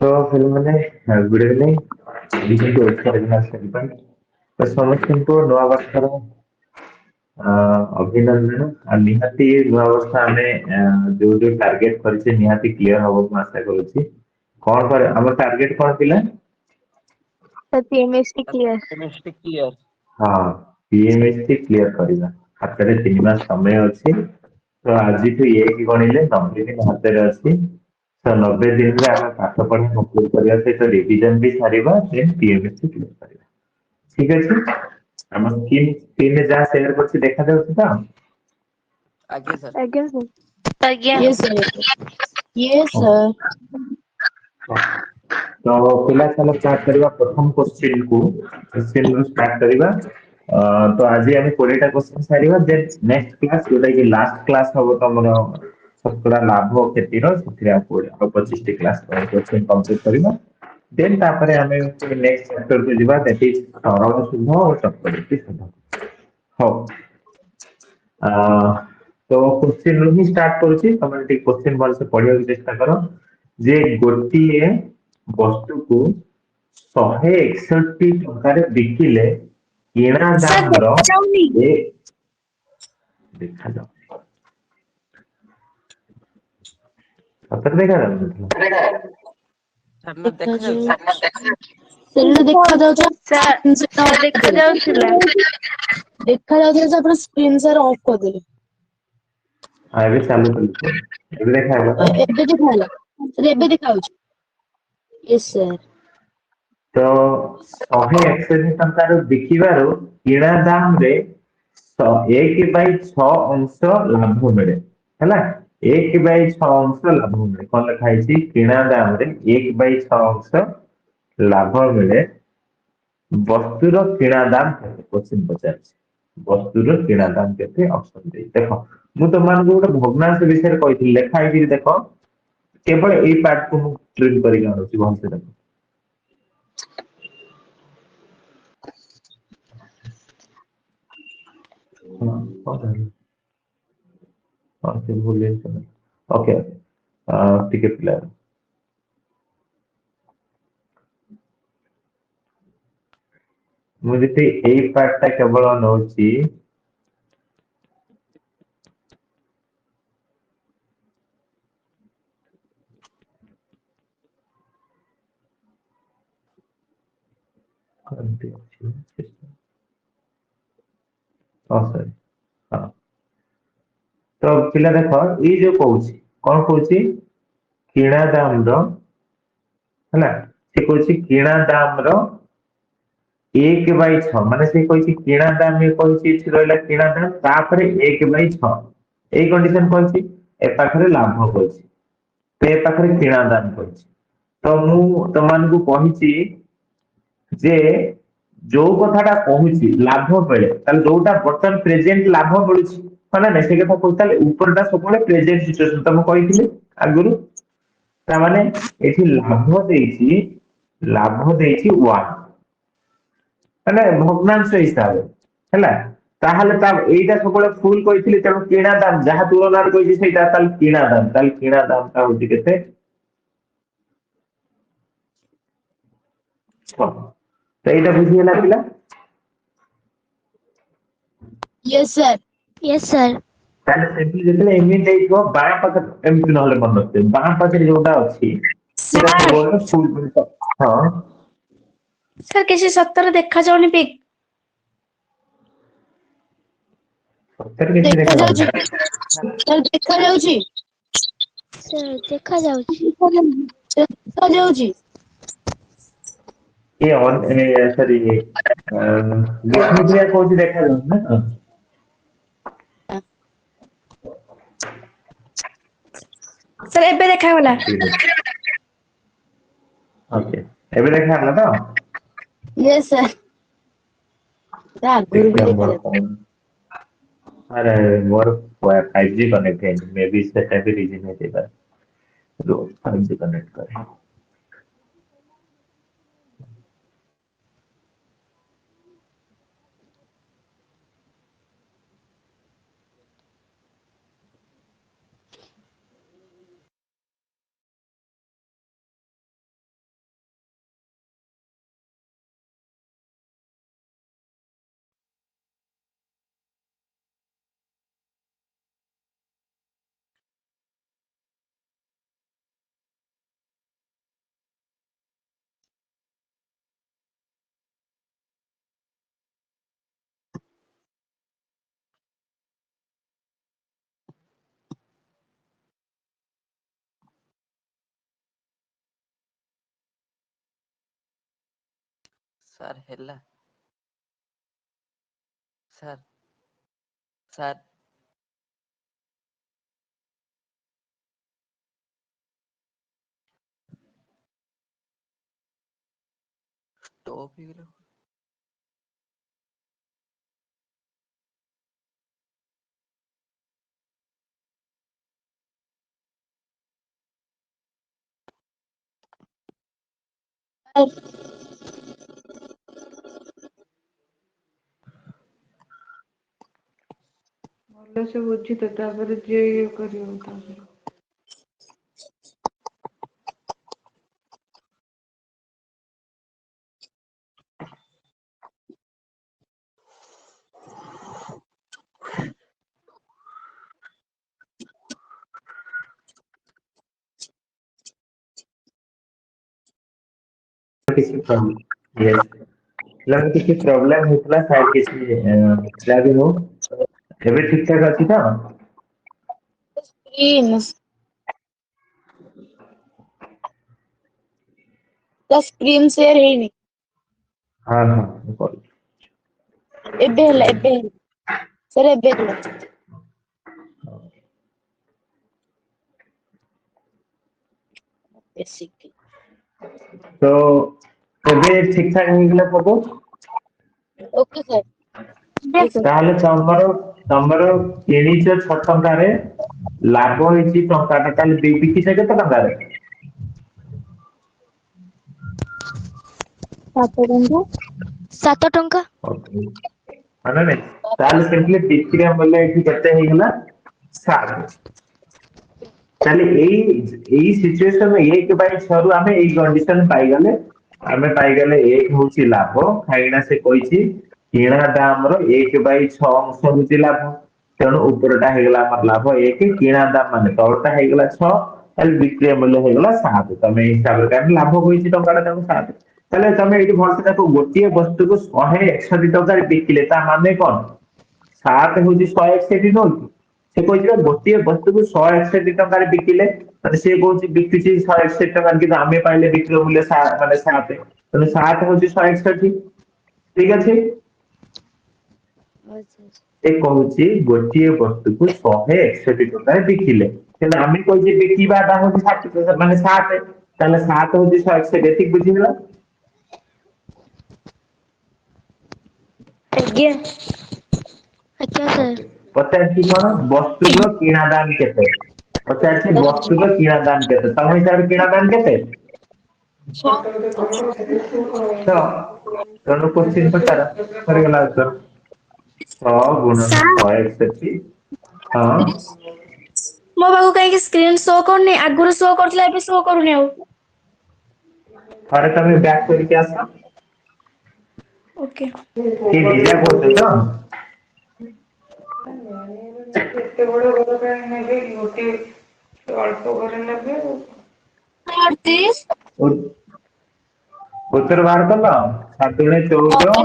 तो film good evening vision to experience celebrate तो ସମସ୍ତଙ୍କୁ ନୂଆ ବର୍ଷର ଅଭିନନ୍ଦନ ଆଉ ନିହାତି ନୂଆ ବର୍ଷ ଆମେ ଯୋଉ ଯୋଉ ଟାର୍ଗେଟ କରିଛେ ନିହାତି କ୍ଲିୟର ହବ ମୁଁ ଆଶା କରୁଛି କଣ କରେ ଆମ ଟାର୍ଗେଟ କଣ ଥିଲା PMST clear. Chemistry clear. ହଁ ପିଏମଏସଟି କ୍ଲିୟର କରିବା ହାତରେ 3 ମାସ ସମୟ ଅଛି ତ ଆଜିଠୁ ଏକ ଗଣିଲେ 90 ଦିନ ହାତରେ ଅଛି ତ 90 ଦିନରେ ଆମେ ପାଠ ପଢା କମ୍ପ୍ଲିଟ କରିବା ସହିତ ରିଭିଜନ ବି ସାରିବା ଦେନ୍ ପିଏମଏସଟି କ୍ଲିୟର କରିବା ଠିକ ଅଛି ଆମ ସ୍କ୍ରିନରେ ଯାହା ସେୟାର କରୁଛି ଦେଖାଯାଉଛି ତ आगे sir. Again, sir. Again. Yes, sir. Yes, ହଁ। sir. ତ ପିଲା ଚାଲ ଷ୍ଟାର୍ଟ କରିବା ପ୍ରଥମ କ୍ୱେଶ୍ଚିନରୁ ଷ୍ଟାର୍ଟ କରିବା ତ ଆଜି ଆମେ 20ଟା କ୍ୱେଶ୍ଚିନ ସାରିବା ଦେନ୍ ନେକ୍ସଟ କ୍ଲାସ ଯୋଉଟା କି ଲାଷ୍ଟ କ୍ଲାସ ହବ ତମର ଶତକଡ଼ା ଲାଭ କ୍ଷତିର ସେଥିରେ ଆଉ 25ଟି କ୍ଲାସ କ୍ୱେଶ୍ଚିନ କମ୍ପ୍ଲିଟ କରିବା ଦେନ୍ ତାପରେ ଆମେ ନେକ୍ସଟ ଚାପ୍ଟରକୁ ଯିବା ଦ୍ୟାଟ ଇଜ ସରଳ ସୁଧ ଓ ଚକ୍ରବୃତ୍ତି ସୁଧ ହଉ ତ କ୍ୱେଶ୍ଚିନ ରୁ ହିଁ ଷ୍ଟାର୍ଟ କରୁଛି ତମେ ଟିକେ କ୍ୱେଶ୍ଚିନ ଭଲସେ ପଢିବାକୁ ଚେଷ୍ଟା କର ଯେ ଗୋଟିଏ ବସ୍ତୁକୁ 161 ଟଙ୍କାରେ ବିକିଲେ କିଣା ଦାମର ଏ ଦେଖାଯାଉ ସତରେ ଦେଖାଯାଉନଥିଲା सर ना देखा जाଉଛି. ସେଟା ଦେଖାଯାଉଛି Sir, ଦେଖାଯାଉଥିଲା। ଦେଖାଯାଉଥିଲା ଯେ ଆପଣ ସ୍କ୍ରିନ୍ ସାର୍ ଅଫ୍ କରିଦେଲେ। ଏବେ ଚାଲୁଥିଲା ଏବେ ଦେଖାହେଲା ତ ଏବେ ଦେଖାହେଲା ସାର୍ ଏବେ ଦେଖାଯାଉଛି। Yes sir. ତ 161 ଟଙ୍କାରୁ ବିକିବାରୁ କିଣା ଦାମରେ 1/6 ଅଂଶ ଲାଭ ମିଳେ ହେଲା 1/6 ଅଂଶ ଲାଭ ମିଳେ କଣ ଲେଖା ହେଇଛି କିଣା ଦାମରେ 1/6 ଅଂଶ ଲାଭ ମିଳେ ବସ୍ତୁର କିଣା ଦାମ କେତେ କ୍ୱେଶ୍ଚିନ ପଚାରିଛି ବସ୍ତୁର କିଣା ଦାମ କେତେ ଅପସନ ଦେଇ ଦେଖ ମୁଁ ତମମାନଙ୍କୁ ଗୋଟେ ଭଗ୍ନାଂଶ ବିଷୟରେ କହିଥିଲି ଲେଖା ହେଇଛି ଦେଖ କେବଳ ଏଇ ପାର୍ଟକୁ ମୁଁ ଟ୍ରିମ୍ କରିକି ଆଣୁଛି ଭଲସେ ଦେଖ ଓକେ ଟିକେ ପିଲା ମୁଁ ଯଦି ଏଇ ପାର୍ଟଟା କେବଳ ନଉଛି ସରି ହଁ ତ ପିଲା ଦେଖ ଏଇ ଯୋଉ କହୁଛି କଣ କହୁଛି କିଣା ଦାମର ହେଲା ସେ କହୁଛି କିଣା ଦାମର 1/6 ମାନେ ସେ କହିଛି କିଣା ଦାମ ଇଏ କହିଛି ଏଠି ରହିଲା କିଣା ଦାମ ତାପରେ 1/6 ଏଇ କଣ୍ଡିସନ କହିଛି ଏ ପାଖରେ ଲାଭ କହିଛି ତ ଏ ପାଖରେ କିଣା ଦାମ କହିଛି ତ ମୁଁ ତମମାନଙ୍କୁ କହିଛି ଯେ ଯୋଉ କଥାଟା କହୁଛି ଲାଭ ମିଳେ ତାହେଲେ ଯୋଉଟା ବର୍ତ୍ତମାନ ପ୍ରେଜେଣ୍ଟ ଲାଭ ମିଳୁଛି ମାନେ ନାଇଁ ସେ କଥା କହୁଛି ତାହେଲେ ଉପରଟା ସବୁବେଳେ ପ୍ରେଜେଣ୍ଟ ସିଚୁଏସନ ତ ମୁଁ କହିଥିଲି ଆଗରୁ ତାମାନେ ଏଠି ଲାଭ ଦେଇଛି 1 ମାନେ ଭଗ୍ନାଂଶ ହିସାବରେ ହେଲା ତାହେଲେ ଏଇଟା ସବୁବେଳେ ଫୁଲ କହିଥିଲି ତେଣୁ କିଣା ଦାମ ଯାହା ତୁଳନାରେ କହିଛି ସେଇଟା ତାହେଲେ କିଣା ଦାମଟା ହଉଛି କେତେ 6 ତ ଏଇଟା ବୁଝିହେଲା ପିଲା ୟେସ୍ ସାର୍। Yes, sir. ତାହେଲେ ସେଠି ଯେତେବେଳେ ଏମିତି ଦେଇଥିବ ବାଁ ପାଖରେ ଏମିତି ନହେଲେ ମନେ ରଖିଥିବେ ବାଁ ପାଖରେ ଯୋଉଟା ଅଛି ସେଟା ସବୁବେଳେ ଫୁଲ ହଁ Sir, କିଛି ସତରେ ଦେଖାଯାଉନି ପିକ୍। ସତରେ କିଛି ଦେଖାଯାଉଛି ଦେଖାଯାଉନି ସାର୍ ଦେଖାଯାଉଛି Sir, ଦେଖାଯାଉଛି। ଦେଖାଯାଉଛି ସରି ବିଷ୍ଣୁପ୍ରିୟା କହୁଛି ଦେଖାଯାଉନି ନା Sir, ଏବେ ଦେଖାଗଲା। ଠିକ ଅଛି ଓକେ ଏବେ ଦେଖାଗଲା ତ ୟେସ୍ ସାର୍ ଆଗରୁ ବି ଦେଖିବା ମୋର ଦେଖାଯାଉଛି। କଣ अरे मोर 5G कनेक्ट है मे बी सेटा भी रीजन है तेरा रो 5G कनेक्ट कर ସାର୍ ହେଲା ସାର୍ ସାର୍ ଷ୍ଟପ୍ ହେଇଗଲା। ଭଲସେ ବୁଝିତେ ତାପରେ ଯିଏ ଇଏ କରିବ ତାପରେ କିଛି ପ୍ରୋବ୍ଲେମ yes ପିଲାଙ୍କୁ କିଛି ପ୍ରୋବ୍ଲେମ ହେଇଥିଲା ସାର୍ କିଛି ଯାହା ବି ହଉ ଏବେ ଠିକ ଠାକ ଅଛି ତ? ସ୍କ୍ରିନ୍ ତା ସ୍କ୍ରିନ୍ ସେୟାର ହେଇନି। ହଁ ହଁ ମୁଁ କରୁଛି। ଏବେ ହେଲା ଏବେ ହେଲା ସାର୍ ଏବେ ହେଲା। ବେସିକ ତ ଏବେ ଠିକ ଠାକ ହେଇଗଲା ସବୁ? Okay sir Yes. ଠିକ ଅଛି। ତାହେଲେ ତମର କିଣିଛ 6 ଟଙ୍କାରେ ଲାଭ ହେଇଛି ଟଙ୍କାଟା ତାହେଲେ ବିକିଛ କେତେ ଟଙ୍କାରେ? 7 ଟଙ୍କା। 7 ଟଙ୍କା। Okay. ମାନେ ନାଇଁ ତାହେଲେ ସେଠି ବିକ୍ରି ମୂଲ୍ୟ ଏଠି କେତେ ହେଇଗଲା 7। ତାହେଲେ ଏଇ ସିଚୁଏସନ 1/6 ରୁ ଆମେ ଏଇ କଣ୍ଡିସନ ପାଇଗଲେ ଆମେ ପାଇଗଲେ 1 ହଉଛି ଲାଭ କାହିଁକିନା ସେ କହିଛି କିଣା ଦାମର 1/6 ଅଂଶ ହଉଛି ଲାଭ। ତେଣୁ ଉପରଟା ହେଇଗଲା ଆମର ଲାଭ 1 କିଣା ଦାମ ମାନେ ତଳଟା ହେଇଗଲା 6 ତାହେଲେ ବିକ୍ରିୟ ମୂଲ୍ୟ ହେଇଗଲା 7 ତମେ ଏଇ ହିସାବରେ କାରଣ ଲାଭ ହୋଇଛି ଟଙ୍କାଟା ତାକୁ 7 ତାହେଲେ ତମେ ଏଇଠି ଭଲସେ ତାକୁ ଗୋଟିଏ ବସ୍ତୁକୁ 161 ଟଙ୍କାରେ ବିକିଲେ ତା ମାନେ କଣ 7 ହଉଛି 161 ନୁହଁ କି? ସେ କହିছিল ଗୋଟିଏ ବସ୍ତୁକୁ 161 ଟଙ୍କାରେ ବିକିଲେ ମାନେ ସେ କହୁଛି ବିକୁଛି 161 ଟଙ୍କାରେ କିନ୍ତୁ ଆମେ ପାଇଲେ ବିକ୍ରୟ ମୂଲ୍ୟ ମାନେ 7 ତେଣୁ 7 ହଉଛି 161 ଠିକ ଅଛି। ସେ କହୁଛି ଗୋଟିଏ ବସ୍ତୁକୁ 161 ଟଙ୍କାରେ ବିକିଲେ କିନ୍ତୁ ଆମେ କହୁଛେ ବିକିବାଟା ହଉଛି 7 ମାନେ 7 ତାହେଲେ 7 ହଉଛି 161 ଏତିକି ବୁଝିଗଲା। ଆଜ୍ଞା। ଆଜ୍ଞା ସାର୍। ଓକେ ପଚାରିଛି କଣ ବସ୍ତୁର କିଣା ଦାମ କେତେ? ପଚାରିଛି ବସ୍ତୁର କିଣା ଦାମ କେତେ ତମ ହିସାବରେ କିଣା ଦାମ କେତେ? ତ ତେଣୁ କୋଶ୍ଚିନ୍ ପଚାର ସରିଗଲା ଉତ୍ତର 6 ଗୁଣନ ସାର୍ 161 ହଁ। ମୋ ପାଖକୁ କାହିଁକି ସ୍କ୍ରିନ୍ ଶୋ କରୁନି ଆଗରୁ ଶୋ କରୁଥିଲା ଏବେ ଶୋ କରୁନି ଆଉ। ଥରେ ତମେ ବ୍ୟାକ୍ କରିକି ଆସ। ଓକେ। କିଏ ଲିଜା କହୁଛ ତ? ଏତେ ବଡ ଘର ପାଇଁ ନେବେ କି ଗୋଟିଏ ଅଳ୍ପ ଘରେ ନେବେ ଆଉ। ଉତ୍ତର ବାହାର କଲ 7 ଦୁଣେ 14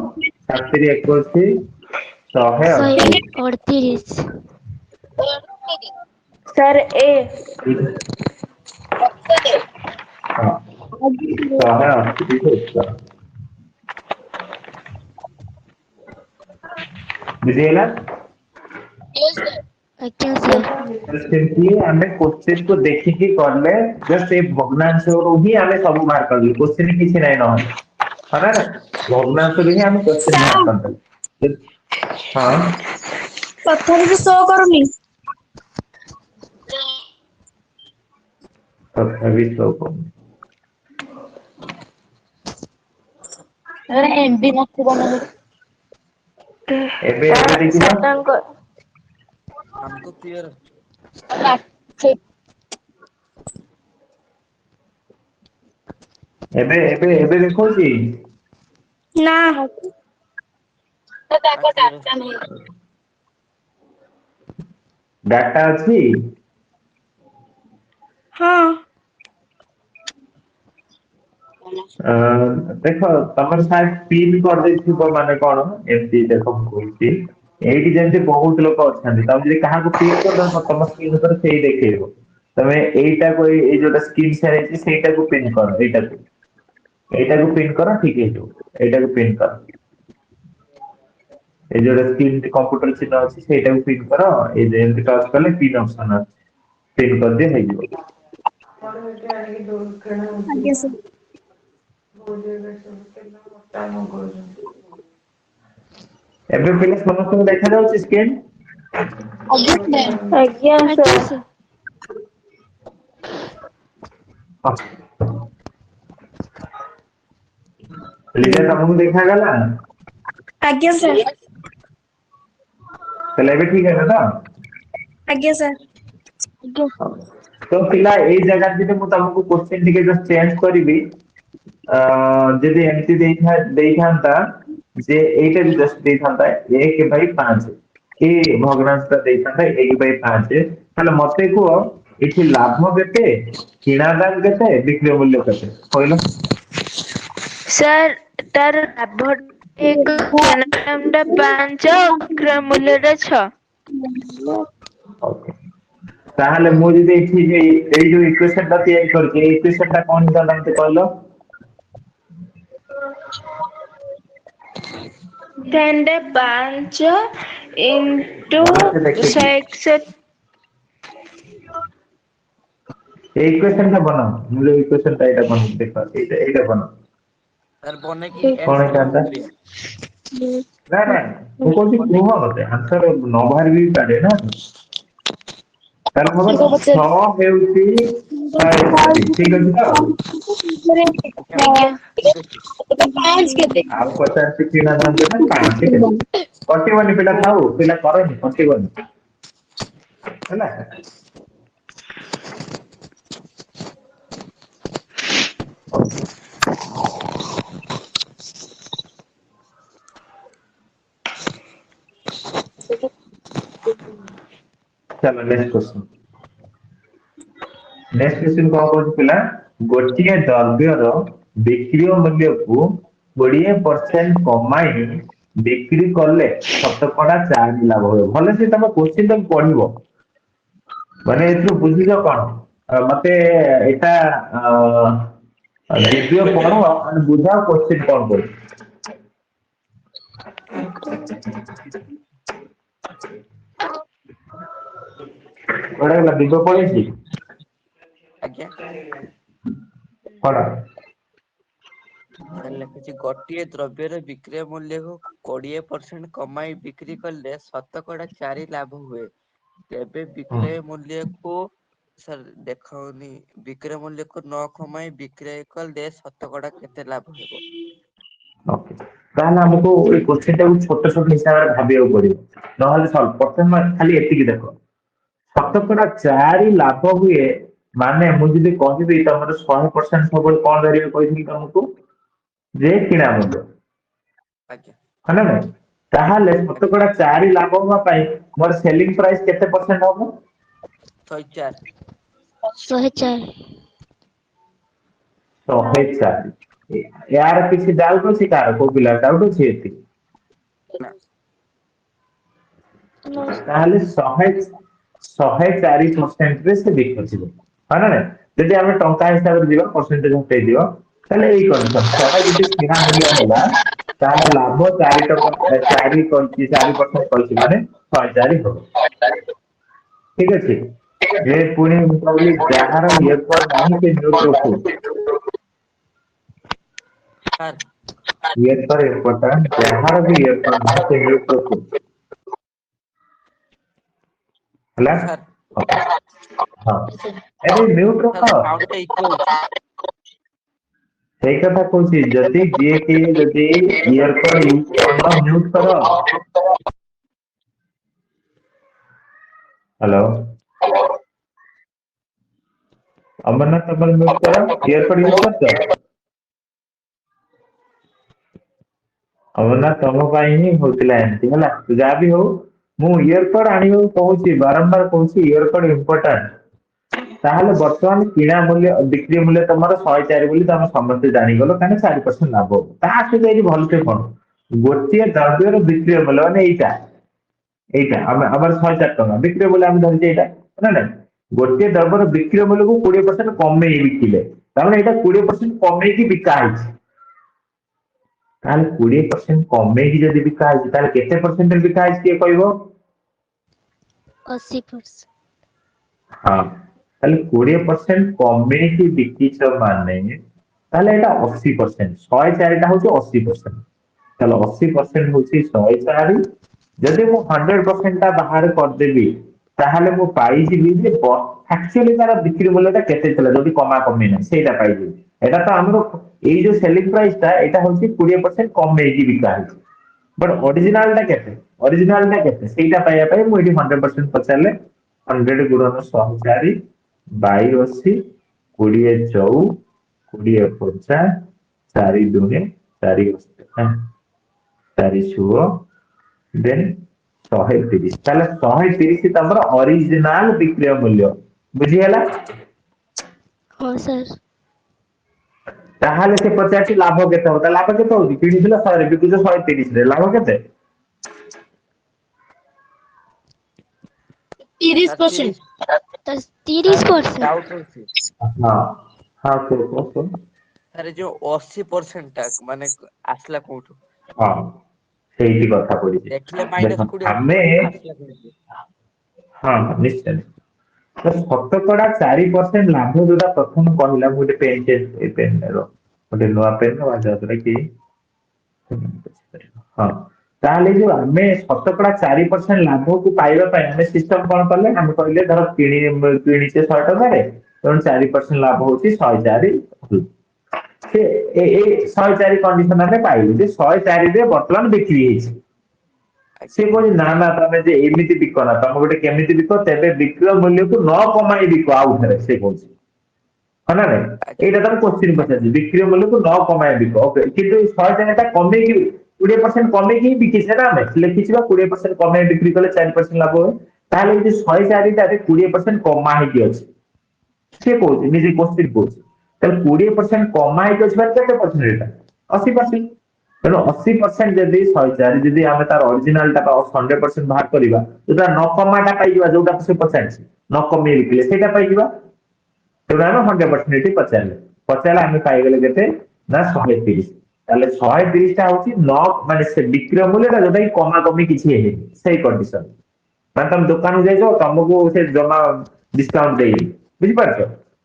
7 ତିରି 21 138 138। ସାର୍ ଏ ହଁ 138 ଉତ୍ତର ବୁଝିହେଲା। ଆଜ୍ଞା ସାର୍। ସିମ୍ପଲି ଆମେ କୋଶ୍ଚିନ୍ କୁ ଦେଖିକି କଲେ ଜଷ୍ଟ ଏଇ ଭଗ୍ନାଂଶରୁ ହିଁ ଆମେ ସବୁ ବାହାର କରିଲୁ କୋଶ୍ଚିନ୍ କିଛି ନାହିଁ ନହେଲେ ହଁ ନା ଭଗ୍ନାଂଶରୁ ହିଁ ଆମେ କୋଶ୍ଚିନ୍ ବାହାର ସାର୍ କରିଦେଲୁ ହଁ। ତଥାପି ବି ଶୋ କରୁନି। ତଥାପି ଶୋ କରୁନି। ଏମବି ନଥିବ ନହେଲେ ଏବେ ଦେଖିଲ। ତାଙ୍କ हमको क्लियर ଏବେ ଦେଖଉଛି। ନା। क्लियर ଡାଟା ଅଛି। ହଁ। ଦେଖ ତମର ସାର୍ ପିନ୍ କରିଦେଇଥିବ ମାନେ କଣ ଏମତି ଦେଖ ମୁଁ କହୁଛି ଏଇଠି ଯେମିତି ବହୁତ ଲୋକ ଅଛନ୍ତି ତମେ ଯଦି କାହାକୁ ପିନ୍ କରିଦବ ତମ ସ୍କ୍ରିନ୍ ଉପରେ ସେଇ ଦେଖେଇବ ତମେ ଏଇଟାକୁ ଏଇ ଯୋଉଟା ସ୍କ୍ରିନ୍ ସେୟାର ହେଇଛି ସେଇଟାକୁ ପିନ୍ କର ଏଇଟାକୁ এইটাକୁ ପ୍ରିଣ୍ଟ କର ଠିକ ହେଇଯିବ। এইଟାକୁ ପ୍ରିଣ୍ଟ କର, এই ଯୋଉଟା ସ୍କ୍ରିନ୍ କମ୍ପ୍ୟୁଟର ଚିହ୍ନ ଅଛି ସେଇଟାକୁ ପ୍ରିଣ୍ଟ କର। এই যে ଏମିତି ଟଚ୍ କଲେ ପିନ୍ ଅପସନ ଅଛି, ପ୍ରିଣ୍ଟ କରିଦିଅ ହେଇଯିବ। ଆମର ଏଠି ଆଣିକି ଦୋଳି ଖେଳ ହଉଛି ଆଜ୍ଞା ନା, ସାର୍। ବହୁତ ଜାଗାରେ ସବୁ ତେଲ ମୋଟା ମଗଉଛନ୍ତି। ଏବେ ପିଲା ସମସ୍ତଙ୍କୁ ଦେଖାଯାଉଛି ସ୍କ୍ରିନ୍? ଆଜ୍ଞା ସାର୍। ଆଜ୍ଞା ସାର୍। ଲିଜା ତମକୁ ଦେଖାଗଲା? ଆଜ୍ଞା ସାର୍। ତାହେଲେ ଏବେ ଠିକ ହେଲା ତ? ଆଜ୍ଞା ସାର୍। ତ ପିଲା ଏଇ ଜାଗାରେ ଯଦି ମୁଁ ତମକୁ କ୍ୱେଶ୍ଚିନ୍ ଟିକେ ଜଷ୍ଟ ଚେଞ୍ଜ କରିବି, ଯଦି ଏମିତି ଦେଇଥାନ୍ତା ଯେ ଏଇଟା ବି ଜଷ୍ଟ ଦେଇଥାନ୍ତା 1/5, କି ଭଗ୍ନାଂଶଟା ଦେଇଥାନ୍ତା 1/5, ତାହେଲେ ମତେ କୁହ ଏଠି ଲାଭ କେତେ, କିଣା ଦାମ କେତେ, ବିକ୍ରୟ ମୂଲ୍ୟ କେତେ କହିଲ? ସାର୍ ତାର ଲାଭ ଏକ, କିଣା ଦାମଟା 5, ବିକ୍ରୟ ମୂଲ୍ୟଟା 6। Okay. ତାହେଲେ ମୁଁ ଯଦି ଏଇ ଯୋଉ ଇକ୍ୱେସନ ଟା ତିଆରି କରିଛି, ଏଇ ଇକ୍ୱେସନ ଟା କଣ ହେଇଥାନ୍ତା ମତେ କହିଲ? tan ଟା 5 ଇଣ୍ଟୁ ଭଲସେ ଦେଖିକି 161। এই ইকুয়েশনটা বানাও, মূল ইকুয়েশনটা এটা বানাও, দেখো এইটা বানাও। ସାର୍ ବନେଇକି କଣ ଆନ୍ସର କଣ ହେଇଥାନ୍ତା? କରିବା? ନା ନା ମୁଁ କହୁଛି କୁହ ମତେ, ଆନ୍ସର ନ ବାହାରି ବି ପାରେ ନା। ତାହେଲେ ହବ 6 ହେଉଛି 140, ଠିକ ଅଛି ତ? ଆଜ୍ଞା। ଠିକ ଅଛି। ଆଉ 50 କିଣା ଦାମ କେତେ, 5 କେତେ? କଟିବନି ପିଲା, ଥାଉ ପିଲା କରନି, କଟିବନି ହେଲା। ଚାଲ ନେକ୍ସଟ କ୍ୱେଶ୍ଚନ। ନେକ୍ସଟ କ୍ୱେଶ୍ଚନ କଣ କହୁଛି ପିଲା, ଗୋଟିଏ ଦ୍ରବ୍ୟର ବିକ୍ରୟ ମୂଲ୍ୟକୁ 20% କମାଇ ବିକ୍ରି କଲେ ଶତକଡା 4 ଲାଭ ହୁଏ। ଭଲସେ ତମ କ୍ୱେଶ୍ଚନ ଟାକୁ ପଢିବ, ମାନେ ଏଥିରୁ ବୁଝିଛ କଣ? ମତେ ଏଇଟା ଭିଡିଓ ପଢ ମାନେ ବୁଝାଅ କ୍ୱେଶ୍ଚନ କଣ କରୁଛି। କୁଆଡେ ଗଲା, ଦିଗ ପଳେଇଛି? ଆଜ୍ଞା ପଢ। ସାର୍ ଲେଖୁଛି, ଗୋଟିଏ ଦ୍ରବ୍ୟର ବିକ୍ରୟ ମୂଲ୍ୟକୁ 20% କମାଇ ବିକ୍ରି କଲେ ଶତକଡା 4 ଲାଭ ହୁଏ। ତେବେ ବିକ୍ରୟ ମୂଲ୍ୟକୁ ସାର୍ ଦେଖାଉନି, ବିକ୍ରୟ ମୂଲ୍ୟକୁ ନ କମାଇ ବିକ୍ରୟ କଲେ ଶତକଡା କେତେ ଲାଭ ହେବ? ଓକେ, ତାହେଲେ ଆମକୁ ଏଇ କୋଶ୍ଚିନ୍ ଟାକୁ ଛୋଟ ଛୋଟ ହିସାବରେ ଭାବିବାକୁ ପଡିବ, ନହେଲେ ପ୍ରଥମେ ଖାଲି ଏତିକି ଦେଖ, ଶତକଡା 4 ଲାଭ ହୁଏ। ମାନେ ମୁଁ ଯଦି କହିବି ତମର 100% ସବୁବେଳେ କଣ ଧରିବାକୁ କହିଥିଲି ତମକୁ, ଯେ କିଣା ମୂଲ୍ୟ, ଆଜ୍ଞା ହଁ ନା ନାଇଁ? ତାହେଲେ ଆଜ୍ଞା ଶତକଡା 4 ଲାଭ ହବା ପାଇଁ ମୋର ସେଲିଂ ପ୍ରାଇସ୍ କେତେ ପରସେଣ୍ଟ ହବ? 104। 104। 104। ୟାର କିଛି ଡାଉଟ ଅଛି କାହାର, କୋଉ ପିଲା ଡାଉଟ ଅଛି ଏଠି? ନା ତାହେଲେ 104% ରେ ସେ ବିକୁଥିବ, ହଁ ନା ନାଇଁ? ଯଦି ଆମେ ଟଙ୍କା ହିସାବରେ ଯିବା, ପରସେଣ୍ଟେଜ ହଟେଇ ଦିଅ, ତାହେଲେ ଏଇ କଣ୍ଡିସନ 100 ଯଦି କିଣା ମୂଲ୍ୟ ହେଲା, ତାହେଲେ ଲାଭ 4%, 4% କରିଛି ମାନେ 104 ହବ। ଠିକ ଅଛି। ଏ ପୁଣି ମୁଁ କହିଲି ଯାହାର ଇଏ କର ନାହିଁ ସେ ମ୍ୟୁଟ ରଖୁ। ସାର୍ ଇୟର ଇମ୍ପୋର୍ଟାଣ୍ଟ, ଯାହାର ବି ଇୟର ନାହିଁ ସେ ମ୍ୟୁଟ ରଖୁ ହେଲା। ସାର୍ ହଁ, ଏବେ ମ୍ୟୁଟ ସାର୍ ରଖ। ସାଉଣ୍ଡ ଟା ଇକୋ ହଉଛି। ସେଇ କଥା କହୁଛି, ଯଦି ଯିଏ କି ଯଦି ଇୟର କଡ ୟୁଜ କରୁନ ମ୍ୟୁଟ କର। ହ୍ୟାଲୋ ଅମରନାଥ, ତମର ମ୍ୟୁଟ କର, ଇୟର କଡ ୟୁଜ କରୁଛ? ଅମରନାଥ, ତମ ପାଇଁ ହିଁ ହଉଥିଲା ଏମିତି ହେଲା, ଯାହା ବି ହଉ ମୁଁ ଇୟର କଡ ଆଣିବାକୁ କହୁଛି, ବାରମ୍ବାର କହୁଛି ଇୟର କଡ ଇମ୍ପୋର୍ଟାଣ୍ଟ। ତାହେଲେ ବର୍ତ୍ତମାନ କିଣା ମୂଲ୍ୟ, ବିକ୍ରି ମୂଲ୍ୟ ତମର 104 ବୋଲି ତମେ ସମସ୍ତେ ଜାଣିଗଲ, କାହିଁକି 4% ଲାଭ ହବ। ତା ସହିତ ଏଠି ଭଲସେ ପଢ, ଗୋଟିଏ ଦ୍ରବ୍ୟର ବିକ୍ରୟ ମୂଲ୍ୟ ମାନେ ଏଇଟା, ଆମର 104 ଟଙ୍କା ବିକ୍ରୟ ମୂଲ୍ୟ ଆମେ ଧରିଛେ ଏଇଟା, ନା ନାଇଁ? ଗୋଟିଏ ଦ୍ରବ୍ୟର ବିକ୍ରୟ ମୂଲ୍ୟକୁ 20% କମେଇ ବିକିଲେ, ତାମାନେ ଏଇଟା 20% କମେଇକି ବିକା ହେଇଛି। ତାହେଲେ 20% କମେଇକି ଯଦି ବିକା ହେଇଛି ତାହେଲେ କେତେ ପରସେଣ୍ଟ ବିକା ହେଇଛି କିଏ କହିବ? 80%। ହଁ, ତାହେଲେ 20% କମେଇକି ବିକିଛ ମାନେ ତାହେଲେ ଏଇଟା 80%, 104ଟା ହଉଛି 80%। ତାହେଲେ 80% ହଉଛି 104। ଯଦି ମୁଁ 100% ଟା ବାହାର କରିଦେବି ତାହେଲେ ମୁଁ ପାଇଯିବି ଯେ ଆକ୍ଚୁଆଲି ତାର ବିକ୍ରି ମୂଲ୍ୟଟା କେତେ ଥିଲା, ଯଦି କମା କମି ନାହିଁ ସେଇଟା ପାଇଯିବି। ଏଇଟା ତ ଆମର ଏଇ ଯୋଉ ସେଲିଂ ପ୍ରାଇସ୍ ଟା ଏଇଟା ହଉଛି 20% କମେଇକି ବିକା ହେଇଛି। ବଟ୍ ଅରିଜିନାଲ ଟା କେତେ, ଅରିଜିନାଲ ଟା କେତେ ସେଇଟା ପାଇବା ପାଇଁ ମୁଁ ଏଠି 100% ପଚାରିଲେ 100 ଗୁଣନ 104 ବାଇ 80 20 ଚଉ 20 50 4 ଦୁନେ 4 4 ଛୁଅ ଦେନ୍ 130। ତାହେଲେ 130 ତମର ଅରିଜିନାଲ ବିକ୍ରୟ ମୂଲ୍ୟ। ବୁଝିଗଲା? ହଁ ସାର୍। ତାହେଲେ ସେ ପଚାରୁଛି ଲାଭ କେତେ ହବ? ତାହେଲେ ଲାଭ କେତେ ହଉଛି? କିଣିଥିଲ 100 ବିକୁଛ 130 ଲାଭ କେତେ? 30%। ତ 30%। डाउट रହୁଛି ହଁ ହଁ କୁହ। ସାର୍ ଯୋଉ 80% ଟା ମାନେ ଆସିଲା କୋଉଠୁ? ହଁ ସେଇଠି କଥା ପଡିଛି। ଦେଖିଲେ ମାଇନସ ଦେଖ 20 ଆମେ ଆସିଲା କୋଉଠୁ? ହଁ ନିଶ୍ଚୟ। ତ ଶତକଡା 4% ଲାଭ ଯୋଉଟା ପ୍ରଥମ କହିଲା, ମୁଁ ଗୋଟେ ପେନ୍ ଗୋଟେ ନୂଆ ପେନ୍ ନବା ଯାହାଦ୍ୱାରା କି ହଁ, ତାହେଲେ ଯୋଉ ଆମେ ଶତକଡା 4% ଲାଭକୁ ପାଇବା ପାଇଁ ଆମେ ସିଷ୍ଟମ କଣ କଲେ? ଆମେ କହିଲେ ଧର କିଣିଛେ 100 ଟଙ୍କାରେ ତେଣୁ 4% ଲାଭ ହଉଛି 104। ସେ ଏଇ 104 କଣ୍ଡିସନ ଆମେ ପାଇଲୁ ଯେ 104 ରେ ବର୍ତ୍ତମାନ ବିକ୍ରି ହେଇଛି। ସେ ଆଜ୍ଞା କହୁଛି ନା ନା ତମେ ଯେ ଏମିତି ବିକ ନା, ତମେ ଗୋଟେ କେମିତି ବିକ ତେବେ ବିକ୍ରୟ ମୂଲ୍ୟକୁ ନ କମାଇ ବିକ ଆଉଥରେ, ସେ କହୁଛି। ହଁ ନା ନାଇଁ? ଆଜ୍ଞା ଏଇଟା ତମେ କୋଶ୍ଚିନ୍ ପଚାରୁଛି, ବିକ୍ରୟ ମୂଲ୍ୟକୁ ନ କମାଇ ବିକ। ଓକେ, କିନ୍ତୁ 104 ଟା କମେଇକି 20% କମେଇକି ହିଁ ବିକିଛେ ନା, ଆମେ ଲେଖିଥିବା 20% କମେଇ ବିକ୍ରି କଲେ 4% ଲାଭ ହୁଏ। ତାହେଲେ ଏଇ 104ଟାରେ 20% କମା ହେଇକି ଅଛି। ସେ କହୁଛି ନିଜେ କୋଶ୍ଚିନ୍ କହୁଛି, ତାହେଲେ 20% କମା ହେଇକି ଅଛି ମାନେ କେତେ ପରସେଣ୍ଟ ଏଇଟା? 80%। ତେଣୁ 80% ଯଦି 104 ଯଦି ଆମେ ତାର ଅରିଜିନାଲ ଟା 100% ବାହାର କରିବା, ଯୋଉଟା ନ କମାଟା ପାଇଯିବା, ଯୋଉଟା ସେ ପଚାରିଛି ନ କମେଇ ବିକିଲେ ସେଇଟା ପାଇଯିବା। ତେଣୁ ଆମେ 100% ଏଠି ପଚାରିଲେ ଆମେ ପାଇଗଲେ କେତେ ନା 130। ତାହେଲେ 130 ଟା ହଉଛି ମାନେ ସେ ବିକ୍ରୟ ମୂଲ୍ୟଟା ଯୋଉଟା କି କମା କମି କିଛି ହେଇନି ସେଇ କଣ୍ଡିସନ। ମାନେ ତମେ ଦୋକାନକୁ ଯାଇଛ, ତମକୁ ସେ ଜମା ଡିସକାଉଣ୍ଟ ଦେଇନି, ବୁଝିପାରୁଛ?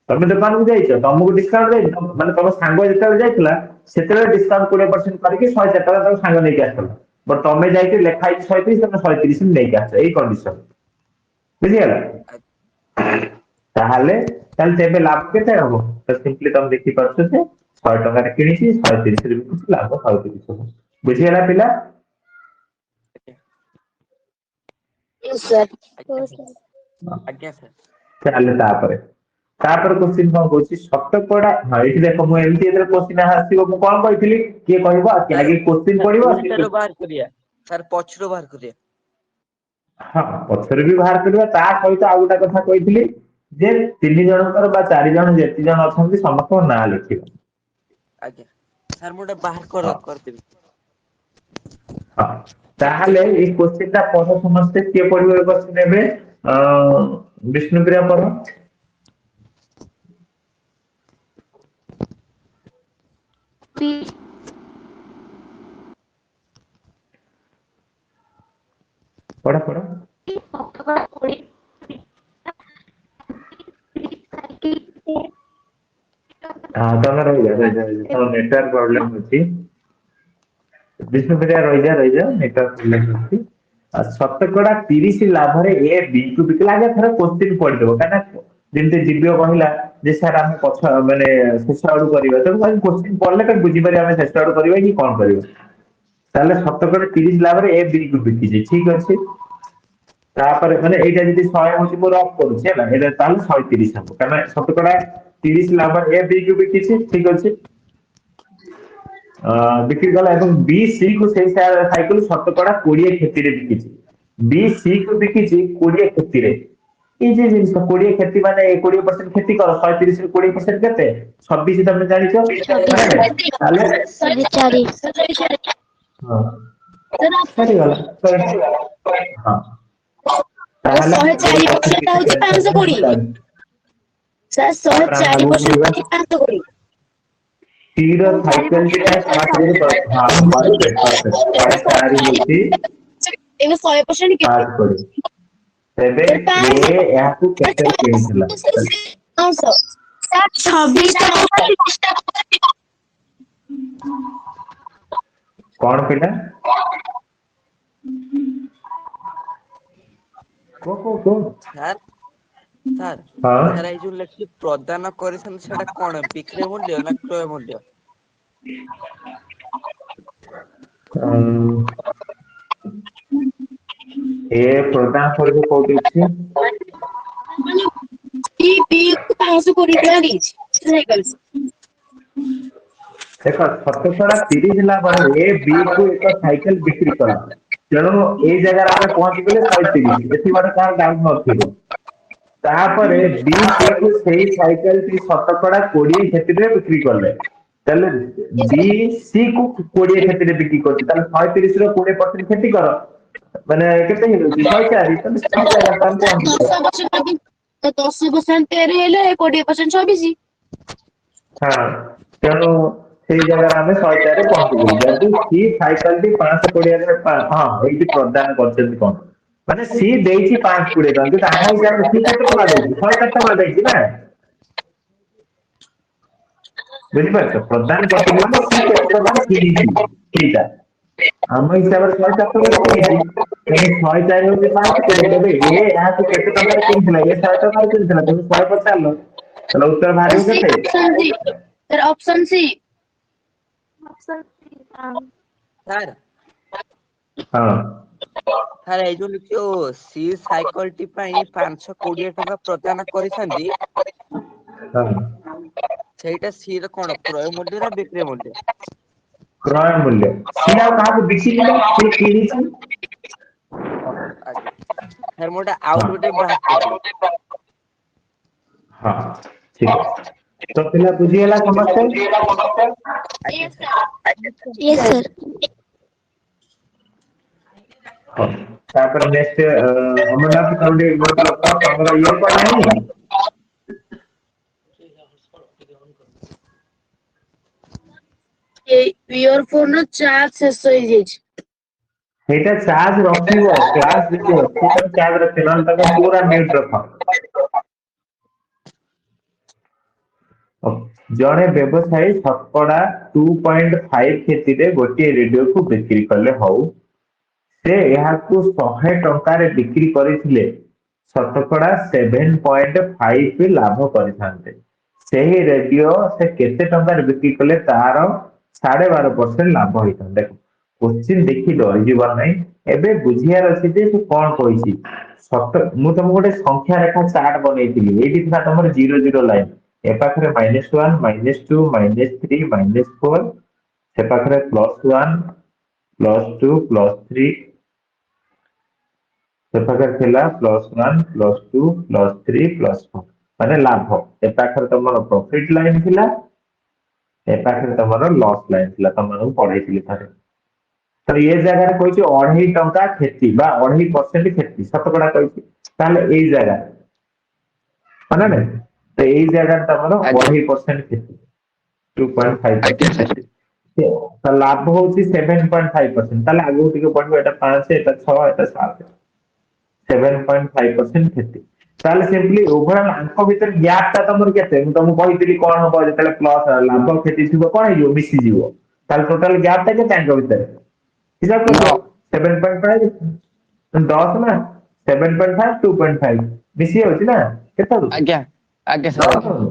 ତମେ ଦୋକାନକୁ ଯାଇଛ, ତମକୁ ଡିସକାଉଣ୍ଟ ଦେଇନି, ମାନେ ତମ ସାଙ୍ଗ ଯେତେବେଳେ ଯାଇଥିଲା ସେତେବେଳେ ଡିସକାଉଣ୍ଟ 20% କରିକି 104 ଟଙ୍କା ତମ ସାଙ୍ଗ ନେଇକି ଆସିଥିଲା। ବଟ୍ ତମେ ଯାଇକି ଲେଖା ହେଇଛି 130, ତମେ 130 ନେଇକି ଆସିଛ, ଏଇ କଣ୍ଡିସନ। ବୁଝିଗଲା? ତାହେଲେ ତେବେ ଲାଭ କେତେ ହବ? ତ ସିମ୍ପଲି ତମେ ଦେଖିପାରୁଛ ଯେ 100 ଟଙ୍କାରେ କିଣିଛି 130ରେ ବିକୁଛି, ଲାଭ 130 ହବ। ବୁଝିଗଲା ପିଲା? ଆଜ୍ଞା Yes sir। ଆଜ୍ଞା ସାର୍ ଆଜ୍ଞା ସାର୍। ଚାଲେ ତାପରେ କୋଶ୍ଚିନ୍ କଣ କହୁଛି? ଶତକଡା, ହଁ ଏଇଠି ଦେଖ ମୁଁ ଏମିତି ଯେତେବେଳେ କୋଶ୍ଚିନ୍ ଆସିବ ମୁଁ କଣ କହିଥିଲି? କିଏ କହିବ ସାର୍ ଆଗେ କୋଶ୍ଚିନ୍ ସାର୍ ପଡିବ। ଉଲ୍ଟାରୁ ବାହାର କରିବା, ସାର୍ ପଛରୁ ବାହାର କରିବା। ହଁ, ପଛରେ ବି ବାହାର କରିବା। ତା ସହିତ ଆଉ ଗୋଟେ କଥା କହିଥିଲି ଯେ 3 ଜଣଙ୍କର ବା 4 ଜଣ ଯେତେ ଜଣ ଅଛନ୍ତି ସମସ୍ତଙ୍କ ନାଁ ଲେଖିବ। ଆଜ୍ଞା ସାର୍ ମୁଁ ଗୋଟେ ବାହାର ହଁ କରିଦେବି। ହଁ, ତାହେଲେ ଏଇ କୋଶ୍ଚିନ୍ ଟା ପଢ ସମସ୍ତେ। କିଏ ପଢିବ ଏ କୋଶ୍ଚିନ୍ ଏବେ? ବିଷ୍ଣୁପ୍ରିୟା ପଢ। ପଢ ପଢ। ତମେ ରହିଯା, ତମ ନେଟୱାର୍କ ପ୍ରୋବ୍ଲେମ ଅଛି। ବିଷ୍ଣୁପ୍ରିୟା ରହିଯା, ନେଟୱାର୍କ ପ୍ରୋବ୍ଲେମ ଅଛି। ଶତକଡା 30 ଲାଭରେ ଏ ବି କୁ ବିକିଲା। ଆଗେ ଥରେ କୋଶ୍ଚିନ୍ ପଢିଦବ, କାହିଁକିନା ଯେମିତି ଦିବ୍ୟ କହିଲା ଯେ ସାର୍ ଆମେ ପଛ ମାନେ ଶେଷ ଆଡୁ କରିବା, ତେଣୁ କୋଶ୍ଚିନ୍ ପଢିଲେ ତ ବୁଝିପାରିବା ଆମେ ଶେଷ ଆଡୁ କରିବା କି କଣ କରିବା। ତାହେଲେ ଶତକଡା 30 ଲାଭରେ ଏ ବି କୁ ବିକିଛି, ଠିକ ଅଛି। ତାପରେ ମାନେ ଏଇଟା ଯଦି 100 ହଉଛି ମୁଁ ରଫ୍ କରୁଛି ହେଲା, ଏଇଟା ତାହେଲେ 130 ହବ, କାରଣ ଶତକଡା 30 ଲାଭରେ ଏ ବି କୁ ବିକିଛି, ଠିକ ଅଛି। ବିକ୍ରି କଲା ଏବଂ ବି ସି କୁ ସେଇ ସାଇକେଲ ଶତକଡା 20 କ୍ଷତିରେ ବିକିଛି। ବି ସି କୁ ବିକିଛି 20 କ୍ଷତିରେ। ଏଇ ଯେ ଜିନିଷ 20 କ୍ଷତି ମାନେ 20% କ୍ଷତି କର, 130 ରୁ 20% କେତେ? 26 ତମେ ଜାଣିଛ ନା ନାଇଁ? ତାହେଲେ 4। ହଁ ସରିଗଲା। ହଁ, ତାହେଲେ 104% ହଉଛି 520। ସାର୍ ତାପରେ ଆମେ ଆଗକୁ 104% ଯିବା। 520। ଟି ର ସାଇକେଲ ଟି ଥାଏ 5 କରି ହଁ ପରଫେକ୍ଟ ପରଫେକ୍ଟ 104 ହଉଛି ଏବେ 100% କେତେ? 5 ତେବେ ସାର୍ ଏ ଏହାକୁ କେତେ କିଣିଥିଲା? 500 ସାର୍ 26 କଣ ପିଲା? କୁହ। ସାର୍ ସାର୍ ହଁ ସାର୍ ଏଇ ଯୋଉ ଲେଖିଛି ପ୍ରଦାନ କରିଛନ୍ତି ସେଟା କଣ ବିକ୍ରୟ ମୂଲ୍ୟ ନା କ୍ରୟ ମୂଲ୍ୟ? ଏ ପ୍ରଦାନ କରିବ କୋଉଠି ଅଛି? ଟି ବି କୁ 520 ଟଙ୍କା ଦେଇଛି ସାଇକେଲ। ଦେଖ ଶତକଡା 30 ଲାଭରେ ଏ ବି କୁ ଏକ ସାଇକେଲ ବିକ୍ରି କଲା। ତେଣୁ ଏଇ ଜାଗାରେ ଆମେ ପହଞ୍ଚିଗଲେ 130 ଏଠି ଗୋଟେ କାହାର ଡାଉଟ ନଥିବ। ତାପରେ ବି ସି କୁ ସେଇ ସାଇକେଲ ଟି ଶତକଡା 20 କ୍ଷତିରେ ବିକ୍ରି କଲେ। ତାହେଲେ ବି ସି କୁ 20 କ୍ଷତିରେ ବିକ୍ରି କରୁଛି ତାହେଲେ 130 ର 20% କ୍ଷତି କର। ମାନେ କେତେ ହେଇଯାଉଛି 104 ତାହେଲେ ସେଇ ଜାଗାରେ ଆମେ ପହଞ୍ଚିଯିବା। 10% ତେରେ ହେଲେ 20% 26। ହଁ ତେଣୁ ସେଇ ଜାଗାରେ ଆମେ 104 ରେ ପହଞ୍ଚିଗଲୁ ଯଦି ସି ସାଇକେଲ ଟି 520 ହଁ ଏଇଠି ପ୍ରଦାନ କରିଛନ୍ତି କଣ ମାନେ ସି ଦେଇଛି 520 ଟଙ୍କା କିନ୍ତୁ ଆମ ହିସାବରେ ସି କେତେ ଟଙ୍କା ଦେଇଛି 104 ଟଙ୍କା ଦେଇଛି ନା। ବୁଝିପାରୁଛ ପ୍ରଦାନ କରିଛନ୍ତି ମାନେ ସି କେତେ ଟଙ୍କାରେ କିଣିଛି ସେଇଟା। ଆମ ହିସାବରେ 104 ଟଙ୍କାରେ କିଣିଛି ତେଣୁ 104 ହଉଛି 520 ତେବେ ଏ ଏହାକୁ କେତେ ଟଙ୍କାରେ କିଣିଥିଲା ଏ 100 ଟଙ୍କାରେ କିଣିଥିଲା ତେଣୁ 100 ପଚାରିଲ ତାହେଲେ ଉତ୍ତର ବାହାରିବ ସି କେତେ? Option C sir option C. Sir ହଁ ସାର୍ ଏଇ ଯୋଉ ଲେଖିଛି ସି ସାଇକେଲ ଟି ପାଇଁ 520 ଟଙ୍କା ପ୍ରଦାନ କରିଛନ୍ତି ହଁ ସେଇଟା ସି ର କଣ କ୍ରୟ ମୂଲ୍ୟ ନା ବିକ୍ରୟ ମୂଲ୍ୟ? କ୍ରୟ ମୂଲ୍ୟ ସିଏ ଆଉ କାହାକୁ ବିକିନି ନା ସିଏ କିଣିଛି। ଆଜ୍ଞା ସାର୍ ମୁଁ ଏଟା ଆଉ ହଁ ଗୋଟେ ବାହାର କରିଦେବି। ହଁ ଠିକ ଅଛି ତ ପିଲା ବୁଝିଗଲା ସମସ୍ତେ? ଆଜ୍ଞା ସାର୍। Yes, sir. ହଁ ତାପରେ ନେକ୍ସଟ ଅମରନାଥ ତମେ ଟିକେ ଗୋଟେ ଲୋକ ତମର ଇଏ କଣ ନାହିଁ? ଏଇ ଇୟର ଫୋନ ର ଚାର୍ଜ ଶେଷ ହେଇଯାଇଛି। ସେଇଟା ଚାର୍ଜ ରଖିବ କ୍ଲାସ ଯେତେ ଅଛି ତମେ ଚାର୍ଜ ରଖିବ ନହେଲେ ତମେ ପୁରା ମ୍ୟୁଟ ରଖ। ଜଣେ ବ୍ୟବସାୟୀ ଶତକଡା 2.5 କ୍ଷତିରେ ଗୋଟିଏ ରେଡିଓକୁ ବିକ୍ରି କଲେ ହଉ ସେ ଏହାକୁ 100 ଟଙ୍କାରେ ବିକ୍ରି କରିଥିଲେ ଶତକଡା 7.5 ଲାଭ କରିଥାନ୍ତେ। ସେହି ରେଡିଓ ସେ କେତେ ଟଙ୍କାରେ ବିକ୍ରି କଲେ ତାର 12.5% ଲାଭ ହେଇଥାନ୍ତା। କୋଶ୍ଚିନ୍ ଦେଖି ଡରିଯିବାର ନାହିଁ ଏବେ ବୁଝିବାର ଅଛି ଯେ ସେ କଣ କହିଛି। ମୁଁ ତମକୁ ଗୋଟେ ସଂଖ୍ୟା ରେଖା ଚାର୍ଟ ବନେଇଥିଲି ଏଇଠି ଥିଲା ତମର 0 ଲାଇନ। ଏ ପାଖରେ -1 -2 -3 -4 ସେ ପାଖରେ +1 +2 +3 ସେ ପାଖରେ ଥିଲା +1 +2 +3 +4 ମାନେ ଲାଭ ଏ ପାଖରେ ତମର ପ୍ରଫିଟ ଲାଇନ ଥିଲା ଏ ପାଖରେ ତମର ଲସ୍ ଲାଇନ ଥିଲା ତମମାନଙ୍କୁ ପଢେଇଥିଲି ଥରେ। ତ ଏ ଜାଗାରେ କହିଛି 2.5 ଟଙ୍କା କ୍ଷତି ବା 2.5% କ୍ଷତି ଶତକଡା କହିଛି। ତାହେଲେ ଏଇ ଜାଗା ହଁ ନା ନାଇଁ ତ ଏଇ ଜାଗାରେ ତମର ଆଜ୍ଞା 2.5% କ୍ଷତି 2.5% ଆଜ୍ଞା ସାର୍। କ୍ଷତି। ତ ଲାଭ ହଉଛି 7.5% ତାହେଲେ ଆଗକୁ ଟିକେ ବଢିବ ଏଇଟା 5 ଏଇଟା 6 ଏଇଟା 7 7.5% କ୍ଷତି। ତାହେଲେ ସିମ୍ପଲି ଉଭୟ ଆଙ୍କ ଭିତରେ ଗ୍ୟାପ୍ ଟା ତମର କେତେ ମୁଁ ତମକୁ କହିଥିଲି କଣ ହବ ଯେତେବେଳେ ପ୍ଲସ ଲାଭ କ୍ଷତି ଥିବ କଣ ହେଇଯିବ ମିଶିଯିବ ତାହେଲେ ଟୋଟାଲ ଗ୍ୟାପ୍ ଟା କେତେ ଆଙ୍କ ଭିତରେ ହିସାବ କରିଦିଅ 7.5 10 ନା 7.5 2.5 ମିଶି ଯାଉଛି ନା କେତେ ହଉଛି ଆଜ୍ଞା ଆଜ୍ଞା ସାର୍ 10 ଆଜ୍ଞା। ହଉନି?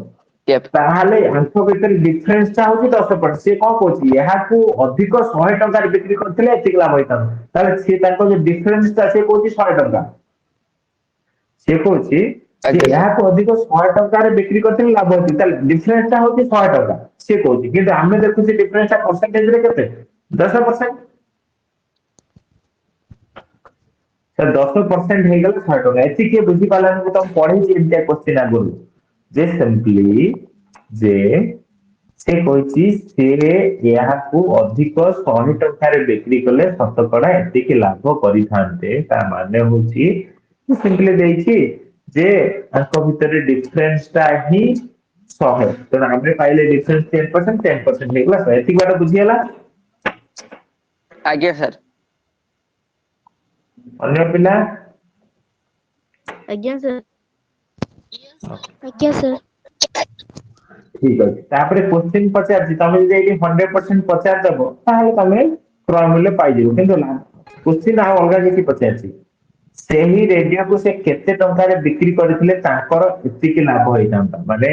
ୟେସ୍ ତାହେଲେ ଆଙ୍କ ଭିତରେ ଡିଫରେନ୍ସ ଟା ହଉଛି 10%। ସିଏ କଣ କହୁଛି ଏହାକୁ ଅଧିକ 100 ଟଙ୍କାରେ ବିକ୍ରି କରିଥିଲେ ଏତିକି ଲାଭ ହେଇଥାନ୍ତା। ତାହେଲେ ସିଏ ତାଙ୍କ ଯୋଉ ଡିଫରେନ୍ସ ଟା ସିଏ କହୁଛି 100 ଟଙ୍କା। ସିଏ କହୁଛି ଯେ ଆଜ୍ଞା ସାର୍ ଏହାକୁ ଅଧିକ 100 ଟଙ୍କାରେ ବିକ୍ରି କରିଥିଲେ ଲାଭ ଅଛି ତାହେଲେ ଡିଫରେନ୍ସ ଟା ହଉଛି 100 ଟଙ୍କା। ସିଏ କହୁଛି କିନ୍ତୁ ଆମେ ଦେଖୁଛେ ଡିଫରେନ୍ସ ଟା ପରସେଣ୍ଟେଜ ରେ କେତେ 10%। 10% ହେଇଗଲା 100 ଟଙ୍କା ଏତିକି କିଏ ବୁଝିପାରିଲାନି ମୁଁ ତମକୁ ପଢେଇଛି ଏମିତିଆ କୋଶ୍ଚିନ୍ ଆଗରୁ ଯେ ସିମ୍ପଲି ଯେ ସେ କହିଛି ସେ ଏହାକୁ ଅଧିକ 100 ଟଙ୍କାରେ ବିକ୍ରି କଲେ ଶତକଡା ଏତିକି ଲାଭ କରିଥାନ୍ତେ ତା ମାନେ ହଉଛି ସିମ୍ପଲି ଦେଇଛି जे तांको भितर डिफरेंस टा ही 100 तो हमरे पाइले डिफरेंस 10% हेगला 100 एतिक बात बुझियला आज्ञा सर अन्य पिला ଆଜ୍ଞା ସାର୍ ଆଜ୍ଞା ସାର୍ ठीक अछि तापरे क्वेश्चन पचार तमे जे 100% पचार दबो ताहले तमे क्रय मूल्य पाइ दिबो किंतु ना क्वेश्चन आ अलगा किछि पचारछि सेही रेडियो को से केते टंका रे बिक्री करथिले तांकर एतिकी लाभ होइतांता माने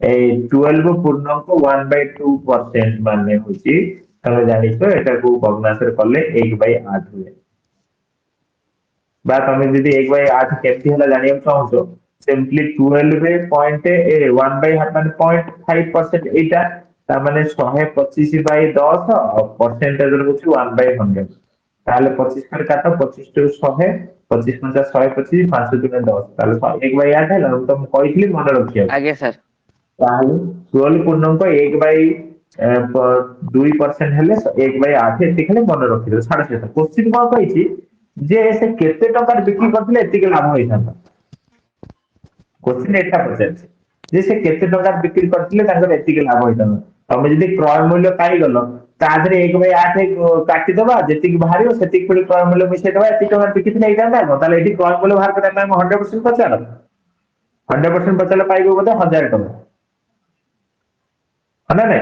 ए 12 पूर्णांक 1/2% माने होची तमे जानिछो एटा को भग्नांश रे करले 1/8 हुए बा तमे जदी 1/8 केमती होला जानियो चाहछो सिंपली 12 रे पॉइंट 1/8 माने 0.5% एटा ता माने 125/10 और परसेंटेज रे होची 1/100 ताले 25 कर काटो 25 टू 100 25 50 125 5 3 10 ताले 1/8 हैला तो मैं कहितली मन रखिया आज्ञा सर ताले 12 पूर्णांक 1/2% हेले 1/8 एतिकले मन रखिदो छाड़ से क्वेश्चन कोन कहिछि जे से केते टका बिक्री करथिले एतिके लाभ होइतांता क्वेश्चन एटा पचारछि जे से केते टका बिक्री करथिले तांकर एतिके लाभ होइतांता तमे जदी क्रय मूल्य पाइ गलो तादरे 1/8 काटी दबा जेतिक बाहरियो सेतिक पुनी क्रय मूल्य मिसे दबा एतिक टका बिकिथिले एइतांता ताले एठी क्रय मूल्य बाहर करबा हम 100% पचार 100% पचारले पाइबो बोले 1000 टका हना नै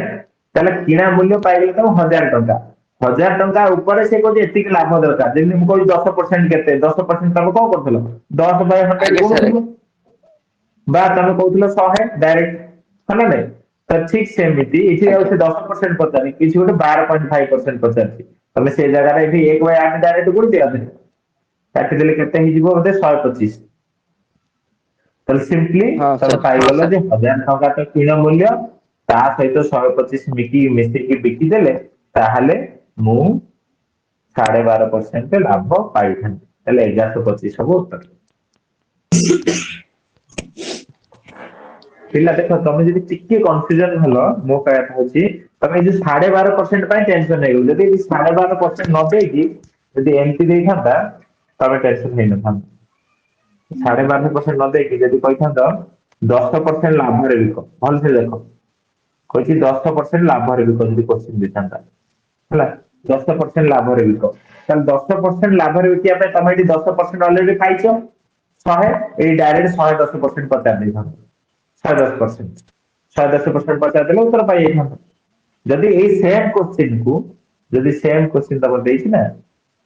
ताले किना मूल्य पाइले तो 1000 टका 1000 टका ऊपर से को एतिक लाभ दरकार जेमि हम कोइ 10% केते 10% तमे कोन करथलो 10/100 आज्ञा सर गुणुथलो बा तमे कहउथलो 100 डायरेक्ट हना नै तो ठीक सेमिति इथे आज्ञा होते 10% पचारि किछि गोटे 12.5% पचारि तमे से जगह रे एठी 1/8 डायरेक्ट गुण दिया दे काटि देले केते हि जिवो बोले 125 तो सिंपली हाँ तमे सर पाइ हाँ गलो सर जे 1000 टका तो किन मूल्य ता सहित 125 मिकी मिसी की बिकी देले ताहले मु 12.5% लाभ पाइथान ताले 1125 सब उत्तर पिला देखो तमे जदी टिके कंफ्यूजन हलो मो कहया होची तमे जे 12.5% ପାଇଁ टेंशन नै जदी 12.5% न देकी जदी एमटी देई थांता तमे टेंशन नै न थांता 12.5% न देकी जदी कहथांत 10% लाभ रे बिको भल से देखो କହିଛି 10% ଲାଭରେ ବିକ ଯଦି କ୍ୱେଶ୍ଚିନ୍ ଦେଇଥାନ୍ତା ହେଲା 10% ଲାଭରେ ବିକ ତାହେଲେ 10% ଲାଭରେ ବିକିବା ପାଇଁ ତମେ ଏଠି 10% ଅଲରେଡି ପାଇଛ 100 ଏଇ ଡାଇରେକ୍ଟ 110% ପଚାରି ଦେଇଥାନ୍ତ 110% 110% ପଚାରି ଦେଲେ ଉତ୍ତର ପାଇଯାଇଥାନ୍ତ ଯଦି ଏଇ ସେମ୍ କ୍ୱେଶ୍ଚିନ୍ କୁ ଯଦି ସେମ୍ କ୍ୱେଶ୍ଚିନ୍ ତମର ଦେଇଛି ନା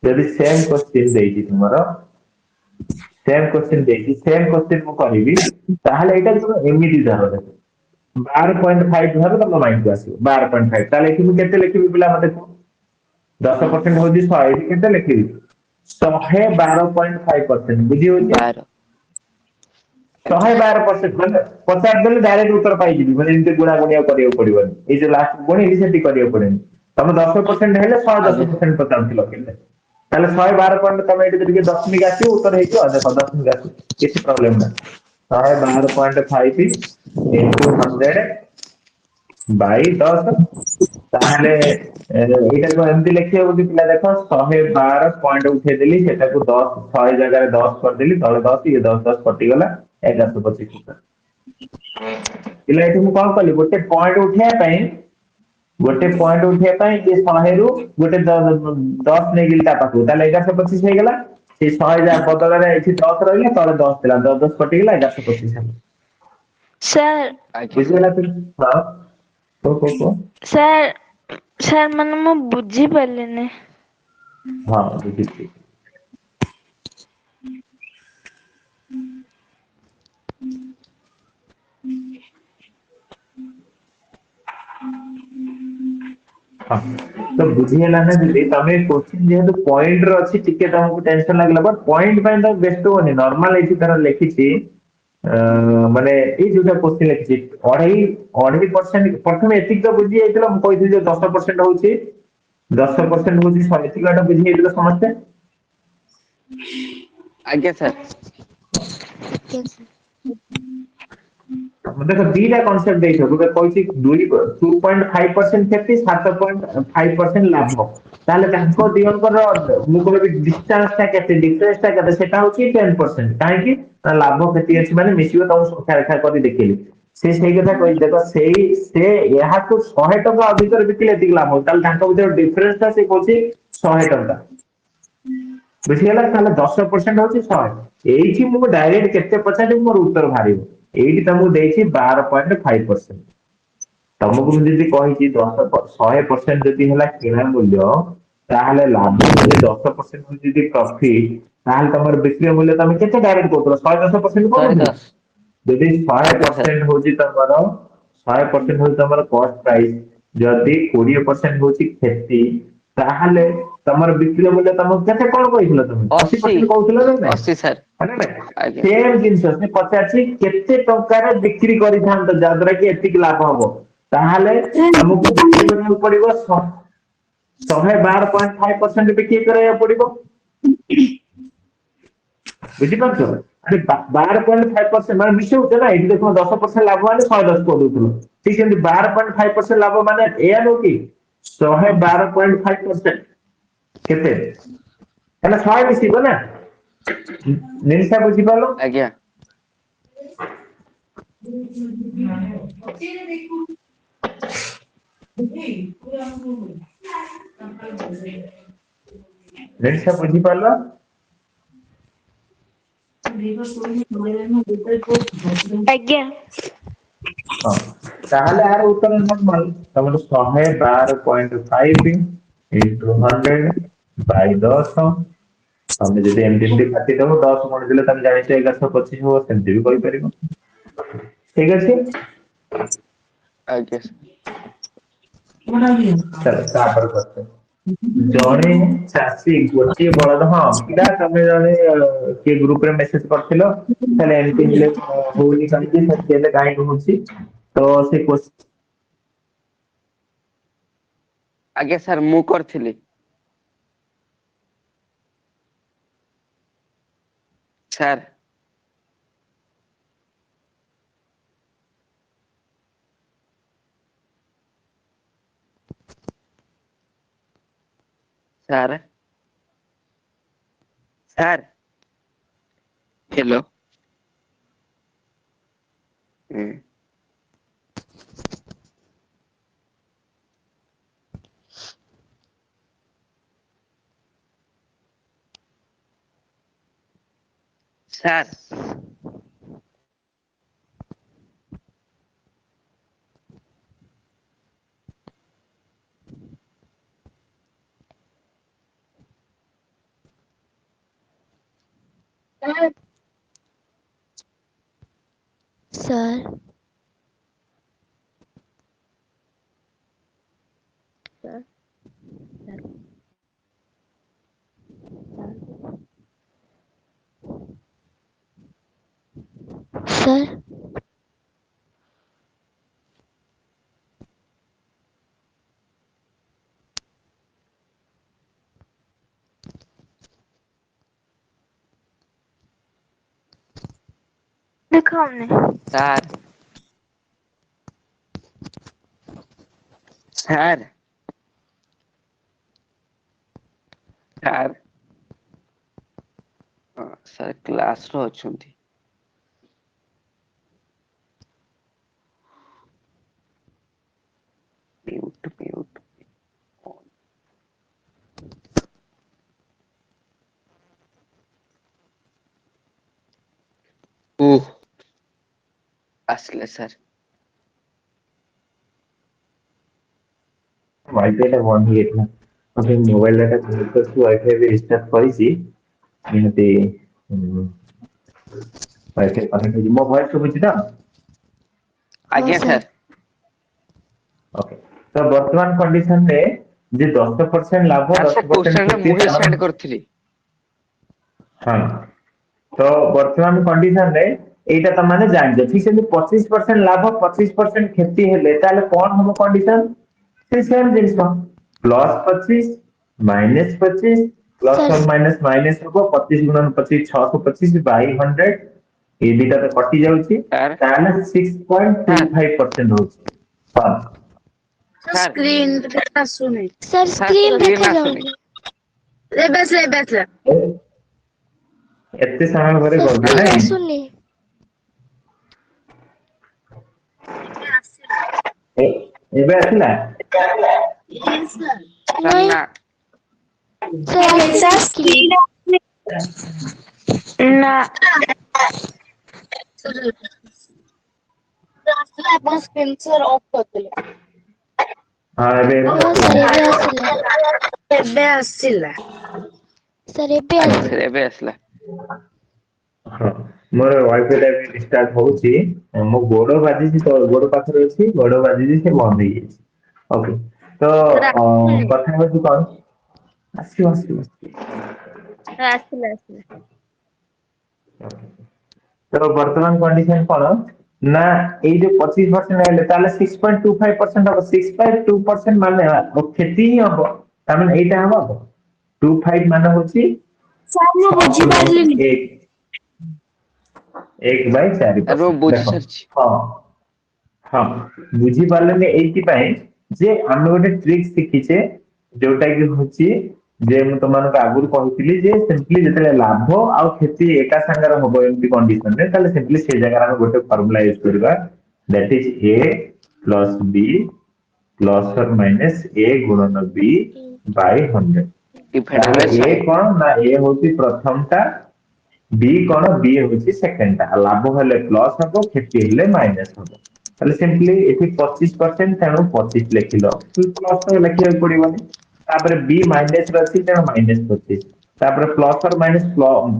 ଯଦି ସେମ୍ କ୍ୱେଶ୍ଚିନ୍ ଦେଇଛି ତୁମର ସେମ୍ କ୍ୱେଶ୍ଚିନ୍ ଦେଇଛି ସେମ୍ କ୍ୱେଶ୍ଚିନ୍ ମୁଁ କରିବି ତାହେଲେ ଏଇଟା ତୁମେ ଏମିତି ଧର ଦେଖ 12.5 ଧର ତମ ମାଇଣ୍ଡକୁ ଆସିବ 12.5 ତାହେଲେ ଏଠି ମୁଁ କେତେ ଲେଖିବି ପିଲା ମତେ କୁହ 10% ହଉଛି 100 ଏଠି କେତେ ଲେଖିବି 112.5% ବୁଝି ହଉଛି 12 ଆଜ୍ଞା 112% ମାନେ ପଚାରି ଦେଲେ ଡାଇରେକ୍ଟ ଉତ୍ତର ପାଇଯିବି ମାନେ ଏମିତି ଗୁଣା ଗୁଣିଆ କରିବାକୁ ପଡିବନି ଏଇ ଯୋଉ ଲାଷ୍ଟ ଗୁଣିବି ସେଠି କରିବାକୁ ପଡିବନି ତମେ 10% ହେଲେ ଆଜ୍ଞା 110% ପଚାରୁଥିଲ କେତେ ତାହେଲେ 112 ପଏଣ୍ଟ ତମେ ଏଠି ଟିକେ ଦଶମିକ ଆସିବ ଉତ୍ତର ହେଇଯିବ ଦେଖ ଦଶମିକ ଆସିବ କିଛି ପ୍ରୋବ୍ଲେମ ନାହିଁ 112.5 into 100 by 10 ତାହେଲେ ଏଇଟାକୁ ଏମିତି ଲେଖି ହବ କି ପିଲା ଦେଖ 112 ପଏଣ୍ଟ ଉଠେଇଦେଲି ସେଟାକୁ 10 100 ଜାଗାରେ 10 କରିଦେଲି ତଳେ 10 ଇଏ 10 10 କଟିଗଲା 1125 ପିଲା ଏଠି ମୁଁ କଣ କଲି ଗୋଟେ ପଏଣ୍ଟ ଉଠେଇବା ପାଇଁ ଗୋଟେ ପଏଣ୍ଟ ଉଠେଇବା ପାଇଁ ଯେ 100 ରୁ ଗୋଟେ 10 ନେଇଗଲି ତା ପାଖକୁ ତାହେଲେ 1125 ହେଇଗଲା ସେ 100 ଯା ବଦଳରେ ଏଠି 10 ରହିଲା ତଳେ 10 ଥିଲା 10 10 କଟିଗଲା 1125 ହେଲା ସାର୍ ଆଜ୍ଞା ବୁଝିଗଲା ପିଲା ହଁ କୁହ ସାର୍ ସାର୍ ମାନେ ମୁଁ ବୁଝିପାରିଲିନି ହଁ ବୁଝିଛି ହଁ ତ ବୁଝି ହେଲା ନା ଦିଦି ତମେ କୋଶ୍ଚିନ୍ ଯେହେତୁ ପଏଣ୍ଟ ର ଅଛି ଟିକେ ତମକୁ ଟେନସନ ଲାଗିଲା ବଟ ପଏଣ୍ଟ ପାଇଁ ତ ବ୍ୟସ୍ତ ହୁଅନି ନର୍ମାଲ ଏଇଠି ଧର ଲେଖିଛି ମାନେ ଏଇ ଯୋଉଟା କୋଶ୍ଚିନ୍ ଲେଖିଛି 2.5% ପ୍ରଥମେ ଏତିକି ତ ବୁଝି ଯାଇଥିଲା ମୁଁ କହିଥିଲି ଯେ 10% ହଉଛି 10% ହଉଛି ଏତିକି ବାଟ ବୁଝି ଯାଇଥିଲ ସମସ୍ତେ ଆଜ୍ଞା ସାର୍ ଆଜ୍ଞା ସାର୍ देखो दीटा कॉन्सेप्ट देखो गोटे कहछि 2.5% क्षति 7.5% लाभ ताले तांको दियंकर मु कहबी डिस्टेंस ता केते डिफरेंस ता केते सेटा होछि 10% काहे कि लाभ क्षति अछि माने मिसियो त संख्या रेखा करी देखिली से सेही कथा कहि देखो सेही से यहा को 100 टका अधिक बिकले दिक लाभ ताले तांको भीतर डिफरेंस ता से कहछि 100 टका बुझिगला ताले 10% होछि 100 एइछि मु डायरेक्ट केते परसेंट मोर उत्तर भारिबो एइठी तमु देछि 12.5% तमକୁ ମୁଁ ଯଦି କହିଛି 100% ଯଦି ହେଲା କିଣା ମୂଲ୍ୟ ତାହେଲେ ଲାଭ ଯଦି 10% ଯଦି ପ୍ରଫିଟ ତାହେଲେ ତମର ବିକ୍ରୟ ମୂଲ୍ୟ ତମେ କେତେ ଡାଇରେକ୍ଟ କରୁଥିଲ 110% କରୁଥିଲ 110 ଯଦି ଆଜ୍ଞା ସାର୍ 100% ହଉଛି ତମର 100% ହଉଛି ତମର କଷ୍ଟ ପ୍ରାଇସ୍ ଯଦି 20% ହଉଛି କ୍ଷତି ତାହେଲେ ତମର ବିକ୍ରୟ ମୂଲ୍ୟ ତମକୁ କେତେ କଣ କହିଥିଲ ତମେ 80 80% କହୁଥିଲ ନା ନାଇଁ 80 ସାର୍ ମାନେ ନାଇଁ ଆଜ୍ଞା ସେମ୍ ଜିନିଷ ସେ ପଚାରିଛି କେତେ ଟଙ୍କାରେ ବିକ୍ରି କରିଥାନ୍ତ ଯାଦ୍ୱାରା କି ଏତିକି ଲାଭ ହବ ତାହେଲେ ତମକୁ ବିକ୍ରି କରିବାକୁ ପଡିବ 112.5% ବିକ୍ରି କରିବାକୁ ପଡିବ ବୁଝିପାରୁଛ ଆରେ 12.5% ମାନେ ମିଶଉଛ ନା ଏଠି ଦେଖ 10% ଲାଭ ମାନେ 110 କରିଦଉଥିଲ ଠିକ ସେମିତି 12.5% ଲାଭ ମାନେ ଏଇଆ ନୁହଁ କି 112.5% କେତେ ହେଲା 100 ମିଶିବ ନା ଜିନିଷ ବୁଝିପାରିଲ ଆଜ୍ଞା ଜିନିଷ ବୁଝିପାରିଲ ଆଜ୍ଞା ହଁ ତାହେଲେ ଆର ଉତ୍ତର ନର୍ମାଲ ତମର 112.5 into 100 by 10 ତମେ ଯଦି ଏମିତି ଏମିତି କାଟିଦବ 10 ଗଣିଦେଲେ ତମେ ଜାଣିଛ 1125 ହବ ସେମିତି ବି କହିପାରିବ ଠିକ ଅଛି ଆଜ୍ଞା ଚାଲ ତାପରେ question ଜଣେ ଚାଷୀ ଗୋଟିଏ ବଳଦ ହଁ ପିଲା ତମେ ଜଣେ କିଏ ଗ୍ରୁପ ରେ ମେସେଜ କରିଥିଲ ତାହେଲେ ଏମିତି ହେଲେ ହଉନି କାହିଁକି ସେମିତି ହେଲେ କାହିଁକି ହଉଛି ତ ସେ ଆଜ୍ଞା ସାର୍ ମୁଁ କରିଥିଲି sir sir sir hello sir sir sir ଦେଖାଉନି ସାର୍ ସାର୍ ସାର୍ ହଁ ସାର୍ କ୍ଲାସରେ ଅଛନ୍ତି ମ୍ୟୁଟ ମ୍ୟୁଟ ଓଃ ଆସିଲେ ସାର୍ ୱାଇଫାଇ ଟା ବନ୍ଦ ହେଇଯାଇଥିଲା ମୋତେ ମୋବାଇଲ ଡାଟା କନେକ୍ଟ କରିଛି ୱାଇଫାଇ ବି ରିଷ୍ଟାର୍ଟ କରିଛି ନିହାତି ୱାଇଫାଇ କନେକ୍ଟ ହେଇଛି ମୋ ଭଏସ ଶୁଭୁଛି ତ ହଁ ଆଜ୍ଞା ସାର୍ ସାର୍ ଓକେ ତ ବର୍ତ୍ତମାନ କଣ୍ଡିସନରେ ଯେ 10% ଲାଭ ସାର୍ ସେ 10% କୋଶ୍ଚେନ କ୍ଷତି ମୁଁ ହିଁ କାରଣ ସେଣ୍ଡ କରିଥିଲି ହଁ ତ ବର୍ତ୍ତମାନ କଣ୍ଡିସନରେ ଏଇଟା ତମାନେ ଜାଣିଛ ଠିକ ସେମିତି 25% ଲାଭ 25% କ୍ଷତି ହେଲେ ତାହେଲେ କଣ ହବ କଣ୍ଡିସନ ସେ ସେମ ଜିନିଷ +25 -25 ସାର୍ +- ମାଇନସ ହବ 25 × 25 625 by 100 ये दुटा तो कटि जाउची सर ताले 6.25% होची हाँ सर स्क्रीन आସୁନି सर सर स्क्रीन स्क्रीन देखा आसुनी जाऊनी ଏବେ ଆସିଲା एते समय भरे सर करबे स्क्रीन नहीं आସୁନି ए- एबे आसिला यस सर सर नहीं ना सर ଆଲେକ୍ସା आସୁନି स्क्रीन ସ୍କ୍ରିନ୍ ନା ଆସିଲା ଆପଣ ସ୍କ୍ରିନ୍ ସେୟାର ଅଫ୍ କରିଦେଲେ हाँ एबे हाँ सर एबे आसिला ଏବେ ଆସିଲା सर एबे ଆଜ୍ଞା आसिला ସାର୍ ଏବେ ଆସିଲା हाँ मोर वाईफाई टा भी डिस्चार्ज होची मो गोड़ बाजी तो गोड़ पाखरे अछि गोड़ बाजी से बंद हो गई ओके तो कथा होची कोन आसी आसी आसिला आसिला तो वर्तमान कंडीशन कोन ना এই যে 25% আইলে তাহলে 6.25% হবে 6.2% মানে ক্ষতি হি হবো তার মানে এইটা হবো 25 মানে হচ্ছে ସାର୍ ମୁଁ ବୁଝିପାରିଲିନି 1/4% ସାର୍ ମୁଁ ବୁଝି ଦେଖ ସାରିଛି ହଁ ହଁ ବୁଝିପାରିଲେନି ଏଇଥିପାଇଁ ଯେ ଆମେ ଗୋଟେ ଟ୍ରିକ୍ ଶିଖିଛେ ଯୋଉଟା କି ହଉଛି ଯେ ମୁଁ ତମମାନଙ୍କୁ ଆଗରୁ କହିଥିଲି ଯେ ସିମ୍ପଲି ଯେତେବେଳେ ଲାଭ ଆଉ କ୍ଷତି ଏକା ସାଙ୍ଗରେ ହବ ଏମିତି କଣ୍ଡିସନରେ ତାହେଲେ ସିମ୍ପଲି ସେ ଜାଗାରେ ଆମେ ଗୋଟେ ଫର୍ମୁଲା ୟୁଜ କରିବା that is A plus B plus or minus A ଗୁଣନ ବି ବାଇ 100 ଡିଭାଇଡ୍ ତାହେଲେ ହେଲେ ଏ 100 କଣ ନା ଏ ହଉଛି ପ୍ରଥମଟା বি কোন বি হচ্ছে সেকেন্ডটা আর লাভ হলে প্লস হবো ক্ষতি হলে মাইনাস হবো তাহলে সিম্পলি এটি 25% তেଣୁ 25 লেখিল প্ଲস তো লেখিବାକୁ ପଡିବନି ତାପରେ বি ମାଇନସ ରେ ଅଛି ତେଣୁ ମାଇନସ 25 ତାପରେ ପ୍ଲସ আর ମାଇନସ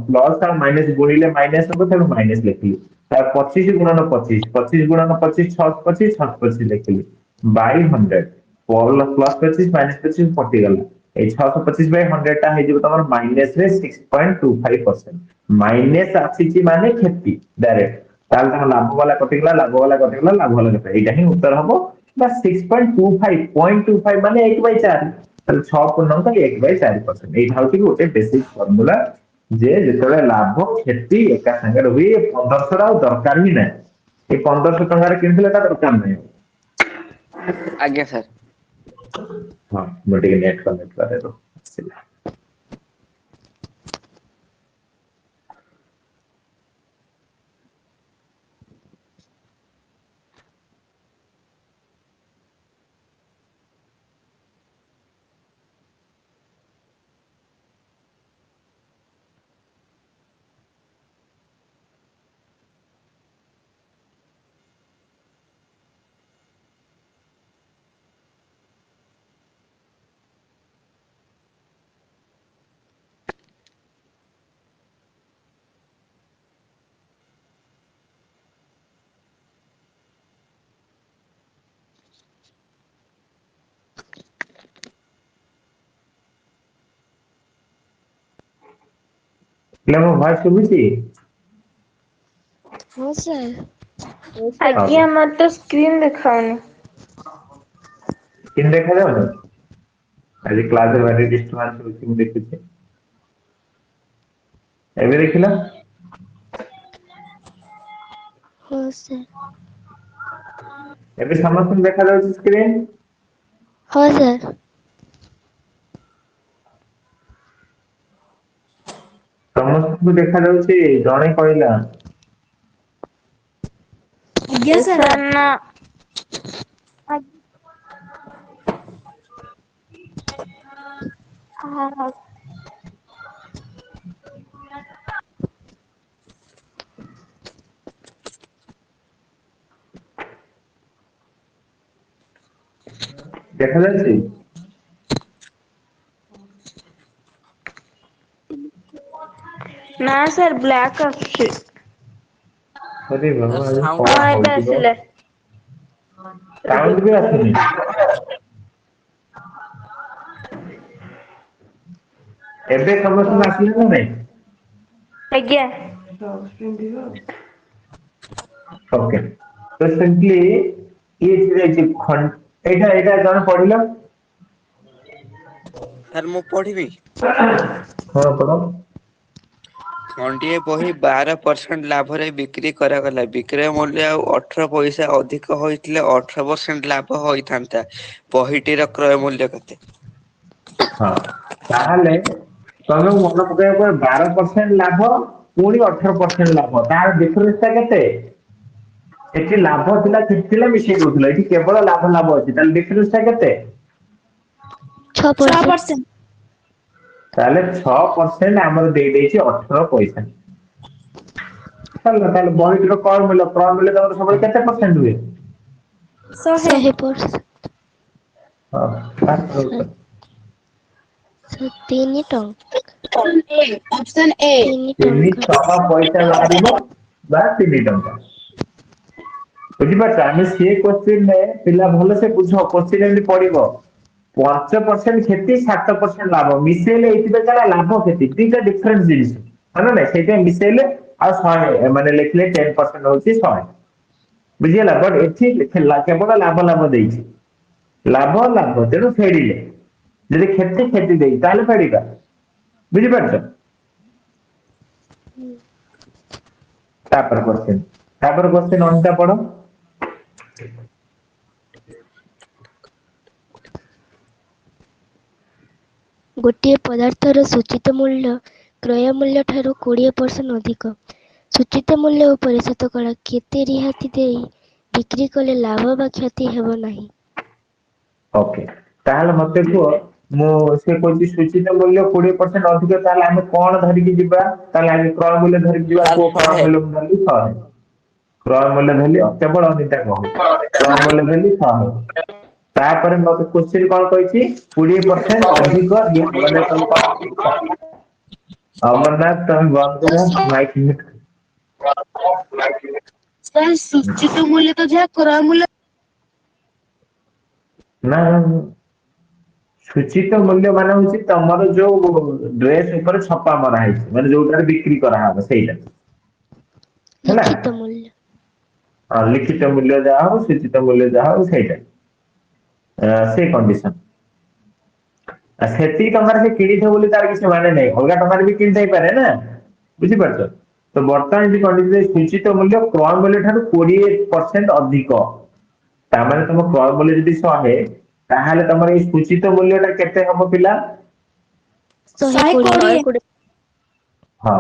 ପ୍ଲସ আর ମାଇନସ ଗୁଣିଲେ ମାଇନସ ହବ ତେଣୁ ମାଇନସ ଲେଖିଲି ତାପରେ 25 ଗୁଣନ 25 25 ଗୁଣନ 25 625 625 ଲେଖିଲି ବାଇ 100 ପ୍ଲସ 25 ମାଇନସ 25 କଟିଗଲା এই 625 বাই 100 টা ହେଇଯିବ ତମର ମାଇନସ ରେ 6.25% মাইনাস আসিছি মানে ক্ষতি ডাইরেক্ট তাহলে তখন লাভ বালা কটিগলা লাভ বালা কটিগলা লাভ বালা কটিগলা এইটা ହିଁ উত্তর হবো বা 6.25 মানে 1/4 তাহলে 6 ପୂର୍ଣ୍ଣାଙ୍କ 1/4% এইটা ହଉଛି ଗୋଟେ ବେସିକ ଫର୍ମୁଲା ଯେ ଯେତେବେଳେ ଲାଭ କ୍ଷତି ଏକା ସାଙ୍ଗରେ ହୁଏ 1500 ଆଉ ଦରକାର ହିଁ ନାହିଁ ଏ 1500 ଟଙ୍କାରେ କିଣିଥିଲେ ତା ଦରକାର ନାହିଁ ଆଜ୍ଞା ସାର୍ ହଁ ମୁଁ ଟିକେ ନେଟ୍ କନେକ୍ଟ କରେ ରୁହ ଆସିଲା ହେଲେ ମୋ ଭଏସ ଶୁଭୁଛି हाँ सर ଆଜ୍ଞା ମୋର ତ ସ୍କ୍ରିନ୍ ଦେଖାଉନି ସ୍କ୍ରିନ୍ ଦେଖାଯାଉନି ଆଜି କ୍ଲାସରେ ଭାରି ଡିଷ୍ଟର୍ବାନ୍ସ ହଉଛି ମୁଁ ଦେଖୁଛି ଏବେ ଦେଖିଲ हाँ सर ଏବେ ସମସ୍ତଙ୍କୁ ଦେଖାଯାଉଛି ସ୍କ୍ରିନ୍ हाँ सर ସମସ୍ତଙ୍କୁ ଦେଖାଯାଉଛି ଜଣେ କହିଲା ଆଜ୍ଞା ସାର୍ ନା ହଁ ଦେଖାଯାଉଛି ନା ସାର୍ ବ୍ଲାକ୍ ଆସୁଛି अरे बाबा ସାର୍ ଆଜି ସାଉଣ୍ଡ କଣ ହଁ ଏବେ ହଉଛି ବା ଆସିଲା ସାଉଣ୍ଡ ବି ଆସୁନି ଏବେ ସମସ୍ତଙ୍କୁ ଆସିଲା ନା ନାଇଁ ଆଜ୍ଞା ओके तो सिंपली ये ଯାଇଛି ଖଣ୍ଡ ଏଇଟା ଜଣେ ପଢିଲ ସାର୍ ମୁଁ ପଢିବି ହଁ ପଢ ଖଣ୍ଡିଏ ବହି 12% ଲାଭରେ ବିକ୍ରି କରାଗଲା। ବିକ୍ରୟ ମୂଲ୍ୟ ଆଉ 18 ପଇସା ଅଧିକ ହୋଇଥିଲେ 18% ଲାଭ ହୋଇଥାନ୍ତା। ବହିଟିର କ୍ରୟ ମୂଲ୍ୟ କେତେ? ହଁ, ତାହେଲେ ତମେ ମନେ ପକେଇବାକୁ 12% ଲାଭ ପୁଣି 18% ଲାଭ, ତାର ଡିଫରେନ୍ସ ଟା କେତେ? ଏଠି ଲାଭ ଥିଲା କିଛି ଥିଲା ମିଶେଇ ଦଉଥିଲା, ଏଠି କେବଳ ଲାଭ ଲାଭ ଅଛି, ତାହେଲେ ଡିଫରେନ୍ସ ଟା କେତେ? 6%। 6%। ତାହେଲେ 6% ଆମର ଦେଇଦେଇଛି 18 ପଇସା। ତାହେଲେ ବହିଟିର କ୍ରୟ ମୂଲ୍ୟ ତମର ସବୁବେଳେ କେତେ ପରସେଣ୍ଟ ହୁଏ? 100। 100%। ହଁ, ତାପରେ ଉତ୍ତର। 3 ଟଙ୍କା। ଅପସନ ଏ। 3 ଟଙ୍କା। 300 ପଇସା ବାହାରିବ ବା 3 ଟଙ୍କା। ବୁଝିପାରୁଛ? ଆମେ ସେ କୋଶ୍ଚିନରେ ପିଲା ଭଲସେ ବୁଝ, କୋଶ୍ଚିନ ଏମିତି ପଡିବ 5% କ୍ଷତି 7% ଲାଭ ମିଶେଇଲେ ଏଇଥିପାଇଁ କାଣା ଲାଭ କ୍ଷତି ଦିଟା ଡିଫରେନ୍ସ ଜିନିଷ, ହଁ ନା ନାଇଁ? ସେଇଥିପାଇଁ ମିଶେଇଲେ ଆଉ 100 ମାନେ ଲେଖିଲେ 10% ହଉଛି 100। ବୁଝିଗଲା? ବଟ୍ ଏଠି କେବଳ ଲାଭ ଲାଭ ଦେଇଛି, ଲାଭ ଲାଭ ତେଣୁ ଫେରିଲେ। ଯଦି କ୍ଷତି କ୍ଷତି ଦେଇଛି ତାହେଲେ ଫେରିବା। ବୁଝିପାରୁଛ? ତାପରେ କୋଶ୍ଚିନ ଅନ୍ୟଟା ପଢ। ଗୋଟିଏ ପଦାର୍ଥର ସୂଚିତ ମୂଲ୍ୟ କ୍ରୟ ମୂଲ୍ୟ ଠାରୁ 20% ଅଧିକ। ସୂଚିତ ମୂଲ୍ୟ ଉପରେ ଶତକଡ଼ା କେତେ ରିହାତି ଦେଇ ବିକ୍ରି କଲେ ଲାଭ ବା କ୍ଷତି ହେବ ନାହିଁ? ଓକେ, ତାହେଲେ ମତେ କୁହ, ମୁଁ ସେ କହୁଛି ସୂଚିତ ମୂଲ୍ୟ 20% ଅଧିକ, ତାହେଲେ ଆମେ କଣ ଧରିକି ଯିବା? ତାହେଲେ ଆମେ କ୍ରୟ ମୂଲ୍ୟ ଧରିକି ଯିବା। ସାର୍ କୋଉ କ୍ରୟ ଶହେ। ମୂଲ୍ୟ ମୁଁ ଧରିଲି? 100। କ୍ରୟ ମୂଲ୍ୟ ଧରିଲି କେବଳ ଅନିତା କହୁ, କ୍ରୟ ମୂଲ୍ୟ ଧରିଲି 100। ତାପରେ ମତେ କୋଶ୍ଚିନ କଣ କହିଛି? 20% ଅଧିକ ମାନେ ତମେ କଣ? ଅମରନାଥ ତମେ ବନ୍ଦ କର ମାଇକ ମ୍ୟୁଟ। ସାର୍ ସୂଚିତ ମୂଲ୍ୟ ତ ଯାହା କ୍ରୟ ମୂଲ୍ୟ। ନା ସୂଚିତ ମୂଲ୍ୟ ମାନେ ହଉଛି ତମର ଯୋଉ ଡ୍ରେସ ଉପରେ ଛପା ମରା ହେଇଛି, ମାନେ ଯୋଉଟାରେ ବିକ୍ରି କରାହବ ସେଇଟା ହେଲା। ଲିଖିତ ମୂଲ୍ୟ। ଲିଖିତ ମୂଲ୍ୟ ଯାହା ହବ, ସୂଚିତ ମୂଲ୍ୟ ଯାହା ହବ ସେଇଟା ସେ କଣ୍ଡିସନ। ସେତିକି ଟଙ୍କାରେ ସେ କିଣିଥିବ ବୋଲି ତାର କିଛି ମାନେ ନାହିଁ, ଅଲଗା ଟଙ୍କାରେ ବି କିଣିଥାଇପାରେ ନା। ବୁଝିପାରୁଛ? ତ ବର୍ତ୍ତମାନ କଣ୍ଡିସନ ସୂଚିତ ମୂଲ୍ୟ କ୍ରୟ ମୂଲ୍ୟ ଠାରୁ 20% ଅଧିକ। ତାମାନେ ତମ କ୍ରୟ ମୂଲ୍ୟ ଯଦି 100, ତାହେଲେ ତମର ଏଇ ସୂଚିତ ମୂଲ୍ୟ ଟା କେତେ ହବ ପିଲା? 120। 120। ହଁ,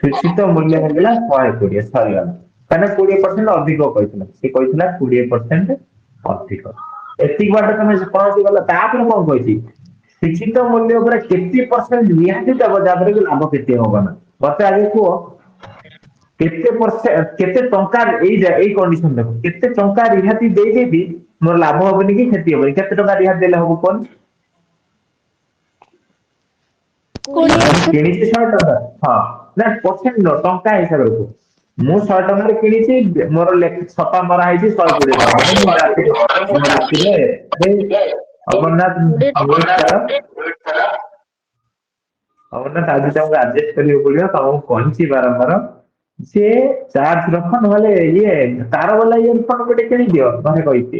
ସୂଚିତ ମୂଲ୍ୟ ହେଇଗଲା 120, ସରିଗଲା। କାହିଁକିନା 20% ଅଧିକ କହିଥିଲା, ସେ କହିଥିଲା 20% ଅଧିକ। ଏତିକି ବାଟ ତମେ ପହଞ୍ଚିଗଲ। ତାପରେ କଣ କହିଛି? ସୂଚିତ ମୂଲ୍ୟ ଉପରେ କେତେ ପରସେଣ୍ଟ ରିହାତି ଦବ ଯାହାଦ୍ୱାରା କି ଲାଭ କ୍ଷତି ହବ ନା? ମତେ ଆଗେ କୁହ, କେତେ ଟଙ୍କା ଏଇ କଣ୍ଡିସନ ଦେଖ, କେତେ ଟଙ୍କା ରିହାତି ଦେଇଦେବି ମୋର ଲାଭ ହବନି କି କ୍ଷତି ହବନି? କେତେ ଟଙ୍କା ରିହାତି ଦେଲେ ହବ କୁହନି? କୋଡିଏ। ମୁଁ କିଣିଛି 100 ଟଙ୍କା, ହଁ ନା ପରସେଣ୍ଟ ନୁହଁ, ଟଙ୍କା ହିସାବରେ କୁହ। ମୁଁ 100 ଟଙ୍କାରେ କିଣିଛି, ମୋର ଛପା ମରା ହେଇଛି 120 ଟଙ୍କା, ମାନେ ମୁଁ ରାତିରେ ଅମରନାଥ ମ୍ୟୁଟ କର। ଅମରନାଥ ଆଜି ତମକୁ ଆଡଜଷ୍ଟ କରିବାକୁ ପଡିବ, ତମକୁ କହିଛି ବାରମ୍ବାର ସିଏ ଚାର୍ଜ ରଖ, ନହେଲେ ତାର ବାଲା ଇୟରଫୋନ ଗୋଟେ କିଣିଦିଅ, ଘରେ କହିଛି।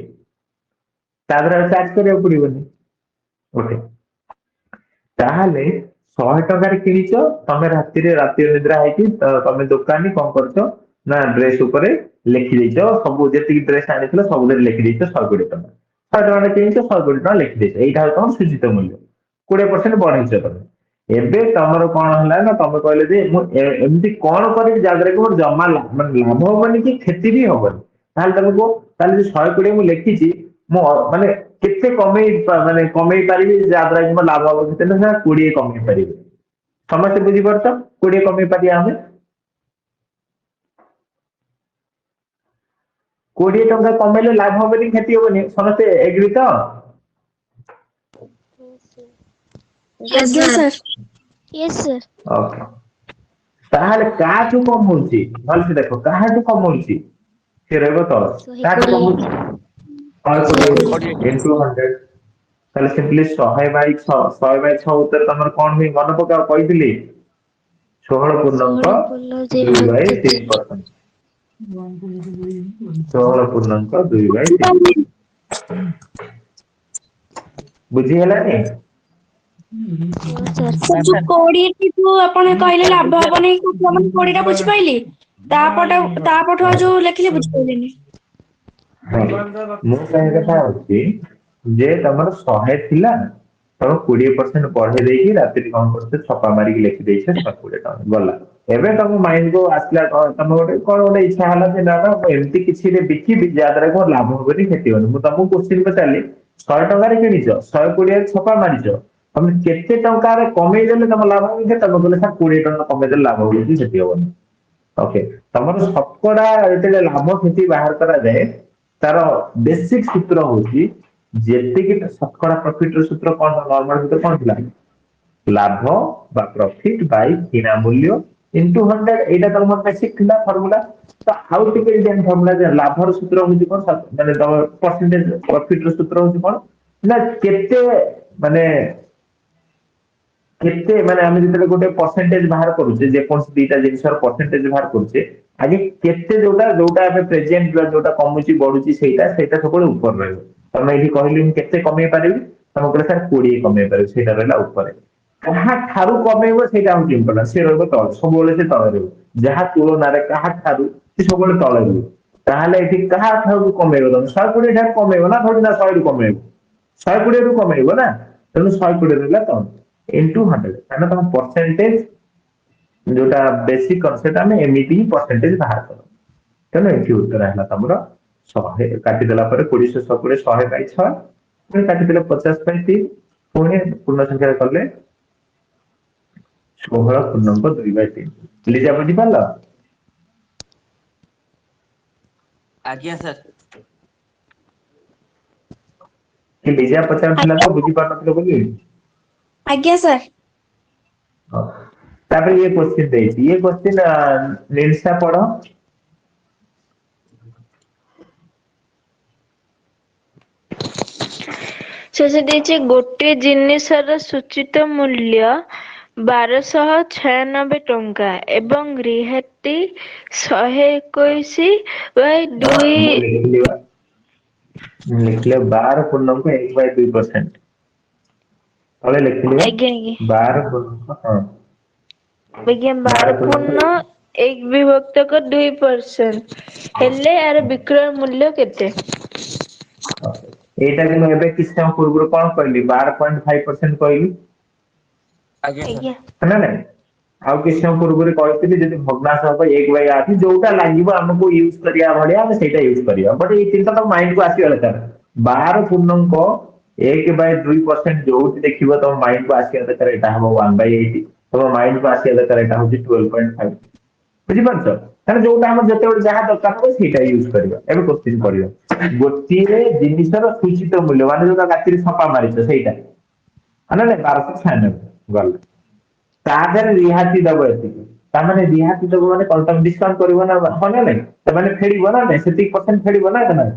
ତା ଦେହରେ ଆଉ ଚାର୍ଜ କରିବାକୁ ପଡିବନି ଗୋଟେ। ତାହେଲେ 100 ଟଙ୍କାରେ କିଣିଛ, ତମେ ରାତି ଅନିଦ୍ରା ହେଇକି ତମେ ଦୋକାନୀ କଣ କରୁଛ ନା ଡ୍ରେସ ଉପରେ ଲେଖିଦେଇଛ, ସବୁ ଯେତିକି ଡ୍ରେସ ଆଣିଥିଲ ସବୁଥିରେ ଲେଖିଦେଇଛ 120 ଟଙ୍କା। 100 ଟଙ୍କା କିଣିଛ, 120 ଟଙ୍କା ଲେଖିଦେଇଛ, ଏଇଟା ହଉଛି ତମ ସୂଚିତ ମୂଲ୍ୟ। 20% ବଢେଇଛ ତମେ। ଏବେ ତମର କଣ ହେଲା ନା, ତମେ କହିଲେ ଯେ ମୁଁ ଏମିତି କଣ କରିବି ଯାହାଦ୍ୱାରା କି ମୋର ଜମା ମାନେ ଲାଭ ହବନି କି କ୍ଷତି ବି ହବନି? ତାହେଲେ ତମେ କୁହ, ତାହେଲେ 120 ମୁଁ ଲେଖିଛି, ମୁଁ ମାନେ କେତେ କମେଇ ପାରିବି ଯାହାଦ୍ୱାରା କି ମୋର ଲାଭ ହବ? 20 କମେଇ ପାରିବି। ସମସ୍ତେ ବୁଝିପାରୁଛ? 20 କମେଇ ପାରିବା ଆମେ। 20 ଟଙ୍କା କମେଇଲେ ଲାଭ ହବନି କ୍ଷତି ହବନି, ସମସ୍ତେ ଏଗ୍ରି ତ? ଆଜ୍ଞା ସାର୍। Yes sir. ଓକେ, ତାହେଲେ କାହାଠୁ କମଉଛି? ଭଲସେ ଦେଖ, କାହାଠୁ କମଉଛି? ସେ ରହିବ ତଳେ। କାହାଠୁ 120। କମଉଛି? 120। 120 into 100। ତାହେଲେ ସିମ୍ପଲି 100/6, 100/6 ଉତ୍ତର ତମର କଣ ହୁଏ ମନେ ପକାଅ, କହିଥିଲି 16.2/3%। 16.2/3। ବୁଝି ହେଲାନି? ହଁ ସାର୍। ସେ ଯୋଉ 20 କୁ ଆପଣ କହିଲେ ଲାଭ ହବନି ମାନେ 20ଟା ବୁଝିପାଇଲି ତାପଟ ଯୋଉ ଲେଖିଲେ ବୁଝିପାଇଲିନି। ହଁ, ମୁଁ କହିବା କଥା ହଉଛି ଯେ ତମର 100 ଥିଲା ତମେ 20% ବଢେଇ ଦେଇକି ରାତିରେ କଣ କରୁଛ ଛପା ମାରିକି ଲେଖିଦେଇଛ 120 ଟଙ୍କା ଗଲା। ଏବେ ତମ ମାଇଣ୍ଡ କୁ ଆସିଲା ତମ କଣ ଗୋଟେ ଇଚ୍ଛା ହେଲା ଯେ ନା ମୁଁ ଏମିତି କିଛି ବିକିବି ଯାହାଦ୍ୱାରା ମୋର ଲାଭ ହବନି କ୍ଷତି ହବନି। ମୁଁ ତମକୁ କୋଶ୍ଚିନ୍ ପଚାରିଲି 100 ଟଙ୍କାରେ କିଣିଛ 120 ଛପା ମାରିଛ ତମେ କେତେ ଟଙ୍କାରେ କମେଇ ଦେଲେ ତମ ଲାଭ ହଉଛି ତମେ କହିଲେ ସାର୍ 20 ଟଙ୍କା କମେଇ ଦେଲେ ଲାଭ ହଉଛି କ୍ଷତି ହବନି। ଓକେ, ତମର ଶତକଡା ଯେତେବେଳେ ଲାଭ କ୍ଷତି ବାହାର କରାଯାଏ ତାର ବେସିକ ସୂତ୍ର ହଉଛି ଯେତିକି ଶତକଡା ପ୍ରଫିଟ ର ସୂତ୍ର କଣ ନର୍ମାଲ ସୂତ୍ର କଣ ଥିଲା ଲାଭ ବା ପ୍ରଫିଟ ବାଇ କିଣା ମୂଲ୍ୟ ଇଣ୍ଟୁ 100 ଏଇଟା ତମର ବେସିକ ଥିଲା ଫର୍ମୁଲା। ତ ଆଉ ଟିକେ ଫର୍ମୁଲା ଲାଭର ସୂତ୍ର ହଉଛି କଣ ମାନେ ତମ ପରସେଣ୍ଟେଜ ପ୍ରଫିଟ ର ସୂତ୍ର ହଉଛି କଣ ନା କେତେ ମାନେ କେତେ ମାନେ ଆମେ ଯେତେବେଳେ ଗୋଟେ ପରସେଣ୍ଟେଜ ବାହାର କରୁଛେ ଯେକୌଣସି ଦିଟା ଜିନିଷର ପରସେଣ୍ଟେଜ ବାହାର କରୁଛେ ଆगे କେତେ ଯୋଉଟା ଆମେ ପ୍ରେଜେଣ୍ଟ ଯୋଉଟା କମୁଛି ବଢୁଛି ସେଇଟା ସବୁବେଳେ ଉପରେ ରହିବ। ତମେ ଏଇଠି କହିଲି ମୁଁ କେତେ କମେଇ ପାରିବି ତମେ କହିଲେ ସାର୍ 20 କମେଇ ପାରିବି ସେଇଟା ରହିଲା ଉପରେ। କାହା ଠାରୁ କମେଇବ ସେଇଟା ହଉଛି ଇମ୍ପୋର୍ଟାଣ୍ଟ ସେ ରହିବ ତଳେ ସବୁବେଳେ ସେ ତଳେ ରହିବ। ଯାହା ତୁଳନାରେ କାହା ଠାରୁ ସେ ସବୁବେଳେ ତଳେ ରହିବ। ତାହେଲେ ଏଠି କାହା ଠାରୁ କମେଇବ ତମେ 120 ଠାରୁ କମେଇବ ନା 100 ରୁ କମେଇବ 120 ରୁ କମେଇବ ନା ତେଣୁ 120 ରହିଲା ତଳେ ଇଣ୍ଟୁ 100 କାରଣ ତମ ପରସେଣ୍ଟେଜ ଯୋଉଟା ବେସିକ କନସେପ୍ଟ ଆମେ ଏମିତି ହିଁ ପରସେଣ୍ଟେଜ ବାହାର କରୁ। ତେଣୁ ଏଠି ଉତ୍ତର ହେଲା ତମର 100 କାଟିଦେଲା ପରେ 20 ଶେଷ 100 ବାଇ 6 ପୁଣି କାଟିଦେଲେ 50 ବାଇ 3 ପୁଣି ପୂର୍ଣ୍ଣ ସଂଖ୍ୟାରେ କଲେ 16 ପୂର୍ଣ୍ଣାଙ୍କ 2/3 ଲିଜା ବୁଝିପାରିଲ? ଆଜ୍ଞା ସାର୍। କି ଲିଜା ପଚାରୁଥିଲା ଆଜ୍ଞା ତ ବୁଝିପାରୁନଥିଲ ବୋଲି। ଆଜ୍ଞା ସାର୍। ହଁ। ତାପରେ ଇଏ କୋଶ୍ଚିନ୍ ଦେଇଛି ଇଏ କୋଶ୍ଚିନ୍ ଲିନସା ପଢ। ଶେଷ ଦେଇଛି ଗୋଟେ ଜିନିଷର ସୂଚିତ ମୂଲ୍ୟ 1296 ଟଙ୍କା ଏବଂ ରିହାତି 121 ବାଇ ହଁ ଦୁଇ ମୁଁ ଲେଖିଲି ବା ଲେଖିଲେ 12 ପୂର୍ଣ୍ଣାଙ୍କ 1/2%। ତଳେ ଲେଖିଲି ବା ଆଜ୍ଞା ଆଜ୍ଞା 12 ପୂର୍ଣ୍ଣାଙ୍କ ହଁ। ଆଜ୍ଞା 12 ପୂର୍ଣ୍ଣ 1/2% ହେଲେ ଏହାର ବିକ୍ରୟ ମୂଲ୍ୟ କେତେ? ଏଇଟା ମୁଁ ଏବେ କିଛି ସମୟ ପୂର୍ବରୁ କଣ କହିଲି 12.5% କହିଲି। ଆଜ୍ଞା ନା ନାଇଁ ଆଉ କିଛି ସମୟ ପୂର୍ବରୁ କହିଥିଲି ଯଦି ଭଗ୍ନାଂଶ ହବ 1/8 ଯୋଉଟା ଲାଗିବ ଆମକୁ ୟୁଜ କରିବା ଭଳିଆ ଆମେ ସେଇଟା ୟୁଜ କରିବା ବଟ ଏଇ ଜିନିଷ ତମ ମାଇଣ୍ଡ କୁ ଆସିବା ଦରକାର 12 ପୂର୍ଣ୍ଣାଙ୍କ 1/2% ଯୋଉଠି ଦେଖିବ ତମ ମାଇଣ୍ଡ କୁ ଆସିବା ଦରକାର ଏଇଟା ହବ 1/8 ତମ ମାଇଣ୍ଡ କୁ ଆସିବା ଦରକାର ଏଇଟା ହଉଛି 12.5 ବୁଝିପାରୁଛ? କାରଣ ଯୋଉଟା ଆମର ଯେତେବେଳେ ଯାହା ଦରକାର ହବ ସେଇଟା ୟୁଜ କରିବା ଏବେ କୋଶ୍ଚିନ୍ ପଢିବା ଗୋଟିଏ ଜିନିଷର ସୂଚିତ ମୂଲ୍ୟ ମାନେ ଯୋଉଟା ରାତିରେ ଛପା ମାରିଛ ସେଇଟା ନାଇଁ 1296 ଗଲା ତା ଦେହରେ ରିହାତି ଦବ ଏତିକି ତାମାନେ ରିହାତି ଦବ ମାନେ କଣ ତମେ ଡିସକାଉଣ୍ଟ କରିବ ନା ହଁ ନା ନାଇଁ ସେମାନେ ଫେରିବ ନା ନାଇଁ ସେତିକି ପରସେଣ୍ଟ ଫେରିବ ନା ନାଇଁ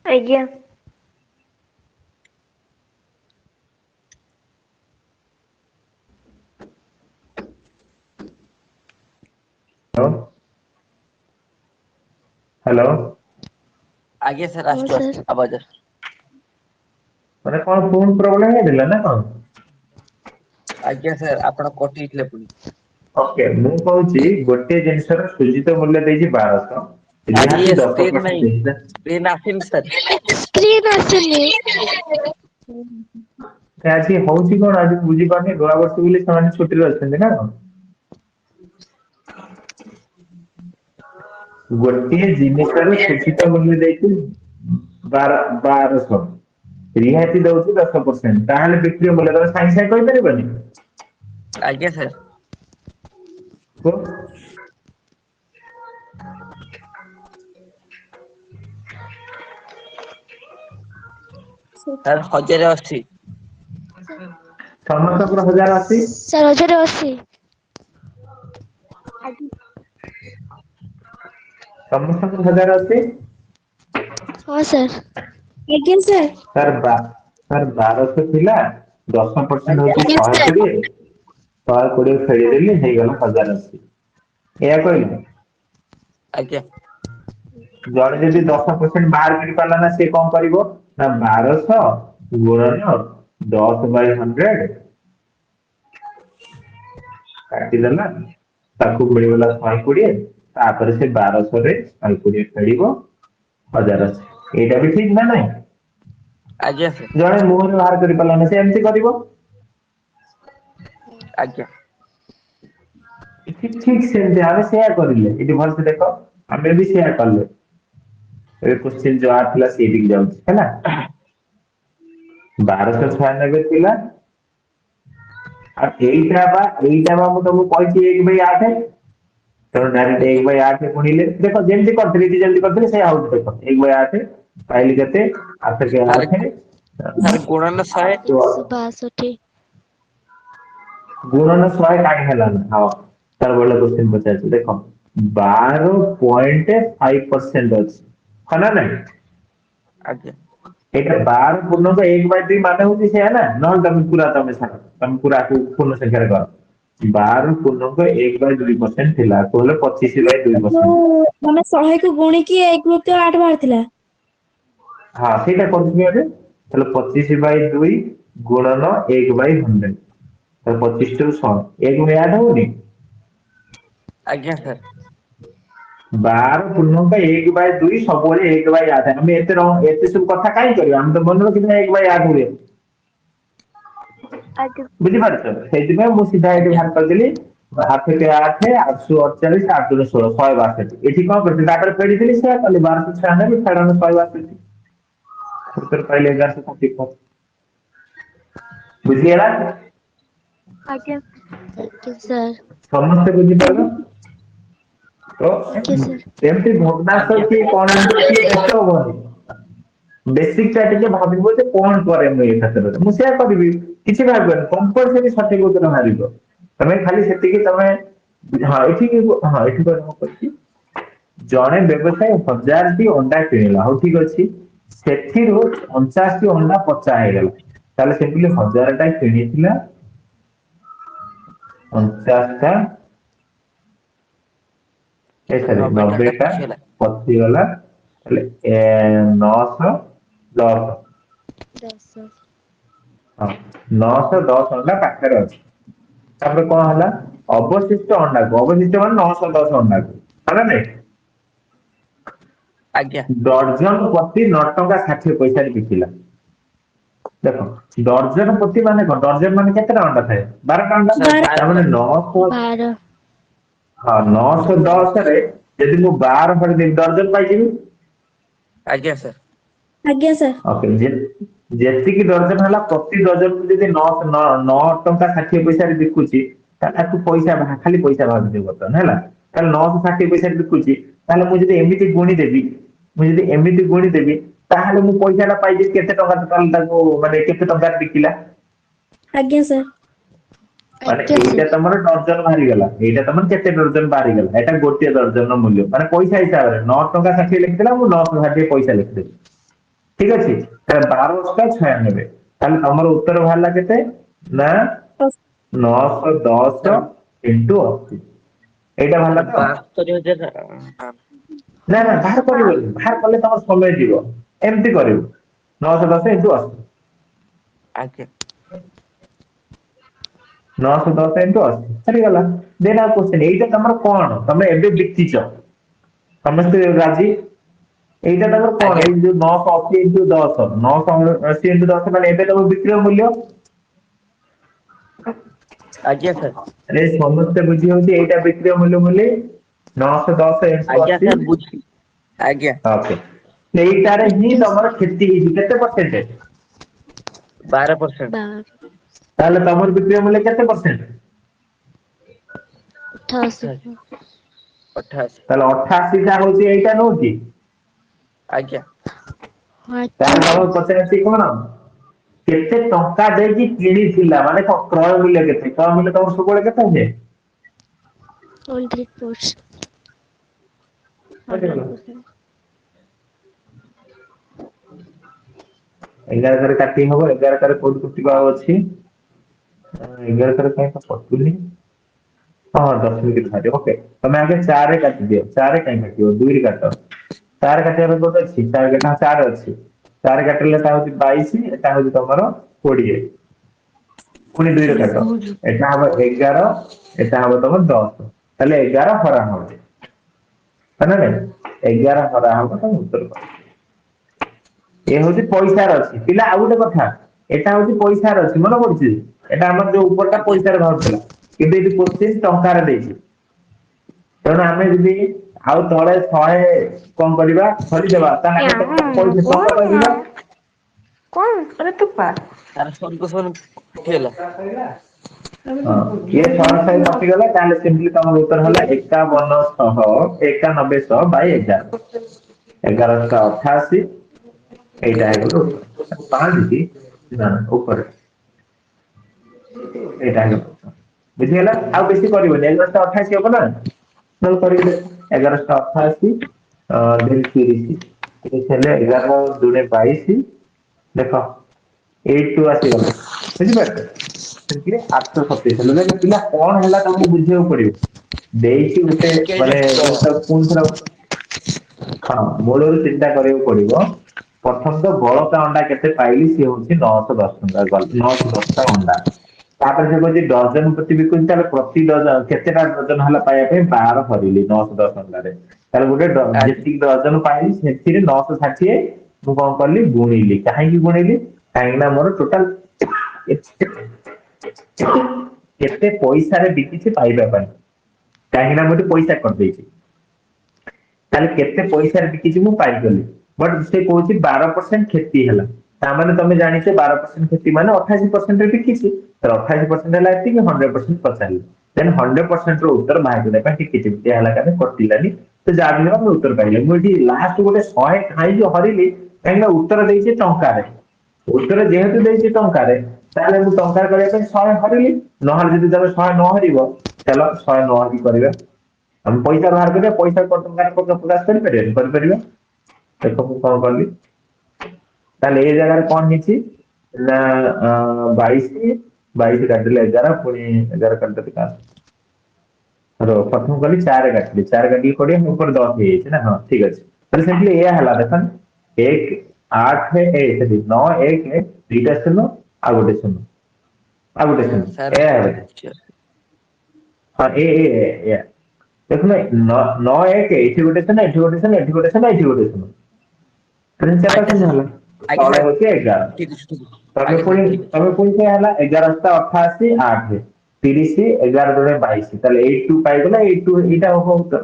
ଆଜ୍ଞା ହ୍ୟାଲୋ ଆଜ୍ଞା ସାର୍ ହଁ ଆସୁଛୁ ସାର୍। ଆବାଜ ଆସୁଛି। ମାନେ କଣ ଫୋନ ପ୍ରୋବ୍ଲେମ ହେଇଥିଲା ନା କଣ? ଆଜ୍ଞା ସାର୍ ଆପଣ କଟିଥିଲେ ପୁଣି ଓକେ ମୁଁ କହୁଛି ଗୋଟେ ଜିନିଷର ସୂଚିତ ମୂଲ୍ୟ ଦେଇଛି 1200 ସାର୍ ଇଏ ରିହାତି ସ୍କ୍ରିନ୍ 10% ନାହିଁ ଦେଇଛି ସ୍କ୍ରିନ୍ ଆସିନି ସାର୍। ସ୍କ୍ରିନ୍ ଆସୁନି। ଆଜି ହଉଛି କଣ ଆଜି ବୁଝିପାରୁନି ନୂଆ ବର୍ଷ ବୋଲି ସେମାନେ ଛୁଟିରେ ଅଛନ୍ତି ନା କଣ? ଗୋଟିଏ ଜିନିଷର ସୂଚିତ ମୂଲ୍ୟ ଦେଇଛି 1200 ରିହାତି ଦଉଛି 10% ତାହେଲେ ବିକ୍ରି ମୂଲ୍ୟ ତମେ ସାଙ୍ଗେ ସାଙ୍ଗେ କହିପାରିବନି ଆଜ୍ଞା ସାର୍ କୁହ ସାର୍ 1080 ସମସ୍ତଙ୍କର 1080 ସାର୍ 1080 ସମସ୍ତଙ୍କର 1080 ହଁ ସାର୍। ଆଜ୍ଞା ସାର୍। ସାର୍ 1200 ଥିଲା 10% ଆଜ୍ଞା ହଉଛି ଆଜ୍ଞା ସାର୍ 120 120 ଫେରିଦେଲି ହେଇଗଲା 1080 ଏଇଆ କହିଲି ଆଜ୍ଞା ଜଣେ ଯଦି 10% ବାହାର କରି ପାରିଲା ନା ସିଏ କଣ କରିବ ନା 1200 ଗୁଣନ 10/100 କାଟିଦେଲା ତାକୁ ମିଳିଗଲା 120 ତାପରେ ସେ 1200 ରେ 120 ଫେଡିବ 1000 ଅଛି। ଏଇଟା ବି ଠିକ ନା ନାଇଁ? ଆଜ୍ଞା ସାର୍। ଜଣେ ମୁହଁରେ ବାହାର କରିପାରିଲାନି ସେ ଏମିତି କରିବ। ଆଜ୍ଞା ଠିକ ଠିକ ସେମିତି ଆମେ ସେୟା କରିଲେ ଏଠି ଭଲସେ ଦେଖ ଆମେ ବି ସେୟା କଲେ। ଏ କୋଶ୍ଚିନ୍ ଯାହା ଥିଲା ସେଇଠିକି ଯାଉଛି ହେଲା। 1296 ଥିଲା ଆଉ ଏଇଟା ବା ମୁଁ ତମକୁ କହିଛି 1/8 ତେଣୁ ଡାଇରେକ୍ଟ ଆଜ୍ଞା 1/8 ଗୁଣିଲେ ଦେଖ ଯେମିତି କରିଥିଲି ଏଠି ଯେମିତି କରିଥିଲି ସେଇଆ ହଉଛି ଦେଖ 1/8 ପାଇଲି କେତେ 8 କେ ସାର୍ 8 ସାର୍ ଗୁଣନ 100। 362। ଗୁଣନ 100 କାହିଁ ହେଲାନି? ହଁ ତାର ଭଲ କୋଶ୍ଚିନ୍ ପଚାରୁଛି ଦେଖ 12.5% ଅଛି ହଁ ନା ନାଇଁ? ଆଜ୍ଞା ଏଇଟା 12.1/2 ମାନେ ହଉଛି ସେଇଆ ନା ନହେଲେ ତମେ ଛାଡ ତମେ ପୁରା ପୂର୍ଣ୍ଣ ସଂଖ୍ୟାରେ କର। 12.1/2% ଥିଲା ତାହେଲେ 25/2%। ଯୋଉ ମାନେ 100 କୁ ଗୁଣିକି 1/8 ବାହାରିଥିଲା। ହଁ ସେଇଟା କରୁଥିଲି ଏବେ ତାହଲେ 25/2 ଗୁଣନ 1/100 ତାହଲେ 25 ଟାରୁ 100 1/8 ହଉନି? ଆଜ୍ଞା ସାର୍। 12.1/2 ସବୁବେଳେ 1/8 ଆମେ ଏତେ ସବୁ କଥା କାହିଁ କରିବା ଆମେ ତ ମନେ ରଖିଥିବା 1/8 ହୁଏ। ଆଜ୍ଞା ବୁଝିପାରୁଛ ସେଇଥିପାଇଁ ମୁଁ ସିଧା ଏଇଠି ଆଜ୍ଞା ବାହାର କରିଦେଲି 8 କେ 8 848 8 2 16 162 ଏଠି କଣ କରିଥିଲି ତାପରେ ଫେଡିଥିଲି ସେଇଆ କଲି 1296 ଫେଡାନ 162 ଉତ୍ତର ପାଇଲେ 1134 ବୁଝିହେଲା? ଆଜ୍ଞା ଆଜ୍ଞା ସାର୍। ସମସ୍ତେ ବୁଝିପାରିଲ ତ ଆଜ୍ଞା ସାର୍। ଏମିତି ଭଗ୍ନାଂଶ ଆଜ୍ଞା କି କଣ ଏମିତି କି ବ୍ୟସ୍ତ ହବନି। ବେସିକ ଟା ଟିକେ ଭାବିବ ଯେ କଣ କରେ ମୁଁ ଏଇ କ୍ଷେତ୍ରରେ ମୁଁ ସେୟା କରିବି କିଛି ଭାବିବନି କମ୍ପଲସରି ସଠିକ ଉତ୍ତର ବାହାରିବ ତମେ ଖାଲି ସେତିକି ତମେ ହଁ ଏଠିକି ହଁ ଏଠି କଣ କରିଛି ଜଣେ ବ୍ୟବସାୟୀ 1000ଟି ଅଣ୍ଡା କିଣିଲା ହଉ ଠିକ ଅଛି ସେଥିରୁ 50ଟି ଅଣ୍ଡା ପଚା ହେଇଗଲା ତାହେଲେ ସେ କହିଲେ 1000ଟା କିଣିଥିଲା 50ଟା ସରି 90ଟା 90ଟା ପଚିଗଲା। ପଚିଗଲା ହେଲେ 910 10। ହଁ 910 ଅଣ୍ଡା ପାଖରେ ଅଛି ତାପରେ କଣ ହେଲା ଅବଶିଷ୍ଟ ମାନେ 910 ଅଣ୍ଡାକୁ ହେଲା ନାଇଁ ଆଜ୍ଞା ଡର୍ଜନ ପ୍ରତି 9 ଟଙ୍କା 60 ପଇସାରେ ବିକିଲା ଦେଖ ଡର୍ଜନ ପ୍ରତି ମାନେ କଣ ଡର୍ଜନ ମାନେ କେତେଟା ଅଣ୍ଡା ଥାଏ 12ଟା ଅଣ୍ଡା ସାର୍ ତାମାନେ 12ଟା। 900 12। ହଁ 910 ରେ ଯଦି ମୁଁ 12 ଫେଡିଦେବି ଡର୍ଜନ ପାଇଯିବି ଆଜ୍ଞା ସାର୍। ଆଜ୍ଞା ସାର୍। ଓକେ ଯେତିକି ଡର୍ଜନ ହେଲା ପ୍ରତି ଡର୍ଜନକୁ ଯଦି 9 ଟଙ୍କା 60 ପଇସାରେ ବିକୁଛି ତାକୁ ପଇସା ଖାଲି ପଇସା ଭାବିଦିଅ ବର୍ତ୍ତମାନ ହେଲା ତାହେଲେ 960 ପଇସାରେ ବିକୁଛି ତାହେଲେ ମୁଁ ଯଦି ଏମିତି ଗୁଣିଦେବି ମୁଁ ଯଦି ଏମିତି ଗୁଣିଦେବି ତାହେଲେ ମୁଁ ପଇସା ଟା ପାଇଯିବି କେତେ ଟଙ୍କା ତାହେଲେ ତାକୁ ମାନେ କେତେ ଟଙ୍କାରେ ବିକିଲା ଆଜ୍ଞା ସାର୍। ମାନେ ଆଜ୍ଞା ଏଇଟା ସାର୍। ତମର ଡର୍ଜନ ବାହାରିଗଲା ଏଇଟା ତମର କେତେ ଡର୍ଜନ ବାହାରିଗଲା ଏଇଟା ଗୋଟିଏ ଡର୍ଜନର ମୂଲ୍ୟ ମାନେ ପଇସା ହିସାବରେ 9 ଟଙ୍କା 60 ଲେଖିଥିଲା ମୁଁ 960 ପଇସା ଲେଖିଦେବି ଠିକ ଅଛି ତାହେଲେ 1296 ତାହେଲେ ତମର ଉତ୍ତର ବାହାରିଲା କେତେ ନା 910 ସାର୍ ଇଣ୍ଟୁ 80 ଏଇଟା ବାହାରିଲା ତ 72,000। ନା ନା ବାହାର କରିବନି ବାହାର କଲେ ତମର ସମୟ ଯିବ ଏମିତି କରିବୁ 910 ଇଣ୍ଟୁ 80 ଆଜ୍ଞା 910 ଇଣ୍ଟୁ 80 ସରିଗଲା ଦେନ୍ ଆଉ କ୍ୱେଶ୍ଚନ ଏଇଟା ତମର କଣ ତମେ ଏବେ ବିକିଛ ସମସ୍ତେ ରାଜି ଏଇଟା ତମର କଣ ଆଜ୍ଞା ଏଇ ଯୋଉ 980 ଇଣ୍ଟୁ 10 980 ଇଣ୍ଟୁ 10 ମାନେ ଏବେ ତମ ବିକ୍ରୟ ମୂଲ୍ୟ ଆଜ୍ଞା ସାର୍। ଆରେ ସମସ୍ତେ ବୁଝି ହଉଛି ଏଇଟା ବିକ୍ରିୟ ମୂଲ୍ୟ ବୋଲି 910 ଇଣ୍ଟୁ ଆଜ୍ଞା 80 ସାର୍ ବୁଝି ଆଜ୍ଞା ଓକେ ସେଇଟାରେ ହିଁ ଆଜ୍ଞା ତମର କ୍ଷତି ହେଇଛି କେତେ ପରସେଣ୍ଟ 12%। 12। ତାହେଲେ ତମର ବିକ୍ରିୟ ମୂଲ୍ୟ କେତେ ପରସେଣ୍ଟ 88। 88। ତାହେଲେ 88 ଟା ହଉଛି ଏଇଟା ନୁହଁ କି ଆଜ୍ଞା ଆଜ୍ଞା ତାହେଲେ ତମର ସାର୍। ପଚାରୁଛି କଣ କେତେ ଟଙ୍କା ଦେଇକି କିଣିଥିଲା ମାନେ କ୍ରୟ ମୂଲ୍ୟ କେତେ କ୍ରୟ ମୂଲ୍ୟ ତମର ସବୁବେଳେ କେତେ ହୁଏ 100%। ବୁଝିଗଲ 100%। 11 କାଟି ହବ 11 କୋଉଠି କଟିବ ଆଉ ଅଛି 11 କାଇଁ ତ କଟୁନି ହଁ 10 ମିନିଟ୍ ବାହାରିବ ଓକେ ତମେ ଆଗେ 4 ରେ କାଟିଦିଅ 4 କାଇଁ କାଟିବ 2 ରେ କାଟ 4 କାଟିବା ପାଇଁ କୋଉଠି ଅଛି 4 ଅଛି ଚାରି କାଟିଲେ ଏଟା ହଉଛି 22, ଏଟା ହଉଛି ତମର 20, ପୁଣି 2 ରେ କାଟ, ଏଟା ହବ 11, ଏଟା ହବ ତମର 10, ତାହେଲେ 11 ହରା ହବ ନା ନାଇଁ, 11 ହରା ହବ ତମ ଉତ୍ତର ପାଇବ। ଏ ହଉଛି ପଇସାର ଅଛି। ପିଲା ଆଉ ଗୋଟେ କଥା, ଏଟା ହଉଛି ପଇସାର ଅଛି, ମନେ ପଡୁଛି, ଏଟା ଆମର ଯୋଉ ଉପରଟା ଆଜ୍ଞା ପଇସାରେ ବାହାରୁଥିଲା, କିନ୍ତୁ ଏଠି କୋଶ୍ଚିନ୍ ଟଙ୍କାରେ ଦେଇଛି। ତେଣୁ ଆମେ ଯଦି ଆଉ ତଳେ 100 କଣ କରିବା ଧରିଦେବା, ତାହେଲେ ଆମେ ପଇସା ଟଙ୍କା ପାଇଯିବା। अरे तू पा ସାର୍ ସଲ୍ୟୁସନ୍ ଉଠିଗଲା। ହଁ, ଇଏ 100 କଟିଗଲା, ତାହେଲେ ସିମ୍ପଲି ତମର ଉତ୍ତର ହେଲା 5191 1188, এইটা হলো উত্তর। 5 কি না উপরে, এইটা হলো উত্তর। বুঝিগলা? ଆଉ ବେଶୀ କରିବନି, 1188 ହବ ନା, ନହେଲେ କରିକି ଦେଖ, 1188 then 30, 30 ହେଲେ 11 ଦୁणे 22, ଦେଖ 82 ଆସିଗଲା, ବୁଝିପାରୁଛ? ସେମିତି 827 ହେଲେ, ଦେଖ ପିଲା କଣ ହେଲା ତମକୁ ବୁଝିବାକୁ ପଡିବ। ଦେଇଛି ଗୋଟେ ଟିକେ ମାନେ ରୁହ। ମୁଁ ତାକୁ ପୁଣି ଥରେ, ହଁ ମୂଳରୁ ଚିନ୍ତା କରିବାକୁ ପଡିବ। ପ୍ରଥମ ତ ବଳକା ଅଣ୍ଡା କେତେ ପାଇଲି, ସିଏ ହଉଛି 910 ଟଙ୍କା, 910ଟା ଅଣ୍ଡା। ତାପରେ ସେ କହୁଛି ଡଜନ ପ୍ରତି ବିକୁଛି, ତାହେଲେ ପ୍ରତି ଡଜନ କେତେଟା ଡଜନ ହେଲା ପାଇବା ପାଇଁ 12 ଧରିଲି 910 ଅଣ୍ଡାରେ, ତାହେଲେ ଗୋଟେ ଆଜ୍ଞା ଯେତିକି ଡଜନ ପାଇଲି ସେଥିରେ 960 ମୁଁ କଣ କଲି ଗୁଣିଲି। କାହିଁକି ଗୁଣିଲି? କାହିଁକି ନା ମୋର ଟୋଟାଲ କେତେ ପଇସାରେ ବିକିଛି ପାଇବା ପାଇଁ, କାହିଁକି ନା ମୁଁ ଏଠି ପଇସା କରିଦେଇଛି, ତାହେଲେ କେତେ ପଇସାରେ ବିକିଛି ମୁଁ ପାଇଗଲି। ବଟ ସେ କହୁଛି 12% କ୍ଷତି ହେଲା, ତାମାନେ ତମେ ଜାଣିଛ 12% କ୍ଷତି ମାନେ 88% ରେ ବିକିଛି, 88% ହେଲା ଏତିକି, 100% ପଚାରିଲି, ଦେନ୍ 100% ର ଉତ୍ତର ବାହାର କରିବା ପାଇଁ ଟିକେ ଚିନ୍ତା ହେଲା, କାରଣ କଟିଲାନି, ତ ଯାହା ବି ହେଲେ ମୁଁ ଉତ୍ତର ପାଇଲି। ମୁଁ ଏଠି ଲାଷ୍ଟ ଗୋଟେ 100 ଖାଇକି ହରିଲି, କାହିଁକି ନା ଉତ୍ତର ଦେଇଛି ଟଙ୍କାରେ, ଉତ୍ତର ଯେହେତୁ ଦେଇଛି ଟଙ୍କାରେ, ତାହେଲେ ମୁଁ ଟଙ୍କାରେ କରିବା ପାଇଁ 100 ହରିଲି, ନହେଲେ ଯଦି ତମେ 100 ନ ହରିବ, ଚାଲ 100 ନ ହରି କରିବା, ଆମେ ପଇସା ବାହାର କରିବା, ପଇସା ଟଙ୍କାରେ ପ୍ରକାଶ କରିପାରିବା, କରିପାରିବା। ଦେଖ ମୁଁ କଣ କଲି, ତାହେଲେ ଏ ଜାଗାରେ କଣ ହେଇଛି ନା 22, 22 କାଟିଲେ 11, ପୁଣି 11 କାଟିଦେଲେ ପ୍ରଥମ କଲି 4 କାଟିଲି, 4 କାଟିକି 20, ମୋ ଉପରେ 10 ହେଇଯାଇଛି ନା, ହଁ ଠିକ ଅଛି। ତାହେଲେ ସେମିତି ଏଇଆ ହେଲା, ଦେଖନ୍ତୁ 1 8 ସେଠି 9 1 ଦିଟା ଶୂନ ଆଉ ଗୋଟେ ଶୂନ ଆଉ ଗୋଟେ ଶୂନ, ସାର୍ ଏଇଆ ଭୁଲ ହେଲା। ହେଇଛି। ହଁ ଏଇଆ ଦେଖୁନ, 9 1 ଏଠି ଗୋଟେ ଶୂନ, ଏଠି ଗୋଟେ ଶୂନ, ଏଠି ଗୋଟେ ଶୂନ, ଏଠି ଗୋଟେ ଶୂନ, ଚାରିଟା ଆଜ୍ଞା ଶୂନ ସାର୍ ହେଲା, ଆଜ୍ଞା ତଳେ ସାର୍ ହଉଛି 11। ଠିକ ଅଛି ଠିକ ଅଛି ତମେ ଆଜ୍ଞା ସାର୍ ପୁଣି ଠିକ ଅଛି। ତମେ ପୁଣି ସେଇଆ ହେଲା 1188 8 30 11 ଦୁणे 22, ତାହେଲେ 82 ପାଇଗଲା, 82 ଏଇଟା ହବ ଉତ୍ତର,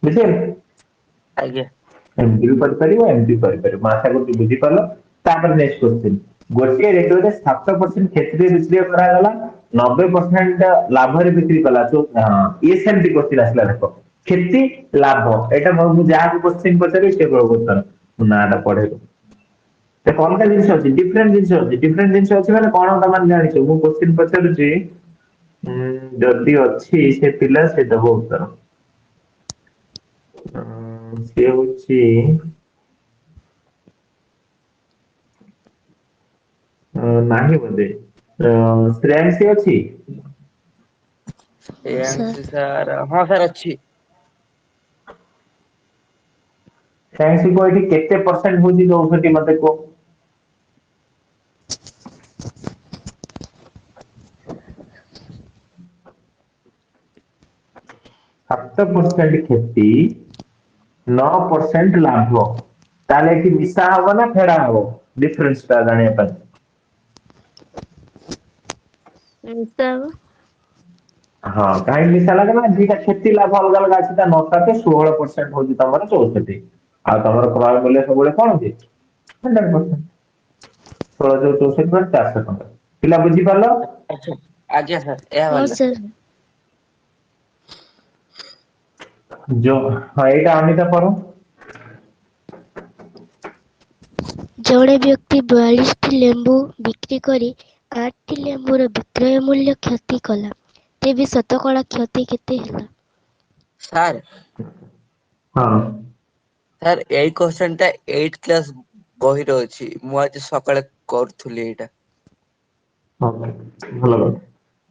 ବୁଝିଲେ? ଆଜ୍ଞା ଏମିତି ବି କରିପାରିବ, ଏମିତି ବି କରିପାରିବ, ମୁଁ ଆଶା କରୁଛି ବୁଝିପାରିଲ। ତାପରେ ନେକ୍ସଟ କ୍ୱେଶ୍ଚିନ୍, ଗୋଟିଏ ରେଡିଓରେ 7% କ୍ଷତିରେ ବିକ୍ରୟ କରାଗଲା, 90% ଲାଭରେ ବିକ୍ରି କଲା, ଇଏ ସେମିତି କ୍ୱେଶ୍ଚିନ୍ ଆସିଲା, ଦେଖ କ୍ଷତି ଲାଭ, ଏଇଟା ମୁଁ ଯାହାକୁ କ୍ୱେଶ୍ଚିନ୍ ପଚାରିବି ସେ କହିବ ଉତ୍ତର, ମୁଁ ନାଁଟା ପଢେଇବ। ଦେଖ ଅଲଗା ଜିନିଷ ଅଛି, ଡିଫରେଣ୍ଟ ଜିନିଷ ଅଛି, ଡିଫରେଣ୍ଟ ଜିନିଷ ଅଛି ମାନେ କଣ ତମେ ଜାଣିଛ, ମୁଁ କ୍ୱେଶ୍ଚିନ୍ ପଚାରୁଛି, ଯଦି ଅଛି ସେ ପିଲା ସେ ଦବ ଉତ୍ତର। ସେ ହଉଛି ନାହିଁ ବୋଧେ, ଶ୍ରେୟାଂଶୀ ଅଛି? ସାର୍ ସାର୍ ହଁ ସାର୍ ଅଛି। ଶ୍ରେୟାଂଶୀକୁ ଏଠି କେତେ ପରସେଣ୍ଟ ହଉଛି ଦଉଛନ୍ତି ମତେ କୁହ? 7% କ୍ଷତି, 9% ଲାଭ, ତାହେଲେ ଏଠି ମିଶା ହବ ନା ଫେଡା ହବ, ଡିଫରେନ୍ସ ଟା ଜାଣିବା ପାଇଁ। ମିଶା ହବ। ହଁ କାହିଁକି ମିଶା ହେଲା ନା, ଦିଟା କ୍ଷତି ଲାଭ ଅଲଗା ଅଲଗା ଅଛି, ତା 9 16% ହଉଛି ତମର 64, ଆଉ ତମର କ୍ରୟ ମୂଲ୍ୟ ସବୁବେଳେ କଣ ଅଛି 100%, 16 ଯୋଉ 64 400 ଟଙ୍କା, ପିଲା ବୁଝିପାରିଲ? ଆଚ୍ଛା ଆଜ୍ଞା ସାର୍ ଏହା ହଁ ଭଲ। ସାର୍। ଯୋଉ ହଁ ଏଇଟା ଅନିତା ପଢ। ଜଣେ ବ୍ୟକ୍ତି 42ଟି ଲେମ୍ବୁ ବିକ୍ରି କରି 8ଟି ଲେମ୍ବୁର ବିକ୍ରୟ ମୂଲ୍ୟ କ୍ଷତି କଲା, ତେବେ ଶତକଡ଼ା କ୍ଷତି କେତେ ହେଲା? ସାର୍ ହଁ ସାର୍ ଏଇ କୋଶ୍ଚେନ୍ ଟା 8th କ୍ଲାସ ବହିରେ ଅଛି, ମୁଁ ଆଜି ସକାଳେ କରୁଥିଲି ଏଇଟା। ଭଲ କଥା,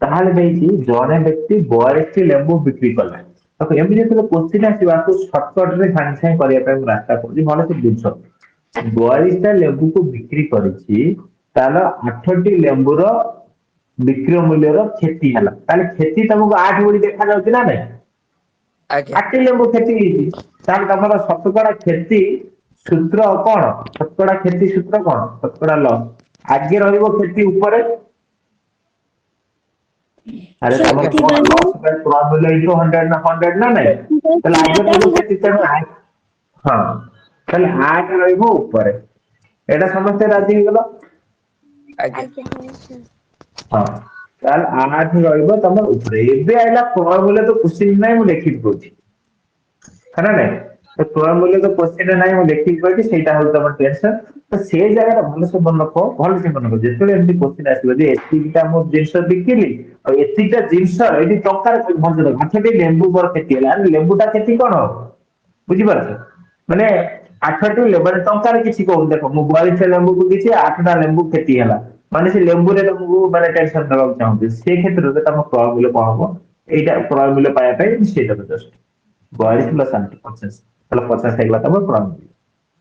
ତାହେଲେ ଦେଇଛି ଜଣେ ବ୍ୟକ୍ତି 42ଟି ଲେମ୍ବୁ ବିକ୍ରି କଲା, ଏମିତି ଯେତେବେଳେ କୋଶ୍ଚିନ୍ ଆସିବ ଆକୁ ସର୍ଟକଟ ରେ ସାଙ୍ଗେ ସାଙ୍ଗେ କରିବା ପାଇଁ ମୁଁ ରାସ୍ତା କରୁଛି, ଭଲ ସେ ବୁଝ। 42ଟା ଲେମ୍ବୁକୁ ବିକ୍ରି କରିଛି, ତାହେଲେ 8ଟି ଲେମ୍ବୁର ବିକ୍ରୟ ମୂଲ୍ୟର କ୍ଷତି ହେଲା। ତାହେଲେ କ୍ଷତି ତମକୁ 8 ବୋଲି ଦେଖାଯାଉଛି ନା ନାଇଁ? ଆଜ୍ଞା 8ଟି ଲେମ୍ବୁ କ୍ଷତି ହେଇଛି, ତାହେଲେ ତମର ଶତକଡା କ୍ଷତି ସୂତ୍ର କଣ? ଶତକଡା କ୍ଷତି ସୂତ୍ର କଣ? ଶତକଡା ଲସ୍ ଆଗେ ରହିବ କ୍ଷତି ଉପରେ। ଆରେ ତମର କ୍ଷତି କଣ ବାଇ ଲସ୍ ପାଇଁ ପ୍ରମୂଲ୍ୟ ହେଇଯିବ 100 ନା ନାଇଁ? ତାହେଲେ ଆଗେ ରହିବ କ୍ଷତି, ତେଣୁ ହଁ ତାହେଲେ 8 ରହିବ ଉପରେ। ଏଇଟା ସମସ୍ତେ ରାଜି ହେଇଗଲ? ଆଜ୍ଞା ହଁ ତାହେଲେ 8 ରହିବ ତମର ଉପରେ। ଏବେ ଆଇଲା କ୍ରୟ ମୂଲ୍ୟ, ତ କୋଶ୍ଚିନ୍ ନାହିଁ, ମୁଁ ଲେଖିକି କହୁଛି ନା ନାଇଁ? ତ କ୍ରୟ ମୂଲ୍ୟ ତ କୋଶ୍ଚିନ୍ ନାହିଁ, ମୁଁ ଲେଖିକି କହିଛି, ସେଇଟା ହଉଛି ତମର ଟେନସନ। ତ ସେଇ ଜାଗାରେ ଭଲସେ ମନେ ରଖ, ଭଲସେ ମନେ ରଖ। ଯେତେବେଳେ ଏମିତି କୋଶ୍ଚିନ୍ ଆସିବ ଯେ ଏତିକିଟା ମୁଁ ଜିନିଷ ବିକିଲି ଆଉ ଏତିକିଟା ଜିନିଷ ଏଠି ଟଙ୍କାରେ, ଭଲସେ ଦେଖ 8ଟି ଲେମ୍ବୁ ମୋର କ୍ଷତି ହେଲା, ଲେମ୍ବୁଟା କ୍ଷତି କଣ ହବ ବୁଝିପାରୁଛ? ମାନେ 8ଟି ଲେମ୍ବୁ ମାନେ ଟଙ୍କାରେ କିଛି କହୁନି। ଦେଖ ମୁଁ 42ଟା ଲେମ୍ବୁ ବିକିଛି, 8ଟା ଲେମ୍ବୁ କ୍ଷତି ହେଲା, ମାନେ ସେ ଲେମ୍ବୁରେ ତମକୁ ମାନେ ଟେନସନ ଦେବାକୁ ଚାହୁଁଛି। ସେ କ୍ଷେତ୍ରରେ ତମ କ୍ରୟ ମୂଲ୍ୟ କଣ ହବ? ଏଇଟା କ୍ରୟ ମୂଲ୍ୟ ପାଇବା ପାଇଁ ସେଇଟା ଜଷ୍ଟ 42 + 8 50, ତାହେଲେ 50 ହେଇଗଲା ତମର କ୍ରୟ ମୂଲ୍ୟ।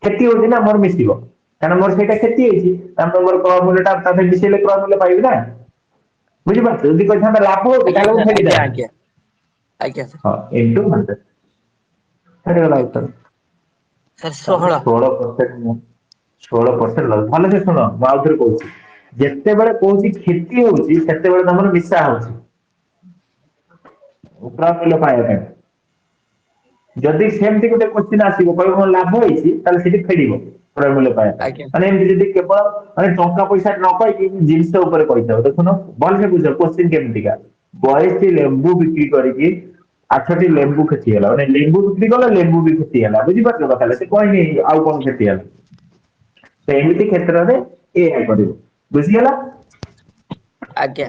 କ୍ଷତି ହଉଛି ନା ମୋର ମିଶିବ, କାରଣ ମୋର ସେଇଟା କ୍ଷତି ହେଇଛି, ତାପରେ ମୋର କ୍ରୟ ମୂଲ୍ୟଟା ତା ସହିତ ମିଶେଇଲେ କ୍ରୟ ମୂଲ୍ୟ ପାଇବି ନା। ବୁଝିପାରୁଛ? ଯଦି କହିଥାନ୍ତା ଲାଭ ହଉଛି ଆଜ୍ଞା ତାହେଲେ ମୁଁ ସାର୍ ଆଜ୍ଞା ଫେରିଥାନ୍ତି। ଆଜ୍ଞା ଆଜ୍ଞା ସାର୍। ହଁ ଇଣ୍ଟୁ 100 ହେଇଗଲା ଆଜ୍ଞା ଉତ୍ତର। ସାର୍ ତାପରେ 16। 16%, 16% ଲସ୍। ଭଲସେ ଶୁଣ, ମୁଁ ଆଉ ଥରେ କହୁଛି, ଯେତେବେଳେ କହୁଛି କ୍ଷତି ହଉଛି ସେତେବେଳେ ତମର ମିଶା ହଉଛି କ୍ରୟ ମୂଲ୍ୟ ପାଇବା ପାଇଁ। ଯଦି ସେମିତି ଗୋଟେ କୋଶ୍ଚିନ୍ ଆସିବ କହିବ ମୋର ଲାଭ ହେଇଛି, ତାହେଲେ ସେଠି ଫେରିବ କ୍ରୟ ମୂଲ୍ୟ ପାଇବା ପାଇଁ। ଆଜ୍ଞା ମାନେ ଏମିତି ଯଦି କେବଳ ମାନେ ଟଙ୍କା ପଇସା ନ କହିକି ଜିନିଷ ଉପରେ କହିଥାଉ, ଦେଖୁନ ଭଲସେ ବୁଝ କୋଶ୍ଚିନ୍ କେମିତିକା। 42ଟି ଲେମ୍ବୁ ବିକ୍ରି କରିକି 8ଟି ଲେମ୍ବୁ କ୍ଷତି ହେଲା, ମାନେ ଲେମ୍ବୁ ବିକ୍ରି କଲ, ଲେମ୍ବୁ ବି କ୍ଷତି ହେଲା। ବୁଝିପାରୁଛ କଥା? ସେ କହିନି ଆଉ କଣ କ୍ଷତି ହେଲା। ତ ଏମିତି କ୍ଷେତ୍ରରେ ଏଇଆ କରିବ। ବୁଝିଗଲା? ଆଜ୍ଞା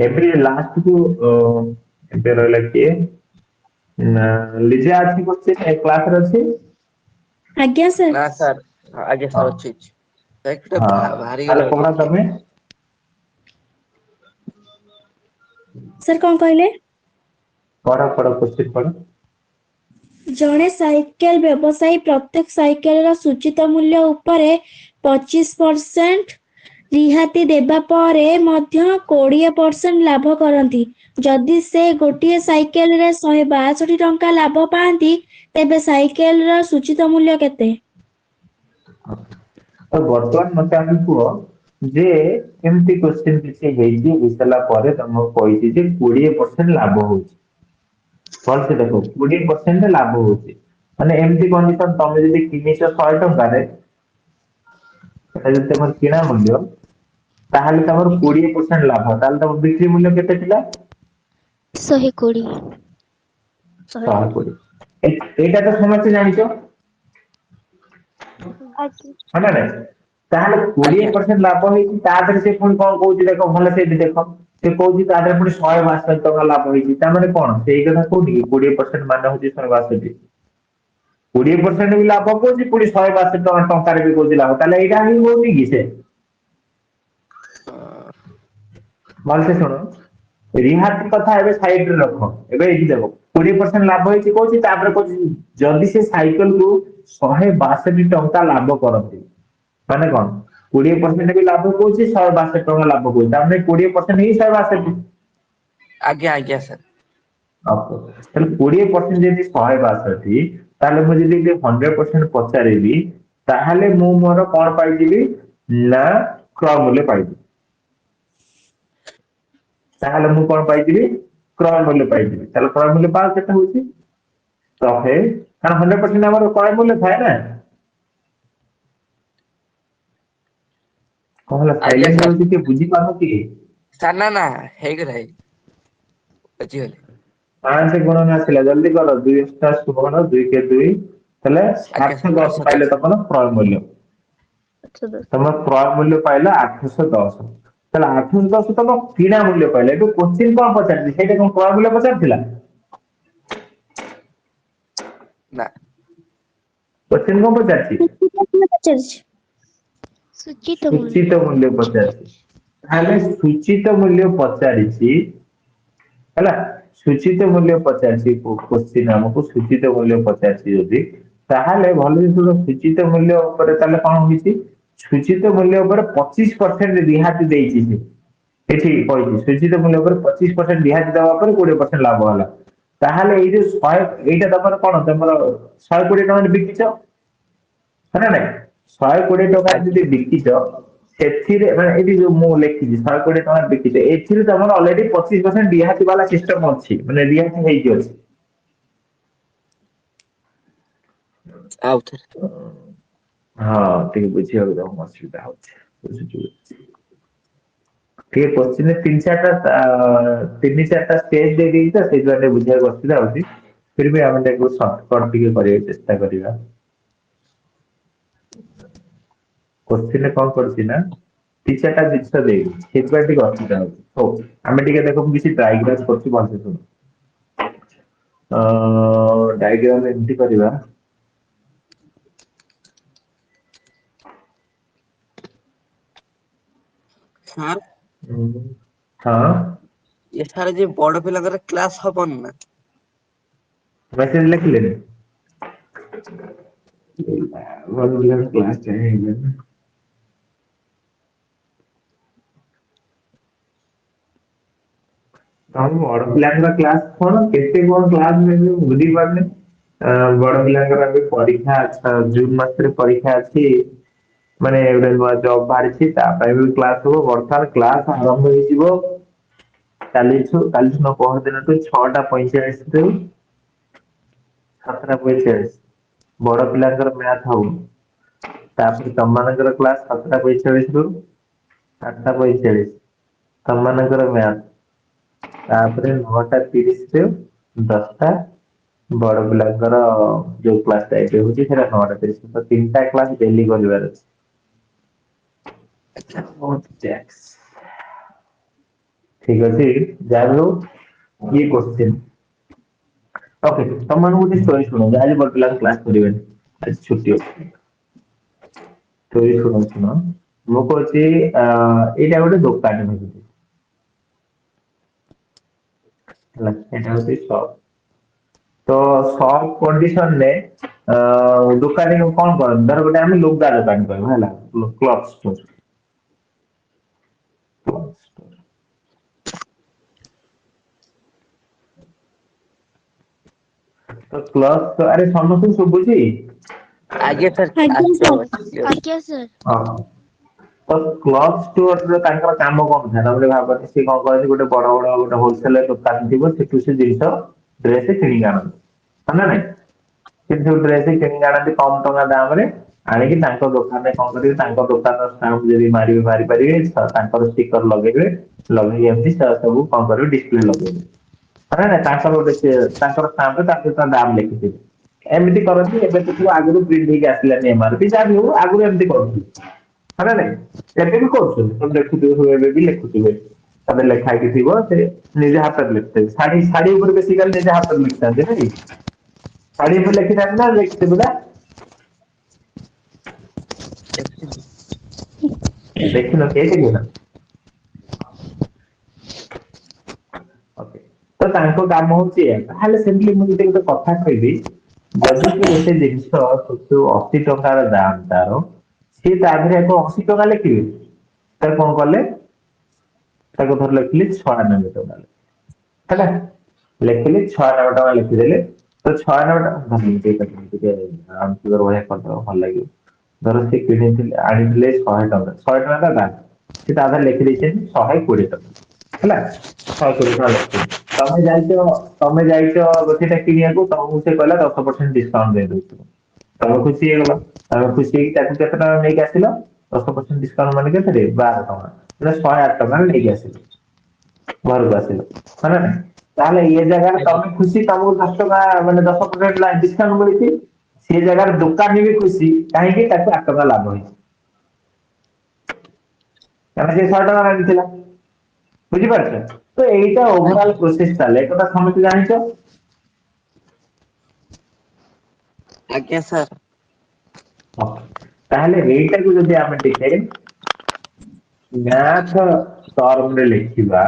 ଏବେ ଲାଷ୍ଟ କୁ ଏବେ ରହିଲା କିଏ? ନା ଲିଜା ଅଛି, କୋଶ୍ଚିନ୍ କ୍ଲାସରେ ଅଛି? ଆଜ୍ଞା ସାର୍। ନା ସାର୍, ଆଜ୍ଞା ହଁ ସାର୍ ଅଛି ଅଛି। ସାର୍ ଗୋଟେ ହଁ ତାହେଲେ ବାହାରିଗଲା ପଢ ଗୋଟେ ତମେ। ସାର୍ କଣ କହିଲେ? ପଢ ପଢ କୋଶ୍ଚିନ୍ ପଢ। ଜଣେ ସାଇକେଲ ବ୍ୟବସାୟୀ ପ୍ରତ୍ୟେକ ସାଇକେଲର ସୂଚିତ ମୂଲ୍ୟ ଉପରେ 25% ରିହାତି ଦେବା ପରେ ମଧ୍ୟ 20% ଲାଭ କରନ୍ତି। ଯଦି ସେ ଗୋଟିଏ ସାଇକେଲରେ 162 ଟଙ୍କା ଲାଭ ପାଆନ୍ତି, ତେବେ ସାଇକେଲର ସୂଚିତ ମୂଲ୍ୟ କେତେ? ତ ବର୍ତ୍ତମାନ ମତେ ଆମେ କୁହ ଯେ ଏମିତି କୋଶ୍ଚିନ୍ କିଛି ହେଇଛି, ହେଇସାରିଲା ପରେ ତମକୁ କହିଛି ଯେ 20% ଲାଭ ହଉଛି। ଭଲସେ ଦେଖ, 20% ଲାଭ ହଉଛି, ମାନେ ଏମିତି କଣ୍ଡିସନ ତମେ ଯଦି କିଣିଛ 100 ଟଙ୍କାରେ, ସେଟା ଯଦି ତମର କିଣା ମୂଲ୍ୟ, ତାହେଲେ ତମର 20% ଲାଭ, ତାହେଲେ ତମ ବିକ୍ରି ମୂଲ୍ୟ କେତେ ଥିଲା? 120। 120। ଏଇଟା ତ ସମସ୍ତେ ଜାଣିଛ ହଁ ନା ନାଇଁ? ତାହେଲେ ଆଜ୍ଞା 20% ଲାଭ ହେଇଛି, ତା ଦେହରେ ସେ ପୁଣି କଣ କହୁଛି ଦେଖ, ଭଲ ସେ ଦେଖ। ସେ କହୁଛି ତା ଦେହରେ ପୁଣି 162 ଟଙ୍କା ଲାଭ ହେଇଛି, ତା ମାନେ କଣ? ସେଇ କଥା କହୁନି କି 20% ମାନେ ହଉଛି 162। 20% ବି ଲାଭ କହୁଛି, ପୁଣି 162 ଟଙ୍କାରେ ବି କହୁଛି ଲାଭ, ତାହେଲେ ଏଇଟା ହିଁ ହଉନି କି ସେ? ଭଲସେ ଶୁଣ, ରିହାତି କଥା ଏବେ ସାଇଡରେ ରଖ। ଏବେ ଏଇଠି ଦେଖ 20% ଲାଭ ହେଇଛି କହୁଛି, ତାପରେ କହୁଛି ଯଦି ସେ ସାଇକେଲକୁ 162 ଟଙ୍କା ଲାଭ କରନ୍ତି, ମାନେ କଣ? 20% ବି ଲାଭ କହୁଛି, 162 ଟଙ୍କା ଲାଭ କହୁଛି, ତାମାନେ 20% ହିଁ 162। ଆଜ୍ଞା ଆଜ୍ଞା ସାର୍। ତାହେଲେ 20% ଯଦି 162, ତାହେଲେ ମୁଁ ଯଦି 100% ପଚାରିବି, ତାହେଲେ ମୁଁ ମୋର କଣ ପାଇଯିବି ନା କ୍ରୟ ମୂଲ୍ୟ ପାଇଯିବି। ତାହେଲେ ମୁଁ କଣ ପାଇଯିବି? କ୍ରୟ ମୂଲ୍ୟ ପାଇଯିବି। ତାହେଲେ କ୍ରୟ ମୂଲ୍ୟ ପାଅ କେତେ ହଉଛି? 100, କାରଣ 100% ଆମର କ୍ରୟ ମୂଲ୍ୟ ଥାଏ ନା। କଣ ହେଲା ଆଜ୍ଞା ସାଇଲେଣ୍ଟ ସାର୍। ରହୁଛି, କିଏ ବୁଝିପାରୁନ କି? ସାର୍ ନା ନା ହେଇଗଲା ବୁଝିଗଲି। 5 ଗୁଣନ ଆସିଲା, ଜଲ୍ଦି କର। 2 * 16, 2 × 2 ହେଲେ ଆଜ୍ଞା ସାର୍ 810 ପାଇଲେ 810। ତମର କ୍ରୟ ମୂଲ୍ୟ। ତମର କ୍ରୟ ମୂଲ୍ୟ ପାଇଲା 810। ତାହେଲେ 810 ତମ କିଣା ମୂଲ୍ୟ ପାଇଲା। ଏବେ କୋଶ୍ଚିନ୍ କଣ ପଚାରିଛି? ସେଇଟା କଣ କ୍ରୟ ମୂଲ୍ୟ ପଚାରିଥିଲା? ନା। କୋଶ୍ଚିନ୍ କଣ ପଚାରିଛି? ପଚାରିଛି। ସୂଚିତ ମୂଲ୍ୟ ପଚାରିଛି। ତାହେଲେ ସୂଚିତ ମୂଲ୍ୟ ପଚାରିଛି ହେଲା, सूचित मूल्य पचासी क्वेश्चन हमको सूचित मूल्य पचासी जदि ताहले भले सूचित मूल्य ऊपर ताले कोन होईची सूचित मूल्य ऊपर 25% रिहाती देईची से एठी कहैछि सूचित मूल्य ऊपर 25% रिहाती देवा पर 20% लाभ होला ताहले एई जे 100 एटा तमर कोन तमर 120 टका बिकिछ है ना 120 टका जदि बिकिछ ସେଥିରେ ମାନେ ଏଠି ଯୋଉ ମୁଁ ଲେଖିଛି 120 ଟଙ୍କା ବିକିଛେ ଏଥିରେ ତମର ଅଲରେଡି 25% ରିହାତି ବାଲା ସିଷ୍ଟମ ଅଛି ମାନେ ରିହାତି ହେଇକି ଅଛି ଆଉଥରେ ହଁ ଟିକେ ବୁଝିବାକୁ ତମକୁ ଅସୁବିଧା ହଉଛି ବୁଝୁଛୁ ଟିକେ କୋଶ୍ଚିନ୍ 3-4ଟା ସ୍ଟେଜ ଦେଇ ଦେଇଛି ତ ସେଇଥିପାଇଁ ଟିକେ ବୁଝିବାକୁ ଅସୁବିଧା ହଉଛି फिर भी ଆମେ ତାକୁ ସର୍ଟକଟ ଟିକେ କରିବାକୁ ଚେଷ୍ଟା କରିବା କୋଶ୍ଚିନ୍ କଣ କରୁଛି ନା 3-4ଟା ଜିନିଷ ଦେଇଛି ସେଥିପାଇଁ ଟିକେ ଅସୁବିଧା ହଉଛି ହଉ ଆମେ ଟିକେ ଦେଖ ମୁଁ କିଛି ଡାଇଗ୍ରାମ କରୁଛି ଭଲସେ ଶୁଣ डायग्राम एमती करवा ସାର୍ हाँ ଏ ସାର୍ ଯେ ବଡ ପିଲାଙ୍କର କ୍ଲାସ ହବନି ନା मैसेज लिख लेने क्लास चाहिए हम बड़ पिलांकर क्लास कोन केते कोन क्लास में बुझी पारने बड़ पिलांकर अभी परीक्षा अच्छा जून मास रे परीक्षा अछि माने एबे नवा जॉब बारिछि ता पय भी क्लास हो वर्षार क्लास आरंभ होई जिवो काली न पहर दिन तो 6:45 रे 7:45 बड़ पिलांकर मैथ हो तापर तममानकर क्लास 7:45 रु 8:45 तममानकर मैथ तापर 9:30 रे 10टा बड़ पिलांकर जो क्लास टाइप होची सेरा 9:30 तो तीनटा क्लास डेली करबार अछि बहुत टैक्स ठीक अछि जानो ये क्वेश्चन ओके तमन गोटे स्टोरी सुनो आज बड़ पिला क्लास करिवे आज छुट्टी अछि स्टोरी सुनो मो कहछि एटा गोटे दुकान होची ହେଲା ଏଟା ହଉଛି ସପ୍ ତ ସପ୍ କଣ୍ଡିସନ ରେ ଦୋକାନୀ କଣ କରନ୍ତି ଧର ଗୋଟେ ଆମେ ଲୁଗା ଦୋକାନ କହିବା ହେଲା କ୍ଲଥ ଷ୍ଟୋର तो क्लथ अरे समस्त सुबुची ଆଜ୍ଞା ସାର୍ ଆଜ୍ଞା ସାର୍ ଆଜ୍ଞା ସାର୍ तो क्लथ स्टोर रे तांकर काम कोन था तमरे भाबते से कोन कहै गोटे बड़ बड़ गोटे होलसेल दुकान थिबो सेठु से जिंस ड्रेस किनि आनन ना नहीं सेठु ड्रेस किनि आनन कम टका दाम रे आनी कि तांको दुकान रे कोन करिवे तांको दुकान रो स्टाम्प जदी मारी परिबे तांकर स्टिकर लगेबे लगेई एमती सब कोन करिवे डिस्प्ले लगेबे अरे ना तांकर गोटे तांकर स्टाम्प रे तांकर दाम लिखिथिबे एमती करथि एबे तो आगु प्रिंट हेक आसिलानी एमआरपी जा भी हो आगु एमती करथि है ना ଏବେ ବି କରୁଛନ୍ତି ତମେ ଦେଖୁଥିବେ ଏବେ ବି ଲେଖୁଥିବେ ତାদের ଲେଖା ହେଇକି ଥିବ ସେ ନିଜେ ହାତରେ ଲେଖିଥିବେ ଶାଢୀ ଶାଢୀ ଉପରେ ବେସିକାଲି ନିଜେ ହାତରେ ଲେଖିଥାନ୍ତି ନାଇଁ ଶାଢୀ ଉପରେ ଲେଖିଥାନ୍ତି ନା ଲେଖିଥିବେ ନା ଦେଖିନ କେହି ଦେଖିନ ଓକେ ତ ତାଙ୍କ କାମ ହଉଛି ଏୟା ତାହେଲେ ସେମିତି ମୁଁ ଯଦି ଗୋଟେ କଥା କହିବି ଯଦି କି ଗୋଟେ ଜିନିଷ 80 ଟଙ୍କାର ଦାମ ତାର ସିଏ ତା ଦେହରେ ଏକ 80 ଟଙ୍କା ଲେଖିବେ ତାର କଣ କଲେ ତାକୁ ଧର ଲେଖିଲେ 96 ଟଙ୍କା ହେଲା ଲେଖିଲେ 96 ଟଙ୍କା ଲେଖିଦେଲେ ତ 96 ଟଙ୍କା ଟିକେ ବଢିଆ କରିଦବ ଭଲ ଲାଗିବ ଧର ସେ କିଣିଥିଲେ ଆଣିଥିଲେ 100 ଟଙ୍କା ଦାମ ସେ ତା ଦେହରେ ଲେଖିଦେଇଛନ୍ତି 120 ଟଙ୍କା ହେଲା 120 ଟଙ୍କା ଲେଖିଛନ୍ତି ତମେ ଯାଇଛ ସେଟା କିଣିବାକୁ ତମକୁ ସେ କହିଲା 10% ଡିସକାଉଣ୍ଟ ଦେଇଦଉଛି ତମେ ଖୁସି ହେଇଗଲ ତମେ ଖୁସି ହେଇକି ତାକୁ କେତେ ଟଙ୍କା ନେଇକି ଆସିଲ 10% ଡିସକାଉଣ୍ଟ ମାନେ କେତେ 12 ଟଙ୍କା ମାନେ 108 ଟଙ୍କା ନେଇକି ଆସିଲ ଘରକୁ ଆସିଲ ହଁ ନା ନାଇଁ ତାହେଲେ ଏ ଜାଗାରେ ଆଜ୍ଞା ତମେ ଖୁସି ତମକୁ 10 ଟଙ୍କା ମାନେ 10% ଡିସକାଉଣ୍ଟ ମିଳିଛି ସେ ଜାଗାରେ ଦୋକାନୀ ବି ଖୁସି କାହିଁକି ତାକୁ 8 ଟଙ୍କା ଲାଭ ହେଇଛି କାରଣ ସେ 100 ଟଙ୍କା ଆଣିଥିଲା ବୁଝିପାରୁଛ ତ ଏଇଟା ଆଜ୍ଞା ଓଭରଅଲ ପ୍ରୋସେସ ଚାଲେ ଏ କଥା ସମସ୍ତେ ଜାଣିଛ ଆଜ୍ଞା ସାର୍ ହଁ ତାହେଲେ ଏଇଟାକୁ ଯଦି ଆମେ ଟିକେ ମ୍ୟାଥ ଟର୍ମରେ ଲେଖିବା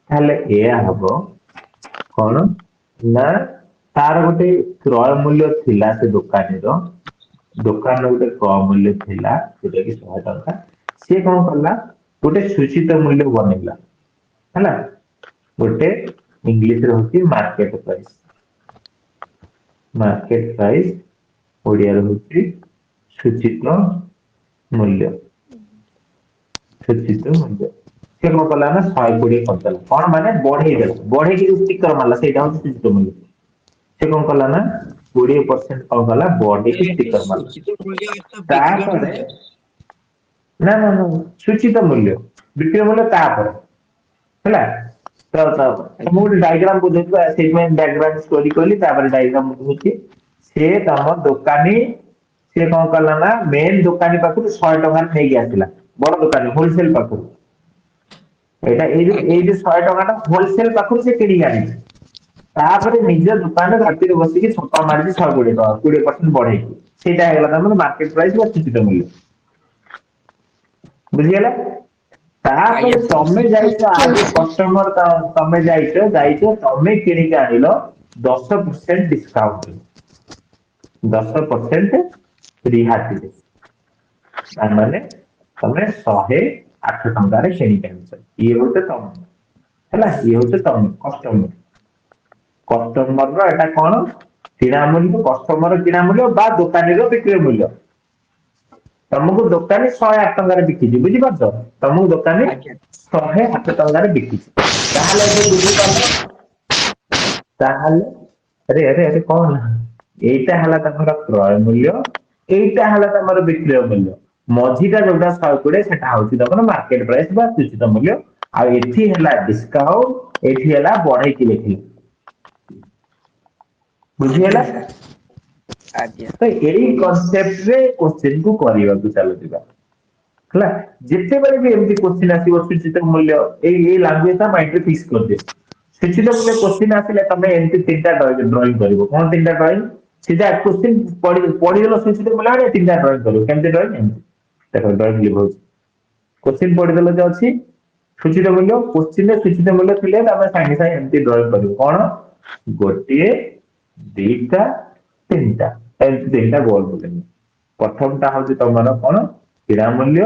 ତାହେଲେ ଏଇଆ ହବ କଣ ନା ତାର ଗୋଟେ କ୍ରୟ ମୂଲ୍ୟ ଥିଲା ସେ ଦୋକାନୀର ଗୋଟେ କ୍ରୟ ମୂଲ୍ୟ ଥିଲା ଯୋଉଟା କି 100 ଟଙ୍କା। ସିଏ କଣ କଲା ଗୋଟେ ସୂଚିତ ମୂଲ୍ୟ ବନେଇଲା ହେଲା ଗୋଟେ ଇଂଲିଶରେ ହଉଛି ମାର୍କେଟ ପ୍ରାଇସ୍ ଓଡିଆରେ ହଉଛି ସୂଚିତ ମୂଲ୍ୟ ସେ କଣ କଲା ନା 120 କରିଦେଲା କଣ ମାନେ ବଢେଇକି ଯୋଉ ଷ୍ଟିକର ମାରିଲା ସେଇଟା ହଉଛି ସୂଚିତ ମୂଲ୍ୟ। ସେ କଣ କଲା ନା 20% କଣ କଲା ବଢେଇକି ଷ୍ଟିକର ମାରିଲା। ସୂଚିତ ମୂଲ୍ୟ ଅର୍ଥ ବିକ୍ରୟ ତାପରେ ମୂଲ୍ୟ। ନା ସୂଚିତ ମୂଲ୍ୟ ବିକ୍ରୟ ମୂଲ୍ୟ ତାପରେ ହେଲା ମୁଁ ଗୋଟେ ଡାଇଗ୍ରାମ ବୁଝେଇଛି ସେଇଥିପାଇଁ ଡାଇଗ୍ରାମ ଷ୍ଟୋରି କହିଲି ତାପରେ ଡାଇଗ୍ରାମ ବୁଝୁଛି। ସେ ତମ ଦୋକାନୀ ସେ କଣ କଲା ନା ମେନ୍ ଦୋକାନୀ ପାଖରୁ 100 ଟଙ୍କାରେ ନେଇକି ଆସିଲା ବଡ ଦୋକାନୀ ହୋଲସେଲ ପାଖରୁ ଏଇ ଆଜ୍ଞା ଯୋଉ 100 ଟଙ୍କା ଟା ହୋଲସେଲ ପାଖରୁ ସେ କିଣିକି ଆଣିଛି। ତାପରେ ନିଜ ଦୋକାନରେ ରାତିରେ ବସିକି ଛପା ମାରିଛି 120 ଟଙ୍କା 20% ବଢେଇକି ସେଇଟା ହେଇଗଲା ତମର ମାର୍କେଟ ପ୍ରାଇସ୍ ବା ସୂଚିତ ମୂଲ୍ୟ ବୁଝିଗଲା। ଆଜ୍ଞା ତାପରେ ସାର୍। ତମେ ଯାଇଛ ଥ୍ୟାଙ୍କ ୟୁ ଆଜି ସାର୍। କଷ୍ଟମର ତମେ ଯାଇଛ ତମେ କିଣିକି ଆଣିଲ 10% ଡିସକାଉଣ୍ଟ 10% ରିହାତିରେ ତାମାନେ ତମେ 108 ଟଙ୍କାରେ କିଣିକି ଆଣିଛ ଇଏ ହଉଛି ତମେ ହେଲା ଇଏ ହଉଛି ତମେ କଷ୍ଟମର ଏଟା କଣ କିଣା ମୂଲ୍ୟ କଷ୍ଟମର କିଣା ମୂଲ୍ୟ ବା ଦୋକାନୀର ବିକ୍ରୟ ମୂଲ୍ୟ ତମକୁ ଦୋକାନୀ 108 ଟଙ୍କାରେ ବିକିଛି ବୁଝିପାରୁଛ ତମକୁ ଦୋକାନୀ ଆଜ୍ଞା 108 ଟଙ୍କାରେ ବିକିଛି ତାହେଲେ ଏବେ ବୁଝିପାରିଲ ତାହେଲେ ଆରେ କଣ ଏଇଟା ହେଲା ତମର କ୍ରୟ ମୂଲ୍ୟ ଏଇଟା ହେଲା ତମର ବିକ୍ରୟ ମୂଲ୍ୟ ମଝିଟା ଯୋଉଟା 120 ସେଟା ହଉଛି ତମର ମାର୍କେଟ ପ୍ରାଇସ୍ ବା ସୂଚିତ ମୂଲ୍ୟ ଆଉ ଏଠି ହେଲା ଡିସକାଉଣ୍ଟ ଏଠି ହେଲା ବଢେଇକି ଲେଖିଲି ବୁଝିହେଲା ଆଜ୍ଞା ତ ଏଇ କନସେପ୍ଟରେ କୋଶ୍ଚିନ୍ କୁ କରିବାକୁ ଚାଲୁଥିବା ହେଲା ଯେତେବେଳେ ବି ଏମିତି କୋଶ୍ଚିନ୍ ଆସିବ ସୂଚିତ ମୂଲ୍ୟ ଏଇ ଲାଙ୍ଗୁଏଜ ମାଇଣ୍ଡରେ ଫିକ୍ସ କରିଦିଅ ସୂଚିତ ମୂଲ୍ୟ କୋଶ୍ଚିନ୍ ଆସିଲେ ତମେ ଏମିତି ତିନିଟା ଡ୍ରଇଂ କରିବ କଣ ତିନିଟା ଡ୍ରଇଂ ସିଧା କୋଶ୍ଚିନ୍ ପଢିଦେଲ ସୂଚିତ ମୂଲ୍ୟ ଆଡେ ତିନିଟା ଡ୍ରଇଂ କରିବ କେମିତି ଡ୍ରଇଂ ଏମିତି ଦେଖ ଡ୍ରଇଂ ଲିଭଉଛି କୋଶ୍ଚିନ୍ ପଢିଦେଲ ଯେ ଅଛି ସୂଚିତ ମୂଲ୍ୟ କୋଶ୍ଚିନ୍ରେ ସୂଚିତ ମୂଲ୍ୟ ଥିଲେ ତମେ ସାଙ୍ଗେ ସାଙ୍ଗେ ଏମିତି ଡ୍ରଇଂ କରିବ କଣ ଗୋଟିଏ ଦିଟା ତିନିଟା ଏମିତି ତିନିଟା ଗୋଲ ବୁଲେଇବ ପ୍ରଥମଟା ହଉଛି ତମର କଣ କିଣା ମୂଲ୍ୟ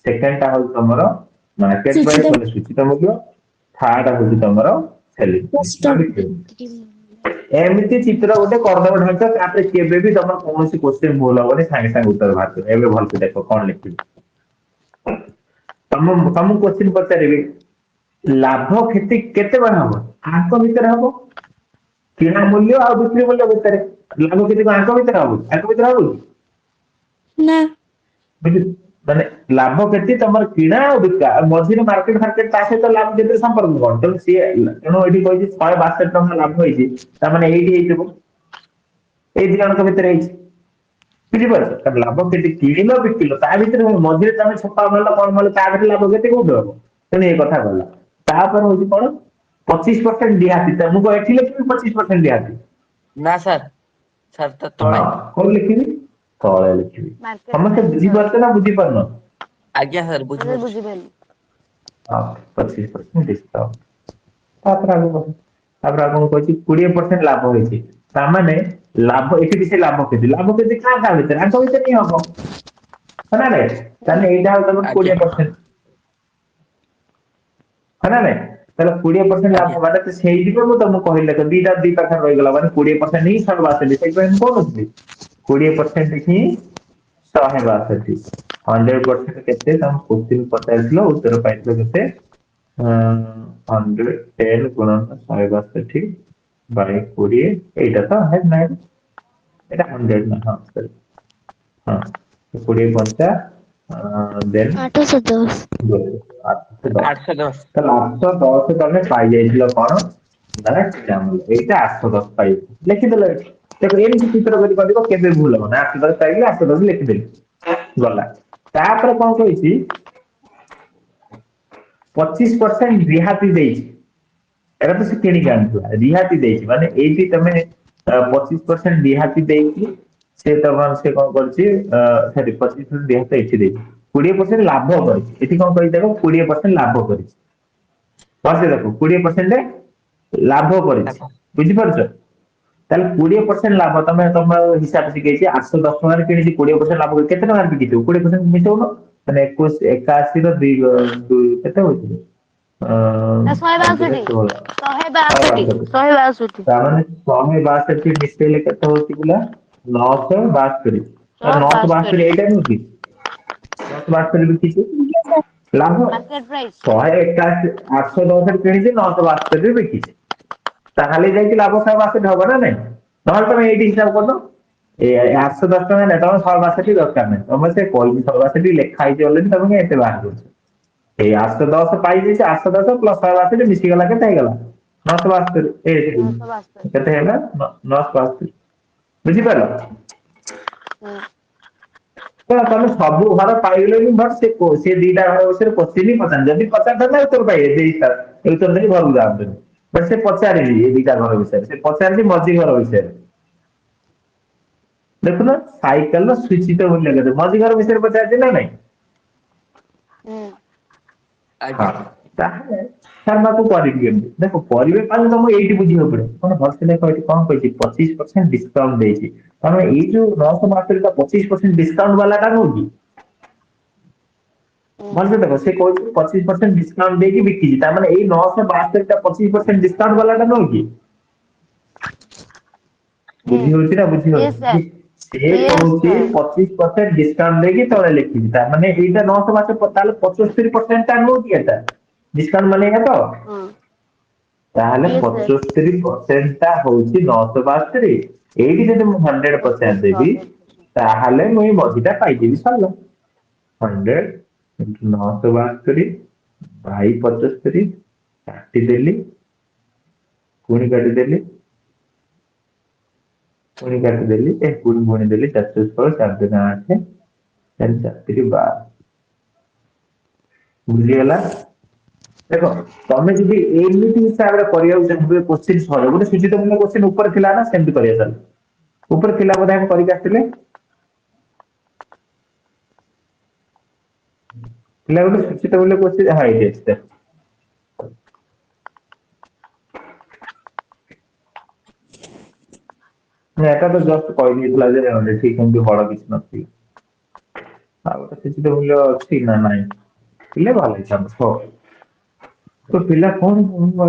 ସେକେଣ୍ଡ ଟା ହଉଛି ତମର ମାର୍କେଟ ସୂଚିତ ପ୍ରାଇସ୍ ମାନେ ସୂଚିତ ମୂଲ୍ୟ ଥାର୍ଡ ହଉଛି ତମର ସେଲିଂ ପ୍ରାଇସ୍ ବା ବିକ୍ରୟ ମୂଲ୍ୟ ଏମିତି ଚିତ୍ର ଗୋଟେ କରିଦବ ଢାଞ୍ଚ ତାପରେ କେବେ ବି ତମର କୌଣସି କୋଶ୍ଚିନ୍ ଭୁଲ ହବନି ସାଙ୍ଗେ ସାଙ୍ଗେ ଉତ୍ତର ବାହାର କରିବ ଏବେ ଭଲସେ ଦେଖ କଣ ଲେଖିବି ତମକୁ କୋଶ୍ଚିନ୍ ପଚାରିବି ଲାଭ କ୍ଷତି କେତେବେଳେ ହବ ଆଙ୍କ ଭିତରେ ହବ କିଣା ମୂଲ୍ୟ ଆଉ ବିକ୍ରି ମୂଲ୍ୟ ଭିତରେ ଲାଭ କ୍ଷତି ଆଙ୍କ ଭିତରେ ହବ ଆଙ୍କ ଭିତରେ ହବ କି ନା ମାନେ ଲାଭ କ୍ଷତି ତମର କିଣା ଆଉ ବିକା ଆଉ ମଝିରେ ମାର୍କେଟ ତା ସହିତ ଲାଭ କ୍ଷତିର ସମ୍ପର୍କ କଣ ତେଣୁ ସିଏ ତେଣୁ ଏଠି କହିଛି 162 ଟଙ୍କା ଲାଭ ହେଇଛି ତାମାନେ ଏଇଠି ହେଇଥିବ ଏଇ ଦି ଜଣଙ୍କ ଭିତରେ ହେଇଛି ବୁଝିପାରୁଛ ଲାଭ କ୍ଷତି କିଣିଲ ବିକିଲ ତା ଭିତରେ ମଝିରେ ତମେ ଛପା ମାରିଲ କଣ ମାରିଲ ତା ଭିତରେ ଲାଭ କ୍ଷତି କୋଉଠି ହବ ତେଣୁ ଏଇ କଥା ଗଲା ତାପରେ ହଉଛି କଣ 25% ରିହାତି ମୁଁ ଏଠି ଲେଖିବି 25% ରିହାତି ନା ସାର୍ ତା ହଁ ତଳେ କୋଉଠି ଲେଖିବି ତଳେ ଲେଖିବି ମାର୍କେଟ ସମସ୍ତେ ପ୍ରାଇସ୍ ବୁଝିପାରୁଛ ନା ବୁଝିପାରୁନ ଆଜ୍ଞା ସାର୍ ବୁଝିପାରୁଛି ବୁଝିପାରିଲି। ହଁ 25% ଡିସକାଉଣ୍ଟ ତାପରେ ଆଗକୁ ତାପରେ ଆପଣଙ୍କୁ କହିଛି 20% ଲାଭ ହେଇଛି ତାମାନେ ଲାଭ ଏଠି ବି ସେ ଲାଭ କ୍ଷତି କାହା ଭିତରେ ଆଙ୍କ ଭିତରେ ହିଁ ହବ ହଁ ନା ନାଇଁ ତାହେଲେ ଏଇଟା ହଉଛି ତମର ଆଜ୍ଞା 20% ହଁ ନା ନାଇଁ ତାହେଲେ 20% ଆଜ୍ଞା ଲାଭ ମାନେ ସେଇଥିପାଇଁ ମୁଁ ତମକୁ କହିଲି ଦେଖ ଦି ପାଖରେ ରହିଗଲା ମାନେ 20% ହିଁ 162 ସେଇଥିପାଇଁ ମୁଁ କହୁନଥିଲି 20% ହିଁ 162 100% କେତେ ତମ କୋଶ୍ଚିନ୍ ପଚାରିଥିଲ ଉତ୍ତର ପାଇଥିଲ କେତେ 110 ଗୁଣନ 162 ବାଇ 20 ଏଇଟା ତ ନାଇଁ এটা 100 না হ্যাঁ sorry হ্যাঁ 20 পঞ্চা দেন 810 810 810 তাহলে 810 ତମେ ପାଇଯାଇଥିଲ କଣ ନା କିଣା ମୂଲ୍ୟ ଏଇଟା 810 ପାଇ ଲେଖିଦେଲ ଏଠି ଦେଖ ଏମିତି ଚିତ୍ର କରି କରିବ କେବେ ଭୁଲ ହବ ନା 810 ପାଇଲି 810 ଲେଖିଦେଲି ଗଲା ତାପରେ କଣ କହିଛି 25% ରିହାତି ଦେଇଛି ଏଟା ତ ସେ କିଣିକି ଆଣିଥିଲା ରିହାତି ଦେଇଛି ମାନେ ଏଇଠି ତମେ 25% ରିହାତି ଦେଇକି ସେ ତମର ସେ କଣ କରୁଛି ସରି 25% ରିହାତି ଏଠି ଦେଇଛି 20% ଲାଭ କରିଛି ଏଠି କଣ କହିଛି ଦେଖ 20% ଲାଭ କରିଛି ଭଲସେ ଦେଖ 20% ଲାଭ କରିଛି, ବୁଝିପାରୁଛ? ତାହେଲେ 20% ଲାଭ ତମେ ତମ ହିସାବ ଶିଖେଇଛି 810 ଟଙ୍କାରେ କିଣିଛି 20% ଲାଭ କେତେ ଟଙ୍କାରେ ବିକିଥିବ 20% ମିଶଉନ ମାନେ 81 ର କେତେ ହଉଛି 16 162 ତାମାନେ 162 ମିଶେଇଲେ କେତେ ହଉଛି ପିଲା 962 962 ଏଇଟା ନୁହେଁ କି 962 ବିକିଛି ଲାଭ 181 810 କିଣିଛି 962 ବିକିଛି ତାହେଲେ ଯାଇକି ଲାଭ 162 ହବ ନା ନାଇଁ ନହେଲେ ତମେ ଏଇଠି ହିସାବ କରୁନ ଏ 810 ଟଙ୍କା ନାଇଁ ତମେ 162 ଦରକାର ନାହିଁ ତମେ ସେ କହିବି 162 ଲେଖା ହେଇଛି ଅଲରେଡି ତମେ ଏତେ ବାହାର କରୁଛ ଏଇ 810 ପାଇଯାଇଛି 810 ପ୍ଲସ 162 ମିଶିଗଲା କେତେ ହେଇଗଲା 962 କେତେ ହେଲା 962 ବୁଝିପାରିଲ ତ ତମେ ସବୁ ଘର ପାଇଗଲେନି ବଟ୍ ସେ ଦିଟା ଘର ବିଷୟରେ ପଚାରିନି ପଚାର ଯଦି ପଚାରିଥାନ୍ତା ଉତ୍ତର ପାଇବେ ଉତ୍ତର ଦେଇକି ଘରକୁ ଯାଆନ୍ତୁନି ବଟ୍ ସେ ପଚାରିନି ଏ ଦିଟା ଘର ବିଷୟରେ ସେ ପଚାରିଛି ମଝି ଘର ବିଷୟରେ ଦେଖୁନ ସାଇକେଲର ସୂଚିତ ମୂଲ୍ୟ କେତେ ମଝି ଘର ବିଷୟରେ ପଚାରିଛି ନା ନାଇଁ ହଁ ଆଜ୍ଞା ତାହେଲେ ସାର୍ ତାକୁ କରିବି କେମିତି ଦେଖ କରିବେ ତାହେଲେ ତମକୁ ଏଇଠି ବୁଝିବାକୁ ପଡିବ କଣ ଭଲସେ ଦେଖ ଏଠି କଣ କହିଛି 25% ଡିସକାଉଣ୍ଟ ଦେଇଛି କାରଣ ଏଇ ଯୋଉ 962 ଟା 25% ଡିସକାଉଣ୍ଟ ବାଲାଟା ନୁହଁ କି ଭଲସେ ଦେଖ ସେ କହୁଛି 25% ଡିସକାଉଣ୍ଟ ଦେଇକି ବିକିଛି ତାମାନେ ଏଇ 962 ଟା 25% ଡିସକାଉଣ୍ଟ ବାଲାଟା ନୁହଁ କି ବୁଝି ହଉଛି ନା ବୁଝି ହଉଛି ସେ କହୁଛି 25% ଡିସକାଉଣ୍ଟ ଦେଇକି ତଳେ ଲେଖିଛି ତାମାନେ ଏଇଟା 962 ତାହେଲେ 75% ଟା ନୁହଁ କି ଏଟା ଡିସକାଉଣ୍ଟ ମାନେ ଏଇଟା ତ ତାହେଲେ 75% ଟା ହଉଛି 962 ଏଇଠି ଯଦି ମୁଁ 100% ଦେବି ତାହେଲେ ମୁଁ ଏଇ ମଝିଟା ପାଇଯିବି ସରିଲା 100 962 ବାଇ 75 କାଟିଦେଲି ପୁଣି କାଟିଦେଲି ପୁଣି କାଟିଦେଲି ପୁଣି ଗୁଣିଦେଲି 416 4 2 8 4 12 ବୁଝିଗଲା ଦେଖ ତମେ ଯଦି ଏମିତି ହିସାବରେ କରିବାକୁ ଚାହୁଁଥିବ କୋଶ୍ଚିନ୍ ସହଜ ଗୋଟେ ସୂଚିତ ମୂଲ୍ୟ କୋଶ୍ଚିନ୍ ଉପରେ ଥିଲା ନା ସେମିତି କରିବା ଚାଲ ଉପରେ ଥିଲା ବୋଧେ ଆମେ କରିକି ଆସିଥିଲେ ଥିଲା ଗୋଟେ ସୂଚିତ ମୂଲ୍ୟ କୋଶ୍ଚିନ୍ ହଁ ଏଇଠି ଅଛି ଦେଖ ଏଟା ତ ଜଷ୍ଟ କହିଦେଇଥିଲା ଯେ ଏଠି ସେମିତି ବଡ କିଛି ନଥିଲା ଆଉ ଗୋଟେ ସୂଚିତ ମୂଲ୍ୟ ଅଛି ନା ନାଇଁ ଥିଲେ ଭଲ ହେଇଥାନ୍ତା ହଉ तो पिला कौन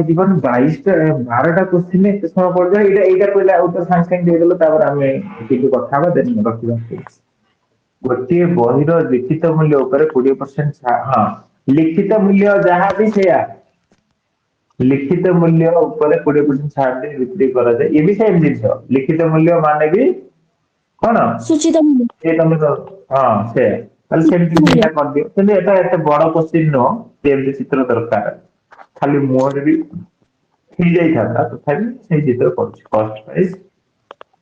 जीवन 22ଟା 12ଟା क्वेश्चन एते समय पड़ जाए एटा कहला उतर साइंस साइंस दे देलो तापर हमें किछु କଥା हबा देन रखिबा गोटे बहिर लिखित मूल्य ଉପରେ 20% ହଁ लिखित मूल्य ଯାହା ବି ସେୟା लिखित मूल्य ଉପରେ 20% ଛାଡ ଦେଇ ବିକ୍ରି କରାଯାଏ ଏ ବି ସେମ ଜିନିଷ लिखित मूल्य ମାନେ ବି କଣ ସୂଚିତ ମୂଲ୍ୟ ସେ ତମେ ହଁ ସେ ତାହେଲେ ସେମିତି ମୂଲ୍ୟ ଦିଟା କରିଦିଅ କିନ୍ତୁ ଏଟା ଏତେ ବଡ କ୍ୱେଶ୍ଚିନ ନୁହଁ ଯେମିତି ଚିତ୍ର ଦରକାର ଖାଲି ମୁହଁରେ ବି ହେଇଯାଇଥାନ୍ତା ତଥାପି ସେଇ ଚିତ୍ର କରୁଛି କଷ୍ଟ ପ୍ରାଇସ୍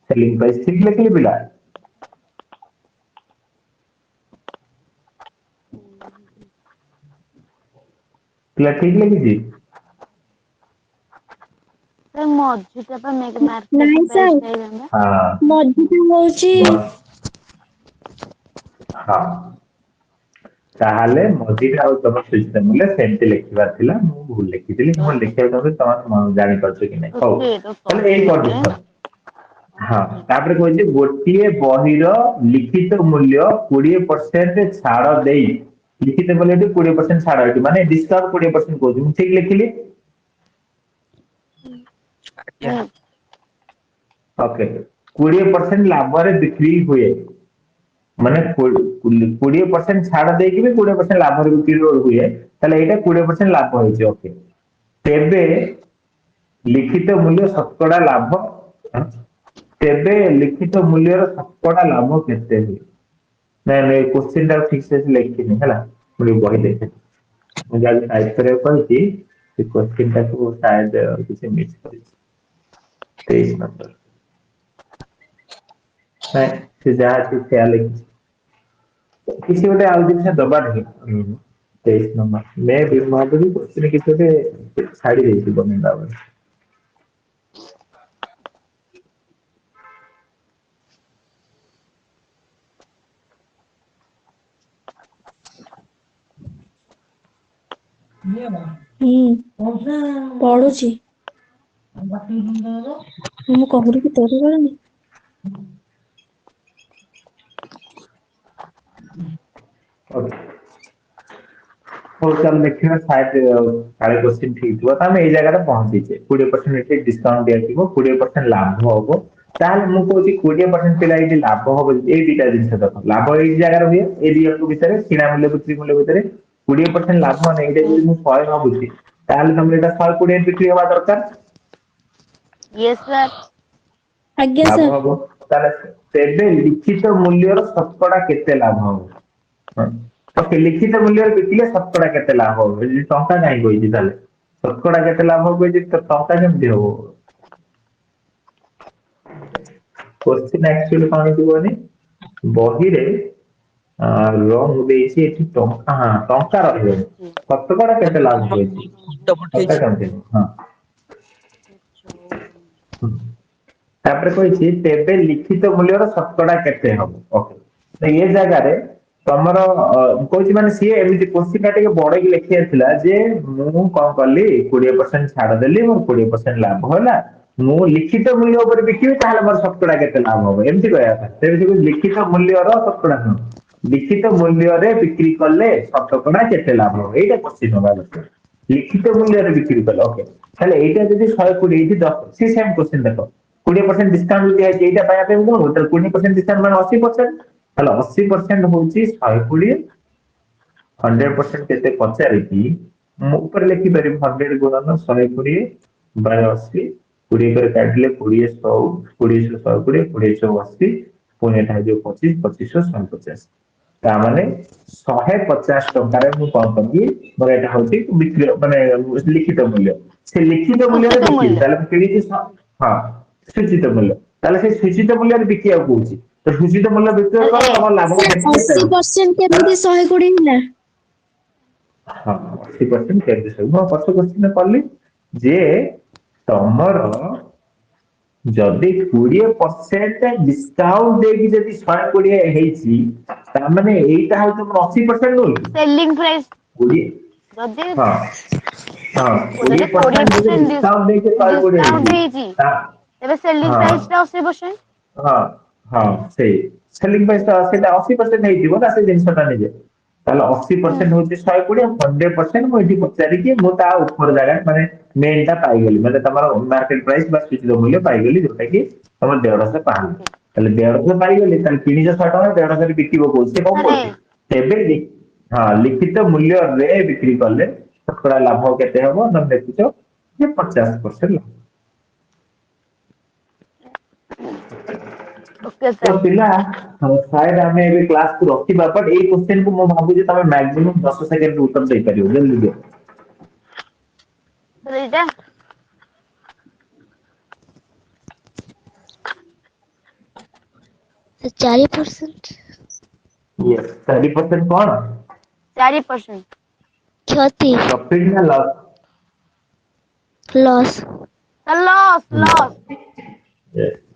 ସେଲିଂ ପ୍ରାଇସ୍ ଠିକ ଲେଖିଲି ପିଲା ପିଲା ଠିକ ଲେଖିଛି ନାଇଁ ସାର୍ ହଁ ମଝିଟା ହଉଛି ହଁ ତାହେଲେ ମଝିରେ ଆଉ ତମ ସୂଚିତ ମୂଲ୍ୟ ସେମିତି ଲେଖିବାର ଥିଲା ମୁଁ ଭୁଲ ଲେଖିଥିଲି ମୁଁ ଲେଖିବାକୁ ଚାହୁଁଛି ତମେ ଜାଣିପାରୁଛ କି ନାଇଁ ହଉ ତାହେଲେ ଏଇ କରିଦେଇଥାଅ ହଁ ତାପରେ କହୁଛି ଗୋଟିଏ ବହିର ଲିଖିତ ମୂଲ୍ୟ 20% ଛାଡ ଦେଇ ଲିଖିତ ମୂଲ୍ୟ 20% ଛାଡ ଏଠି ମାନେ ଡିସକାଉଣ୍ଟ 20% କହୁଛି ମୁଁ ଠିକ ଲେଖିଲି ଆଜ୍ଞା ଓକେ 20% ଲାଭରେ ବିକ୍ରି ହୁଏ ମାନେ 20% ଛାଡ ଦେଇକି ବି 20% ଲାଭରେ ବିକ୍ରି ହୁଏ ତାହେଲେ ଏଇଟା 20% ଲାଭ ହେଇଛି ଓକେ ତେବେ ଲିଖିତ ମୂଲ୍ୟ ଶତକଡା ଲାଭ ତେବେ ଲିଖିତ ମୂଲ୍ୟର ଶତକଡା ଲାଭ କେତେ ହୁଏ ନାଇଁ ନାଇଁ କୋଶ୍ଚିନ୍ ଟା ଠିକ ସେ ଲେଖିନି ହେଲା ମୁଁ ବହି ଦେଖେ ମୁଁ ଯାହା ଟାଇପ କରିବାକୁ କହିଛି ସେ କୋଶ୍ଚିନ୍ ଟାକୁ ସାୟଦ କିଛି ମିସ୍ କରିଛି 23 ନମ୍ବର ନାଇଁ ସେ ଯାହା ଅଛି ସେୟା ଲେଖିଛି କିଛି ଗୋଟେ ଆଉ ଜିନିଷ ଦବା ନାହିଁ 23 ନମ୍ବର ମେ ବି ଭାବୁଛି କୋଶ୍ଚିନ୍ କିଛି ଗୋଟେ ଛାଡି ଦେଇଛି ବନେଇଲା ବେଳେ ପଢୁଛି ମୁଁ କହୁଛି କି ତୋର କରନି। Okay. ହଉ ଚାଲ ଦେଖିବା ସାୟଦ କାଳେ କ୍ୱେଶ୍ଚିନ୍ ଠିକ ଥିବ ତ ଆମେ ଏଇ ଜାଗାରେ ପହଞ୍ଚିଛେ 20% ଏଠି ଡିସକାଉଣ୍ଟ ଦିଆଯିବ 20% ଲାଭ ହବ ତାହେଲେ ମୁଁ କହୁଛି 20% ପିଲା ଏଇଠି ଲାଭ ହବ ଏଇ ଦିଟା ଜିନିଷ ଦେଖ ଲାଭ ଏଇ ଜାଗାରେ ହୁଏ ଏଇ ଦିଜଣଙ୍କ ଭିତରେ କିଣା ମୂଲ୍ୟ ବିକ୍ରି ମୂଲ୍ୟ ଭିତରେ 20% ଲାଭ ମାନେ ଏଇଟା ଯଦି ମୁଁ 100 ଭାବୁଛି ତାହେଲେ ତମର ଏଇଟା 120 ବିକ୍ରି ହବା ଦରକାର Yes, sir. ଆଜ୍ଞା ଲାଭ ସାର୍। ହବ ତାହେଲେ ତେବେ ଲିଖିତ ମୂଲ୍ୟର ଶତକଡା କେତେ ଲାଭ ହବ ହଁ। ଓକେ ଲିଖିତ ମୂଲ୍ୟରେ ବିକିଲେ ଶତକଡା କେତେ ଲାଭ ହବ ଯଦି ଟଙ୍କା କାହିଁ କହିଛି ତାହେଲେ ଶତକଡା କେତେ ଲାଭ ହବ କହିଛି ତ ଟଙ୍କା କେମିତି ହବ କୋଶ୍ଚିନ୍ ଆକ୍ଚୁଆଲି କଣ ହେଇଥିବନି ବହିରେ ରଙ୍ଗ ଦେଇଛି ଏଠି ଟଙ୍କା ହଁ ଟଙ୍କା ରହିବନି ଶତକଡା କେତେ ଲାଭ କହିଛି ଫଟୋ ଟଙ୍କା ପଠେଇଛି କେମିତି ହଁ ହୁଁ। ତାପରେ କହିଛି ତେବେ ଲିଖିତ ମୂଲ୍ୟର ଶତକଡା କେତେ ହବ ଓକେ ତ ଏ ଜାଗାରେ ତମର କହୁଛି ମାନେ ସିଏ ଏମିତି କୋଶ୍ଚିନ୍ ଟା ଟିକେ ବଡକି ଲେଖିବାର ଥିଲା ଯେ ମୁଁ କଣ କଲି 20% ଛାଡ ଦେଲି ମୋର 20% ଲାଭ ହେଲା ମୁଁ ଲିଖିତ ମୂଲ୍ୟ ଉପରେ ବିକିବି ତାହେଲେ ମୋର ଶତକଡା କେତେ ଲାଭ ହବ ଏମିତି କହିବା କଥା ତେବେ ସେ କହୁଛି ଲିଖିତ ମୂଲ୍ୟର ଶତକଡା ନୁହଁ ଲିଖିତ ମୂଲ୍ୟରେ ବିକ୍ରି କଲେ ଶତକଡା କେତେ ଲାଭ ହବ ଏଇଟା କୋଶ୍ଚିନ୍ ହବା ଦରକାର ଲିଖିତ ମୂଲ୍ୟରେ ବିକ୍ରି କଲେ ଓକେ ତାହେଲେ ଏଇଟା ଯଦି 120 ଏଇଠି 10 ସେ ସେମ୍ କୋଶ୍ଚିନ୍ ଦେଖ 20% ଡିସକାଉଣ୍ଟ ଦିଆଯାଇଛି ଏଇଟା ପାଇବା ପାଇଁ କଣ ହବ 20% ଡିସକାଉଣ୍ଟ ମାନେ 80% ତାହେଲେ 80% ହଉଛି 120 100% କେତେ ପଚାରିକି ମୁଁ ଉପରେ ଲେଖିପାରିବି 100 ଗୁଣନ 120 ବାଇ 80 20 করে কাটলে 20 100 20 120 20 180 ପୁଣି ଏଟା ହେଇଯିବ 25 25 150 ତା ମାନେ 150 ଟଙ୍କାରେ ମୁଁ କଣ କରିବି ମୋର ଏଟା ହଉଛି ବିକ୍ରି ମାନେ ଲିଖିତ ମୂଲ୍ୟ ସେ ଲିଖିତ ମୂଲ୍ୟରେ ସୂଚିତ ବିକିବି ମୂଲ୍ୟ। ତାହେଲେ ମୁଁ କିଣିଛି ହଁ ସୂଚିତ ମୂଲ୍ୟ ତାହେଲେ ସେ ସୂଚିତ ମୂଲ୍ୟରେ ବିକିବାକୁ କହୁଛି ତ ସୂଚିତ ମୂଲ୍ୟ ବିକିବାକୁ ଏ ଗଲେ ତମର ଲାଭ ସାର୍ କ୍ଷତି କେତେ ହବ 80% ନା କେମିତି 120 ହେଲା? ହଁ 80% କେମିତି ସବୁ ମୁଁ ପଛ କୋଶ୍ଚିନ୍ କଲି ଯେ ତମର ଯଦି 20% ଡିସକାଉଣ୍ଟ ଦେଇକି ଯଦି 120 ହେଇଛି ତାମାନେ ଏଇଟା ହଉଛି ତମର 80% ନୁହେଁ କି ସେଲିଂ ପ୍ରାଇସ୍ 20 ଯଦି ହଁ ହଁ ଯଦି 20% ଯଦି 20% ଡିସକାଉଣ୍ଟ ଦେଇକି 120 ଡିସକାଉଣ୍ଟ ହେଇଛି ହେଇଛି ତା ତେବେ ସେଲିଂ ହଁ ପ୍ରାଇସ୍ ଟା 80%। ହଁ ହଁ ସେଇ ସେଲିଂ ପ୍ରାଇସ୍ ଟା ସେଇଟା 80% ହେଇଯିବ ନା ସେଇ ଜିନିଷଟା ନିଜେ ତାହେଲେ 80% ହଉଛି 120 100% ମୁଁ ଏଠି ପଚାରିକି ମୁଁ ତା ଉପର ଜାଗାରେ ମାନେ ମେନ୍ ଟା ପାଇଗଲି ମାନେ ତମର ମାର୍କେଟ ପ୍ରାଇସ୍ ବା ସୂଚିତ ମୂଲ୍ୟ ପାଇଗଲି ଯୋଉଟା କି ତମର 150 ପାଇଲି ତାହେଲେ 150 ପାଇଗଲି ତାହେଲେ କିଣିଛ 100 ଟଙ୍କା 150 ବିକିବ କହୁଛି ସେ କଣ ସାର୍ କରୁଛି ତେବେ ହଁ ଲିଖିତ ମୂଲ୍ୟରେ ବିକ୍ରି କଲେ ଶତକଡା ଲାଭ କେତେ ହବ ତମେ ଦେଖୁଛ ଯେ 50% ଲାଭ ଓକେ ତ ସାର୍। ପିଲା ସାୟଦ ଆମେ ଏବେ କ୍ଲାସ କୁ ରଖିବା ବଟ୍ ଏଇ କ୍ୱେଶ୍ଚନ କୁ ମୁଁ ଭାବୁଛି ତମେ ମାକ୍ସିମମ୍ 10 ସେକେଣ୍ଡ ଉତ୍ତର ଦେଇପାରିବ ଜଲ୍ଦି ଦିଅ ଏଇଟା 4% ୟେସ୍ 30% କଣ 4%। କ୍ଷତି ପ୍ରଫିଟ ନା ଲସ୍ ଲସ୍ ଲସ୍ ଲସ୍।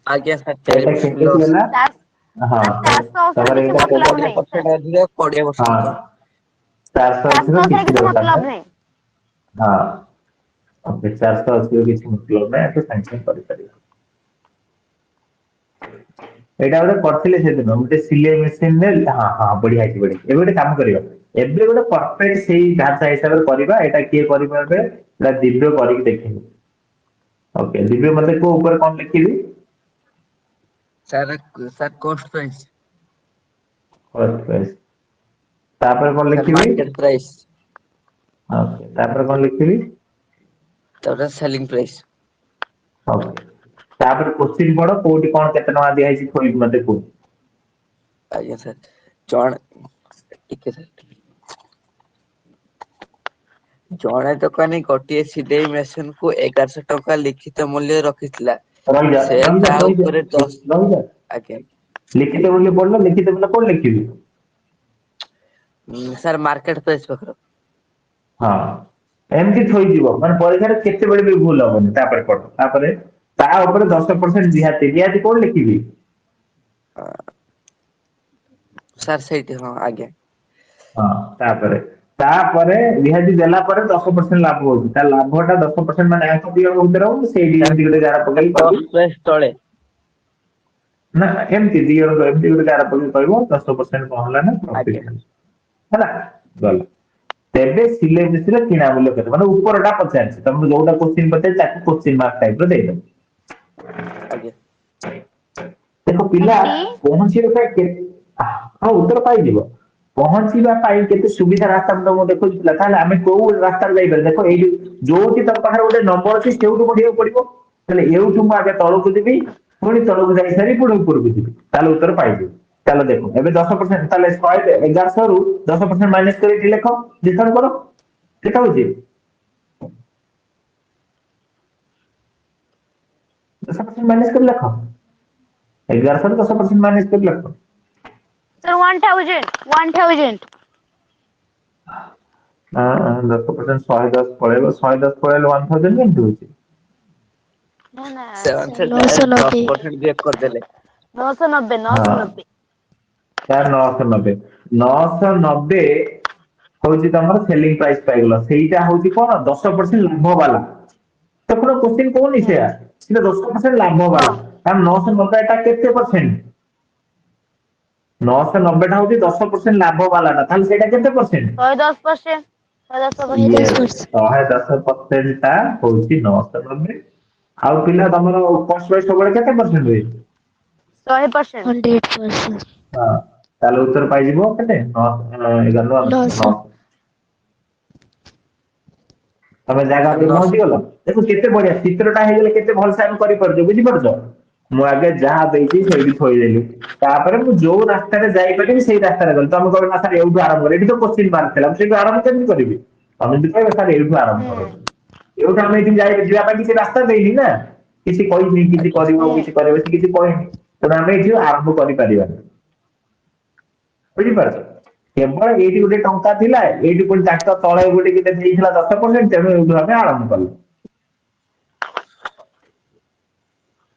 ଆଜ୍ଞା ସାର୍ ଏଇଟା 4% କେମିତି ଲସ୍ ହେଲା ଚାର ହଁ ଚାରିଶହ ଅଶୀରେ ତମର କିଛି ଏଇଟା ମତଲବ ନାହିଁ। 20% ଅଧିକ 20% ହଁ କମ୍ 480 ର ଅଶୀରେ କିଛି ଦରକାର ମତଲବ ନାହିଁ ନାହିଁ। ହଁ ଓକେ 480 ର କିଛି ମତଲବ ନାହିଁ ଏଠୁ ସାଙ୍ଗେ ସାଙ୍ଗେ କରିପାରିବ ଏଇଟା ଗୋଟେ କରିଥିଲେ ସେଦିନ ଗୋଟେ ସିଲେଇ ମେସିନରେ ହଁ ହଁ ବଢିଆ ହେଇଛି ବଢିଆ ଏବେ ଗୋଟେ କାମ କରିବା ଏବେ ଗୋଟେ ପରଫେକ୍ଟ ସେଇ ଢାଞ୍ଚା ହିସାବରେ କରିବା ଏଇଟା କିଏ କରିବ ଏବେ ଏଇଟା ଦିବ୍ୟ କରିକି ଦେଖେଇବ ଓକେ ଦିବ୍ୟ ମତେ କୋଉ ଉପରେ କଣ ଲେଖିବି sir sir cost price Perfect. ତାପରେ କଣ ସାର୍ ଲେଖିବି ମାର୍କେଟ ପ୍ରାଇସ୍ ଓକେ ତାପରେ କଣ ଲେଖିବି ତାପରେ ସେଲିଂ ପ୍ରାଇସ୍ ଓକେ ତାପରେ କୋଶ୍ଚିନ୍ ପଢ କୋଉଠି କଣ କେତେ ଟଙ୍କା ଦିଆହେଇଛି କହିକି ମତେ କୁହ ଆଜ୍ଞା ସାର୍ ଜଣେ ଟିକେ ସାର୍ ଜଣେ ଦୋକାନୀ ଗୋଟିଏ ସିଲେଇ ମେସିନ କୁ 1100 ଟଙ୍କା ଲିଖିତ ମୂଲ୍ୟ ରଖିଥିଲା ରହିଯା ସେ ରହିଯା ତା ରହିଯା ଉପରେ 10 ରହିଯା ଆଜ୍ଞା ଲିଖିତ ମୂଲ୍ୟ ପଢିଲ ଲିଖିତ ମୂଲ୍ୟ କଣ ଲେଖିବି ସାର୍ ମାର୍କେଟ ପ୍ରାଇସ୍ ପାଖର ହଁ ଏମିତି ଥୋଇଯିବ ମାନେ ପରୀକ୍ଷାରେ କେତେବେଳେ ବି ଭୁଲ ହବନି ତାପରେ ପଢ ତାପରେ ତା ଉପରେ 10% ରିହାତି ରିହାତି କଣ ଲେଖିବି ସାର୍ ସେଇଠି ହଁ ଆଜ୍ଞା ହଁ ତାପରେ ତାପରେ ରିହାତି ଦେଲା ପରେ 10% ଲାଭ ହଉଛି, ତା ଲାଭଟା 10% ମାନେ ଆଙ୍କ ଦି ଜଣଙ୍କ ଭିତରେ ହବ, ସେଇଠି ଏମିତି ଗୋଟେ ଗାର ପକେଇ କହିବି 10 ତଳେ ନା ଏମିତି ଦି ଜଣଙ୍କ ଏମିତି ଗୋଟେ ଗାର ପକେଇ କହିବ 10% କଣ ହେଲା ନା ପ୍ରଫିଟ ଆଜ୍ଞା ହେଲା ଗଲା। ତେବେ ସିଲେବସରେ କିଣା ମୂଲ୍ୟ କେତେ ମାନେ ଉପରଟା ପଚାରିଛି ତମକୁ ଯୋଉଟା କୋଶ୍ଚିନ୍ ପଚାରିଛି ତାକୁ କୋଶ୍ଚିନ୍ ମାର୍କ ଟାଇପର ଦେଇଦେବ। ଆଜ୍ଞା ଦେଖ ପିଲା ପହଞ୍ଚିବା ପାଇଁ ହଁ ଉତ୍ତର ପାଇଯିବ। ପହଞ୍ଚିବା ପାଇଁ କେତେ ସୁବିଧା ରାସ୍ତା ମୁଁ ତମକୁ ଦେଖୁଛି ପିଲା, ତାହେଲେ ଆମେ କୋଉ ରାସ୍ତାରେ ଯାଇପାରିବା ଦେଖ ଏଇଠି ଯୋଉଠି ତମ ପାଖରେ ଗୋଟେ ନମ୍ବର ଅଛି ସେଇଠୁ ବଢିବାକୁ ପଡିବ। ତାହେଲେ ଏଇଠୁ ମୁଁ ଆଗେ ତଳକୁ ଯିବି, ପୁଣି ତଳକୁ ଯାଇ ସାରି ପୁଣି ଉପରକୁ ଯିବି, ତାହେଲେ ଉତ୍ତର ପାଇଯିବି। ଚାଲ ଦେଖ ଏବେ 10% ତାହେଲେ 1100 ରୁ 10% ମାଇନସ କରି ଏଠି ଲେଖ ଡିଫାଇନ୍ କର କେତେ ହଉଛି 10% ମାଇନସ କରି ଲେଖ 1100 ରୁ 10% ମାଇନସ କରି ଲେଖ। Sir, 1000. 10% 110 ପଳେଇବ, 110 ପଳେଇଲେ 1000 କେମିତି ହଉଛି? ନା ନା ସେମାନେ ସେଟା 990 10% ବ୍ରେକ୍ କରିଦେଲେ। 990 ହଁ 990 ତାର 990 990 ହଉଛି ତମର ସେଲିଂ ପ୍ରାଇସ୍ ପାଇଗଲ, ସେଇଟା ହଉଛି କଣ 10% ଲାଭ ବାଲା। ଦେଖୁନ କୋଶ୍ଚିନ୍ କହୁନି ସେୟା, ସେଟା 10% ଲାଭ ବାଲା, କାରଣ 990 ଟା କେତେ ପରସେଣ୍ଟ? 990 ଟା ହଉଛି 10% ଲାଭ ବାଲାଟା, ତାହେଲେ ସେଇଟା କେତେ ପରସେଣ୍ଟ? 110%. 110%. 110%। 110% ଟା ହଉଛି 990। ଆଉ ପିଲା ତମର କଷ୍ଟ ପ୍ରାଇସ୍ ସବୁବେଳେ କେତେ ପରସେଣ୍ଟ ହୁଏ? 100%. 100%। ହଁ ତାହେଲେ ଉତ୍ତର ପାଇଯିବ କେତେ 9 ତମେ ଜାଗା ସାର୍ ଉପରେ 900 ପହଞ୍ଚିଗଲ। ଦେଖ କେତେ ବଢିଆ ଚିତ୍ରଟା ହେଇଗଲେ କେତେ ଭଲସେ ଆମେ କରିପାରୁଛେ ବୁଝିପାରୁଛ। ମୁଁ ଆଗେ ଯାହା ଦେଇଛି ସେଇଠି ଥୋଇଦେଲି, ତାପରେ ମୁଁ ଯୋଉ ରାସ୍ତାରେ ଯାଇପାରିବି ସେଇ ରାସ୍ତାରେ ଗଲି। ତମେ କହିବ ନା ସାର୍ ଏଇଠୁ ଆରମ୍ଭ କର, ଏଠି ତ କୋଶ୍ଚିନ୍ ମାର୍କ ଥିଲା ମୁଁ ସେଇଠୁ ଆରମ୍ଭ କେମିତି କରିବି? ତମେ ଯଦି କହିବ ସାର୍ ଏଇଠୁ ଆରମ୍ଭ କର, ଏଇଠୁ ଆମେ ଏଠି ଯିବା ପାଇଁ କିଛି ରାସ୍ତା ଦେଇନି ନା, କିଛି କହିନି କିଛି ଆଜ୍ଞା କରିବ କିଛି କରିବ ସେ କିଛି କହିନି, ତେଣୁ ଆମେ ଏଠି ଆରମ୍ଭ କରିପାରିବାନି ବୁଝିପାରୁଛ। କେବଳ ଏଇଠି ଗୋଟେ ଟଙ୍କା ଥିଲା, ଏଇଠି ପୁଣି ତାଙ୍କ ତଳେ ଗୋଟେ ଦେଇଥିଲା 10%, ତେଣୁ ଏଇଠୁ ଆମେ ଆରମ୍ଭ କଲୁ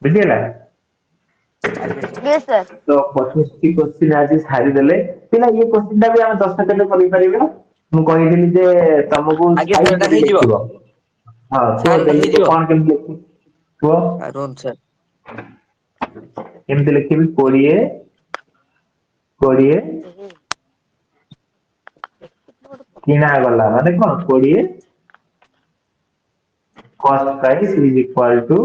ବୁଝିହେଲା। ଆଜ୍ଞା ସାର୍ Yes, sir. ତ 25ଟି କୋଶ୍ଚିନ୍ ଆଜି ସାରିଦେଲେ ପିଲା, ଇଏ କୋଶ୍ଚିନ୍ ଟା ବି ଆମେ 10 ସେକେଣ୍ଡ କରିପାରିବା। ମୁଁ କହିଥିଲି ଯେ ତମକୁ ଆଜ୍ଞା ସାର୍ ଏଟା ସାଇଜରେ ହେଇଯିବ ଲେଖିବ। ହଁ କୁହ ସାର୍ ଏଟା ଦେଖି ହେଇଯିବ। କଣ କେମିତି ଲେଖିବ କୁହ। ରୁହନ୍ତୁ ସାର୍ କେମିତି ଲେଖିବି 20 କିଣା ଗଲା ମାନେ କଣ 20 cost price is equal to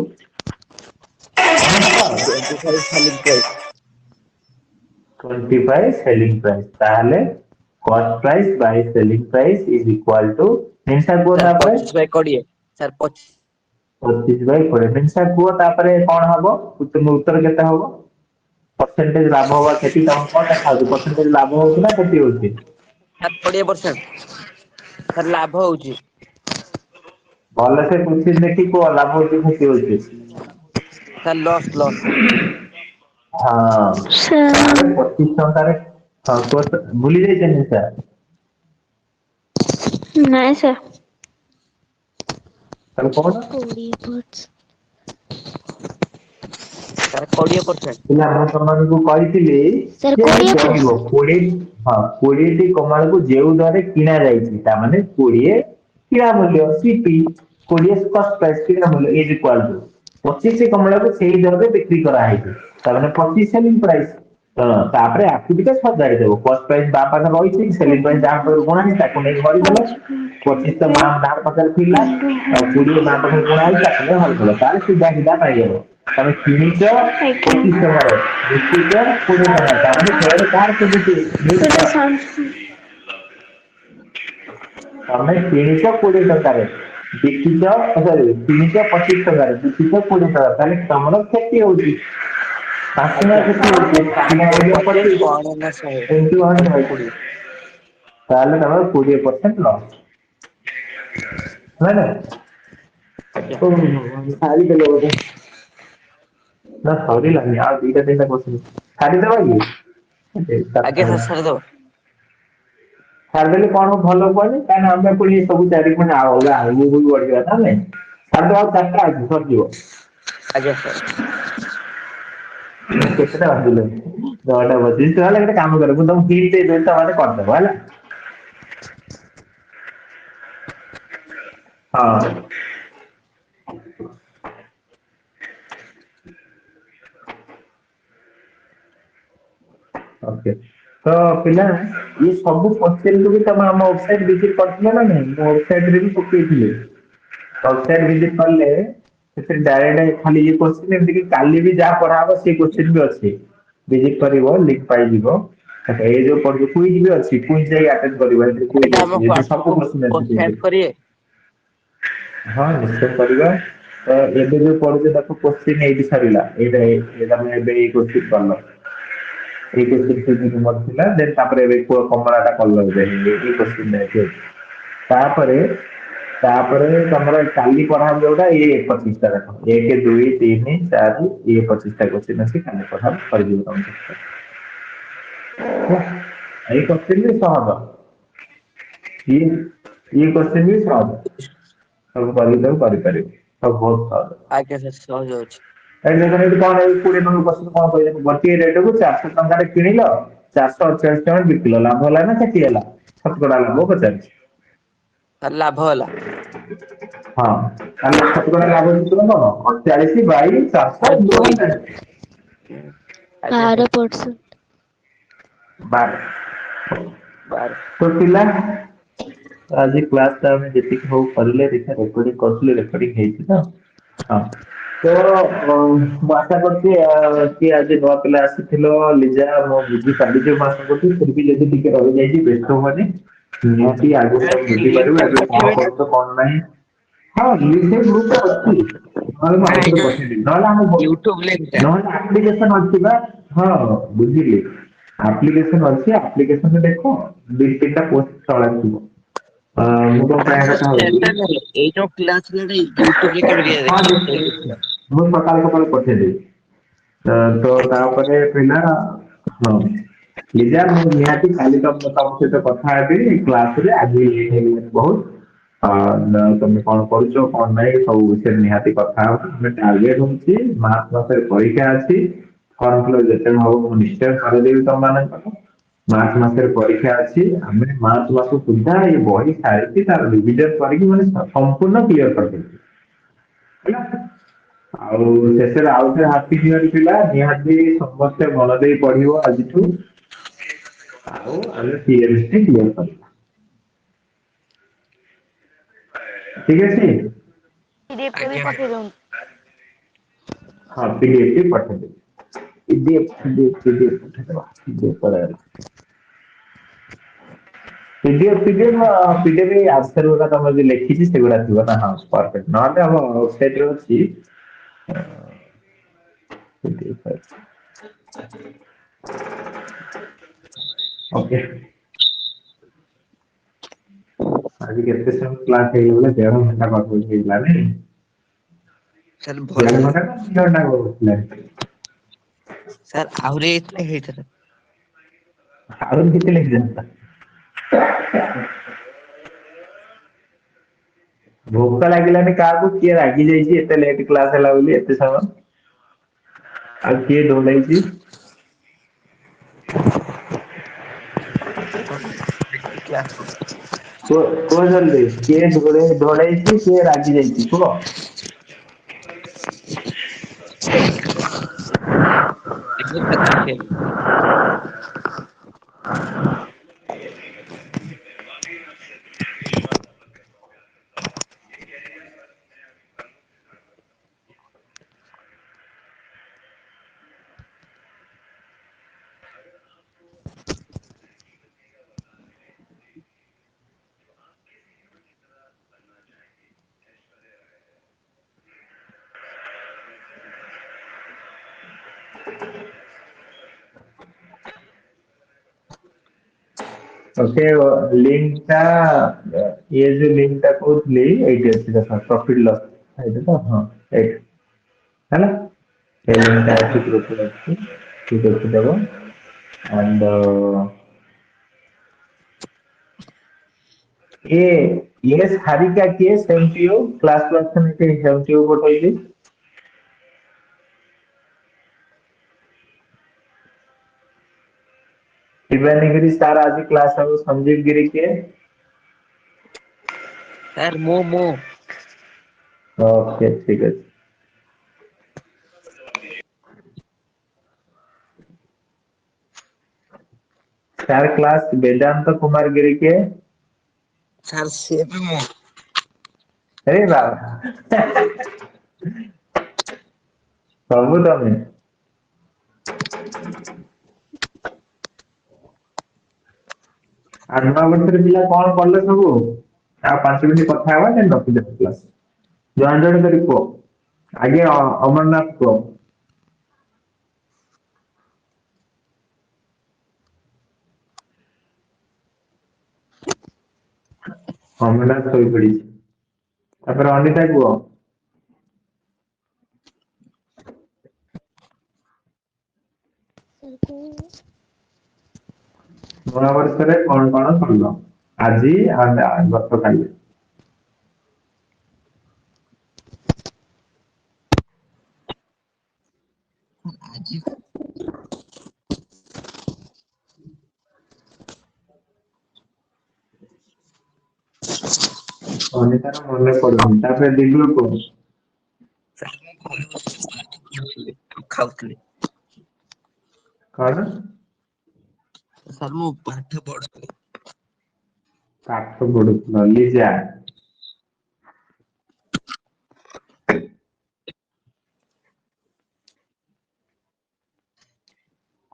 କଣ ହବ 25 ସେଲିଂ ପ୍ରାଇସ୍ 25 selling price, ତାହେଲେ cost price by selling price is equal to ଜିନିଷ କୁହ ସାର୍ ତାପରେ 25/20 ସାର୍ 25/20 ଜିନିଷ କୁହ ତାପରେ କଣ ହବ ଉତ୍ତର କେତେ ହବ? ପରସେଣ୍ଟେଜ ଲାଭ ହବା କ୍ଷତି ତମ କଣ ଦେଖାଯାଉଛି? ପରସେଣ୍ଟେଜ ଲାଭ ହଉଛି ନା କ୍ଷତି ହଉଛି? 20% ସାର୍ ଲାଭ ହଉଛି। ଭଲ ସେ କୋଶ୍ଚିନ୍ ଦେଖି କୁହ ଲାଭ ହଉଛି କ୍ଷତି ହଉଛି। ସାର୍ ଲସ୍ ହଁ ତାହେଲେ 25 ଟଙ୍କାରେ ହଁ କୁହ ଭୁଲି ଯାଇଛନ୍ତି ସାର୍। ନାଇଁ ସାର୍। ତାହେଲେ କହୁନ 20%। ସାର୍ 20%। ପିଲା ମୁଁ ତମମାନଙ୍କୁ କହିଥିଲି ସାର୍ ଯେ ଏଠି 20%। ପଢିବ 20ଟି କମାଳକୁ ଯେଉଁ ଦରରେ କିଣା ଯାଇଛି ତାମାନେ 20 କିଣା ମୂଲ୍ୟ CP 20 cost price କିଣା ମୂଲ୍ୟ is equal to 25 କମଳାକୁ ସେଇ ଦରରେ ବିକ୍ରି କରାହେଇଛି ତାମାନେ 25 ସେଲିଂ ପ୍ରାଇସ୍। ତାପରେ ଆକୁ ଟିକେ ସଜାଡିଦବ କଷ୍ଟ ପ୍ରାଇସ୍ ବାମ ପାଖରେ ରହିଛି ସେଲିଂ ପ୍ରାଇସ୍ ଡାହାଣ ପାଖରେ ଗଣା ହେଇଛି ତାକୁ ନେଇ ହରିଦେଲ। 25 ତ ଡାହାଣ ପାଖରେ ଥିଲା ଆଉ 20 ବାମ ପାଖରେ ଗଣା ହେଇଛି ତାକୁ ନେଇ ହରିଦେଲ, ତାହେଲେ ସିଧା ପାଇଗଲ। ତମେ କିଣିଛ 25 ଟଙ୍କାରେ ବିକିଛ 20 ଟଙ୍କାରେ, ତାମାନେ ଶେୟାର କାହାର କେମିତି ମିଳିଛି? ତମେ କିଣିଛ 20 ଟଙ୍କାରେ ବିକିଛ କିଣିଛ 25 ଟଙ୍କାରେ ବିକିଛ 20 ଟଙ୍କାରେ, ତାହେଲେ ତମର କ୍ଷତି ହଉଛି। 5 ଟଙ୍କା ଆଜ୍ଞା କ୍ଷତି ହଉଛି, 5×50 25 100 ନା 100 into 100 20 ତାହେଲେ ତମର 20% ଲସ୍ ନାଇଁ ନା? ଆଜ୍ଞା ସାରିଦେଲ ବୋଧେ ନା ସରିଲାନି ଆଉ 2-3ଟା କୋଶ୍ଚିନ୍ ସାରିଦବା କି? ଆଜ୍ଞା ସାର୍ ସାରିଦବ। ଛାଡ଼ିଦେଲେ କଣ ଭଲ କୁହନି କାହିଁକିନା ଆମେ ପୁଣି ସବୁ ଚାରି ପୁଣି ଅଲଗା ଆଗକୁ ବଢିବା ନା ନାଇଁ। ଛାଡ଼ିଦବା ଆଉ 4ଟା ଅଛି ସରିଯିବ। ଆଜ୍ଞା ସାର୍। କେତେଟା ବାଜିଲାଣି 9ଟା ବଜିଛି, ତାହେଲେ ଗୋଟେ କାମ କର ମୁଁ ତମକୁ ହିଣ୍ଟ ଦେଇଦେବି ତମେ କରିଦବ ହେଲା। हाँ ओके तो पिला ये सब क्वेश्चन को भी तुम हम वेबसाइट विजिट करथिला ना नहीं मो वेबसाइट रे भी पकेइथिले वेबसाइट विजिट करले से डायरेक्ट खाली ये क्वेश्चन एमति कि काली भी जा पढ़ाबो से क्वेश्चन भी अछि विजिट करिवो लिंक पाई जीवो ए जो पढ़ क्विज भी अछि क्विज जाई अटेंड करिवो ए क्विज ଏଇଟା ଆମ अछि ये सब ହ୍ୱାଟ୍ସଆପ क्वेश्चन କୁ अछि ସେଣ୍ଡ କରିବେ। हाँ निश्चय करिवा तो एबे जो पढ़ुचे ताको क्वेश्चन एइटी सरिला एटा मैं एबे ई क्वेश्चन करलो এই কোশ্চেন কে তোমার ଥିଲା দেন তারপরে ଏବେ କମଳାଟା କଲର ଦେ এই କୋଶ୍ଚିନ୍ ଅଛି ତାପରେ ତମର କାଲି ପଢା ଯୋଉଟା ଇଏ 25ଟା ଦେଖ 1 2 3 4 ଇଏ 25ଟା କୋଶ୍ଚିନ୍ ଅଛି କାଲି ପଢା କରିଯିବ ତମେ ହେଲା ଏଇ କୋଶ୍ଚିନ୍ ବି ସହଜ ଇଏ ଇଏ କୋଶ୍ଚିନ୍ ବି ସହଜ ସବୁ କରିକି କରିପାରିବ ସବୁ ବହୁତ ସହଜ ଆଜ୍ଞା ସାର୍ ସହଜ ଅଛି। ଏଠି ଦେଖ ଏଠି କଣ ଏଇ 20 ନମ୍ବର କୋଶ୍ଚିନ୍ କଣ କହିଲେ ଗୋଟିଏ ରେଟକୁ 400 ଟଙ୍କାରେ କିଣିଲ 448 ଟଙ୍କା ବିକିଲ ଲାଭ ହେଲା ନା କ୍ଷତି ହେଲା ଶତକଡା ଲାଭ ପଚାରିଛି ସାର୍ ଲାଭ ହେଲା। ହଁ ତାହେଲେ ଶତକଡା ଲାଭ ସୂତ୍ର କଣ 48 ବାଇ 400 ସାର୍ ଇଣ୍ଟୁ ଦୁଇ 100 ଆଜ୍ଞା ସାର୍ 12%। 12 ବାର ତ ପିଲା ଆଜି କ୍ଲାସ ଟା ଆମେ ଯେତିକି ହଉ କରିଲେ ଦେଖିଆ ରେକର୍ଡିଂ କରୁଥିଲେ ରେକର୍ଡିଂ ହେଇଛି ତ ହଁ ତ ମୁଁ ଆଶା କରୁଛି କି ଆଜି ନୂଆ ପିଲା ଆସିଥିଲ ଲିଜା ମୁଁ ବୁଝିପାରିଲି ମୁଁ ଆଶା କରୁଛି ଫିର ବି ଯଦି ଟିକେ ରହିଯାଇଛି ବ୍ୟସ୍ତ ହୁଅନି ନିହାତି ଆଗକୁ ସାର୍ ତମେ ସେ ଲିଙ୍କ ବୁଝିପାରିବ ଟା ଏବେ କଣ ପଠେଇବେ ନା? କରୁଛ କଣ ନାହିଁ ହଁ ଲିଙ୍କ ଗ୍ରୁପରେ ଅଛି ନହେଲେ ମୁଁ ନା ଏଇ ଆଉଥରେ ଯୋଉ ପଠେଇଦେବି ନହେଲେ ଆମ ୟୁଟ୍ୟୁବ ଲିଙ୍କ ଟା। ନହେଲେ ଆପ୍ଲିକେସନ ଅଛି ବା ହଁ ବୁଝିଲି ଆପ୍ଲିକେସନ ଅଛି ଆପ୍ଲିକେସନରେ ଦେଖ ଦି ତିନିଟା ପୋଷ୍ଟ ତଳେ ଥିବ ମୁଁ କଣ କହିବା ସାର୍ କଥା ହଉଛି ସେଟା ନାହିଁ ଏଇ ଯୋଉ କ୍ଲାସ ୟୁଟ୍ୟୁବ ରେ କେମିତି ହଁ ଦେଖିବେ ନିଶ୍ଚୟ ସେଇ ନିଶ୍ଚୟ ମୁଁ ସକାଳୁ ସକାଳୁ ପଠେଇଦେବି ତ ଆଜ୍ଞା ତାପରେ ପିଲା ହଁ ଲିଜା ମୁଁ ନିହାତି କାଲି ତମ ସହିତ କଥା ହେବି କ୍ଲାସରେ ଆଜି ହେଇଗଲାଣି ବହୁତ ତମେ କଣ କରୁଛ କଣ ନାହିଁ ସବୁ ବିଷୟରେ ନିହାତି କଥା ହବା ଆମେ ଟାର୍ଗେଟ ହଉଛି ମାର୍ଚ୍ଚ ମାସରେ ପରୀକ୍ଷା ଅଛି ଫର୍ମ ଫିଲପ ଯେତେ ହବ ମୁଁ ନିଶ୍ଚୟ କରିଦେବି ତମ ମାନଙ୍କର ମାର୍ଚ୍ଚ ମାସରେ ପରୀକ୍ଷା ଅଛି ଆମେ ମାର୍ଚ୍ଚ ମାସ ସୁଦ୍ଧା ଏଇ ବହି ସାରିକି ତାର ରିଭିଜନ କରିକି ମାନେ ସମ୍ପୂର୍ଣ୍ଣ କ୍ଲିୟର କରିଦେବି ହେଲା ଆଉ ଶେଷରେ ଆଉଥରେ ହାପି ନ୍ୟୁ ଇୟର ପିଲା ନିହାତି ସମସ୍ତେ ମନ ଦେଇ ପଢିବ ଆଜିଠୁ ଆଉ ଆମେ PMC କ୍ଲିୟର କରିବା ଠିକ ଅଛି PDF ଟା ବି ଆଜ୍ଞା ପଠେଇ ଦିଅନ୍ତୁ। हाँ पीडीएफ भी पठा दे पीडीएफ पठेଇଦେବା पीडीएफ ପରେ ପିଡିଏଫ ଆନ୍ସର ଗୁଡା ତମେ ଯୋଉ ଲେଖିଛି ସେଗୁଡା ଥିବ ନା ହଁ ପରଫେକ୍ଟ ନହେଲେ ଆମ ୱେବସାଇଟ ରେ ଅଛି PDF ଓକେ ଆଜି କେତେ ସମୟ କ୍ଲାସ ହେଇଗଲା 1.5 ଘଣ୍ଟା ପାଖାପାଖି ହେଇଗଲା ନାଇଁ ସାର୍ 1.5 ଭଲ ଘଣ୍ଟା ନା 2 ଘଣ୍ଟା କରୁଥିଲେ ସାର୍ ଆହୁରି ହେଇଥିଲେ ହେଇଥାନ୍ତା। ଆଉ କିଛି ଲେଖିଥାନ୍ତା ଭୋକ ଲାଗିଲାନି କାହାକୁ କିଏ ରାଗି ଯାଇଛି ଏତେ ଲେଟ୍ କ୍ଲାସ ହେଲା ବୋଲି ଏତେ ସମୟ ଆଉ କିଏ ଢୋଲେଇଛି କ୍ଲାସ କୁହ ଜଲ୍ଦି କିଏ ଢୋଳେଇଛି କିଏ ରାଗି ଯାଇଛି କୁହ ओके लिंक टा ये जो लिंक टा कहूଥିଲି ଏଇଠି ଅଛି ଦେଖ ପ୍ରଫିଟ ଲସ୍ ଏଇଟା ତ ହଁ ଏଇଠି ହେଲା ଏ ଲିଙ୍କ ଟା ଅଛି ଗ୍ରୁପରେ ଅଛି ଠିକ ଅଛି ଦେବ and ये सारिका किए सेमପିଓ କ୍ଲାସ କ୍ଲାସ ସେମପିଓ ପଠେଇଲି ଶିବାନୀ ଗିରି ସାର୍ ଆଜି କ୍ଲାସ ହବ ସଞ୍ଜୀବ ଗିରି କିଏ ସାର୍ ମୁଁ ओके ठीक है। चार क्लास वेदांत कुमार गिरी के। ସାର୍ ସିଏ ବି ମୁଁ अरे बाबा ସବୁ ତମେ। ଆଉ ନୂଆ ବର୍ଷରେ ପିଲା କଣ କଲେ ସବୁ? ଆଉ 5 ମିନିଟ କଥା ହବା ଦେନ୍ ରଖିଦେବା କ୍ଲାସ। ଜଣେ ଜଣେ କରି କୁହ। ଆଗେ ଅମରନାଥ କୁହ। ଅମରନାଥ ଶୋଇପଡିଛି। ତାପରେ ଅନିତା କୁହ। ନୂଆ ବର୍ଷରେ କଣ କଣ କଲ ଆଜି ଆଉ ଗତକାଲି? ଆଜି ଅନିତାର ମନେ ପଡୁନି। ତାପରେ ଦିବ୍ୟ କୁହ। ସାର୍ ମୁଁ ଘରେ ବସି ପାଠ ପଢୁଥିଲି ଆଉ ଖାଉଥିଲି। କଣ? ସାର୍ ମୁଁ ପାଠ ପଢୁଥିଲି। ପାଠ ପଢୁଥିଲ ଲିଜା।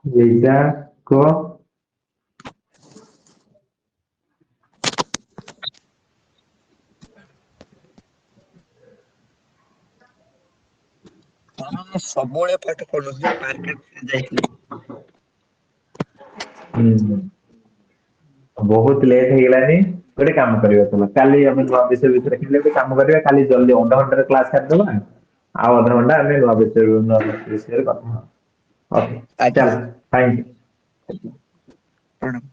ଲିଜା କୁହ। ମୁଁ ସବୁବେଳେ ପାଠ ପଢୁଥିଲି ମାର୍କେଟ ଯାଇଥିଲି। ବହୁତ ଲେଟ୍ ହେଇଗଲାଣି। ଗୋଟେ କାମ କରିବା ଚାଲ କାଲି ଆମେ ନୂଆ ବିଷୟ ଭିତରେ ଖେଳିଲେ ଗୋଟେ କାମ କରିବା କାଲି ଜଲ୍ଦି ଅଧଘଣ୍ଟାରେ କ୍ଲାସ ସାରିଦବା। ଆଉ ଅଧଘଣ୍ଟା ଆମେ ନୂଆ ବିଷୟରେ କଥା ହବା। ଓକେ ଆଜ୍ଞା ଚାଲ ଥ୍ୟାଙ୍କ ୟୁ। ପ୍ରଣାମ।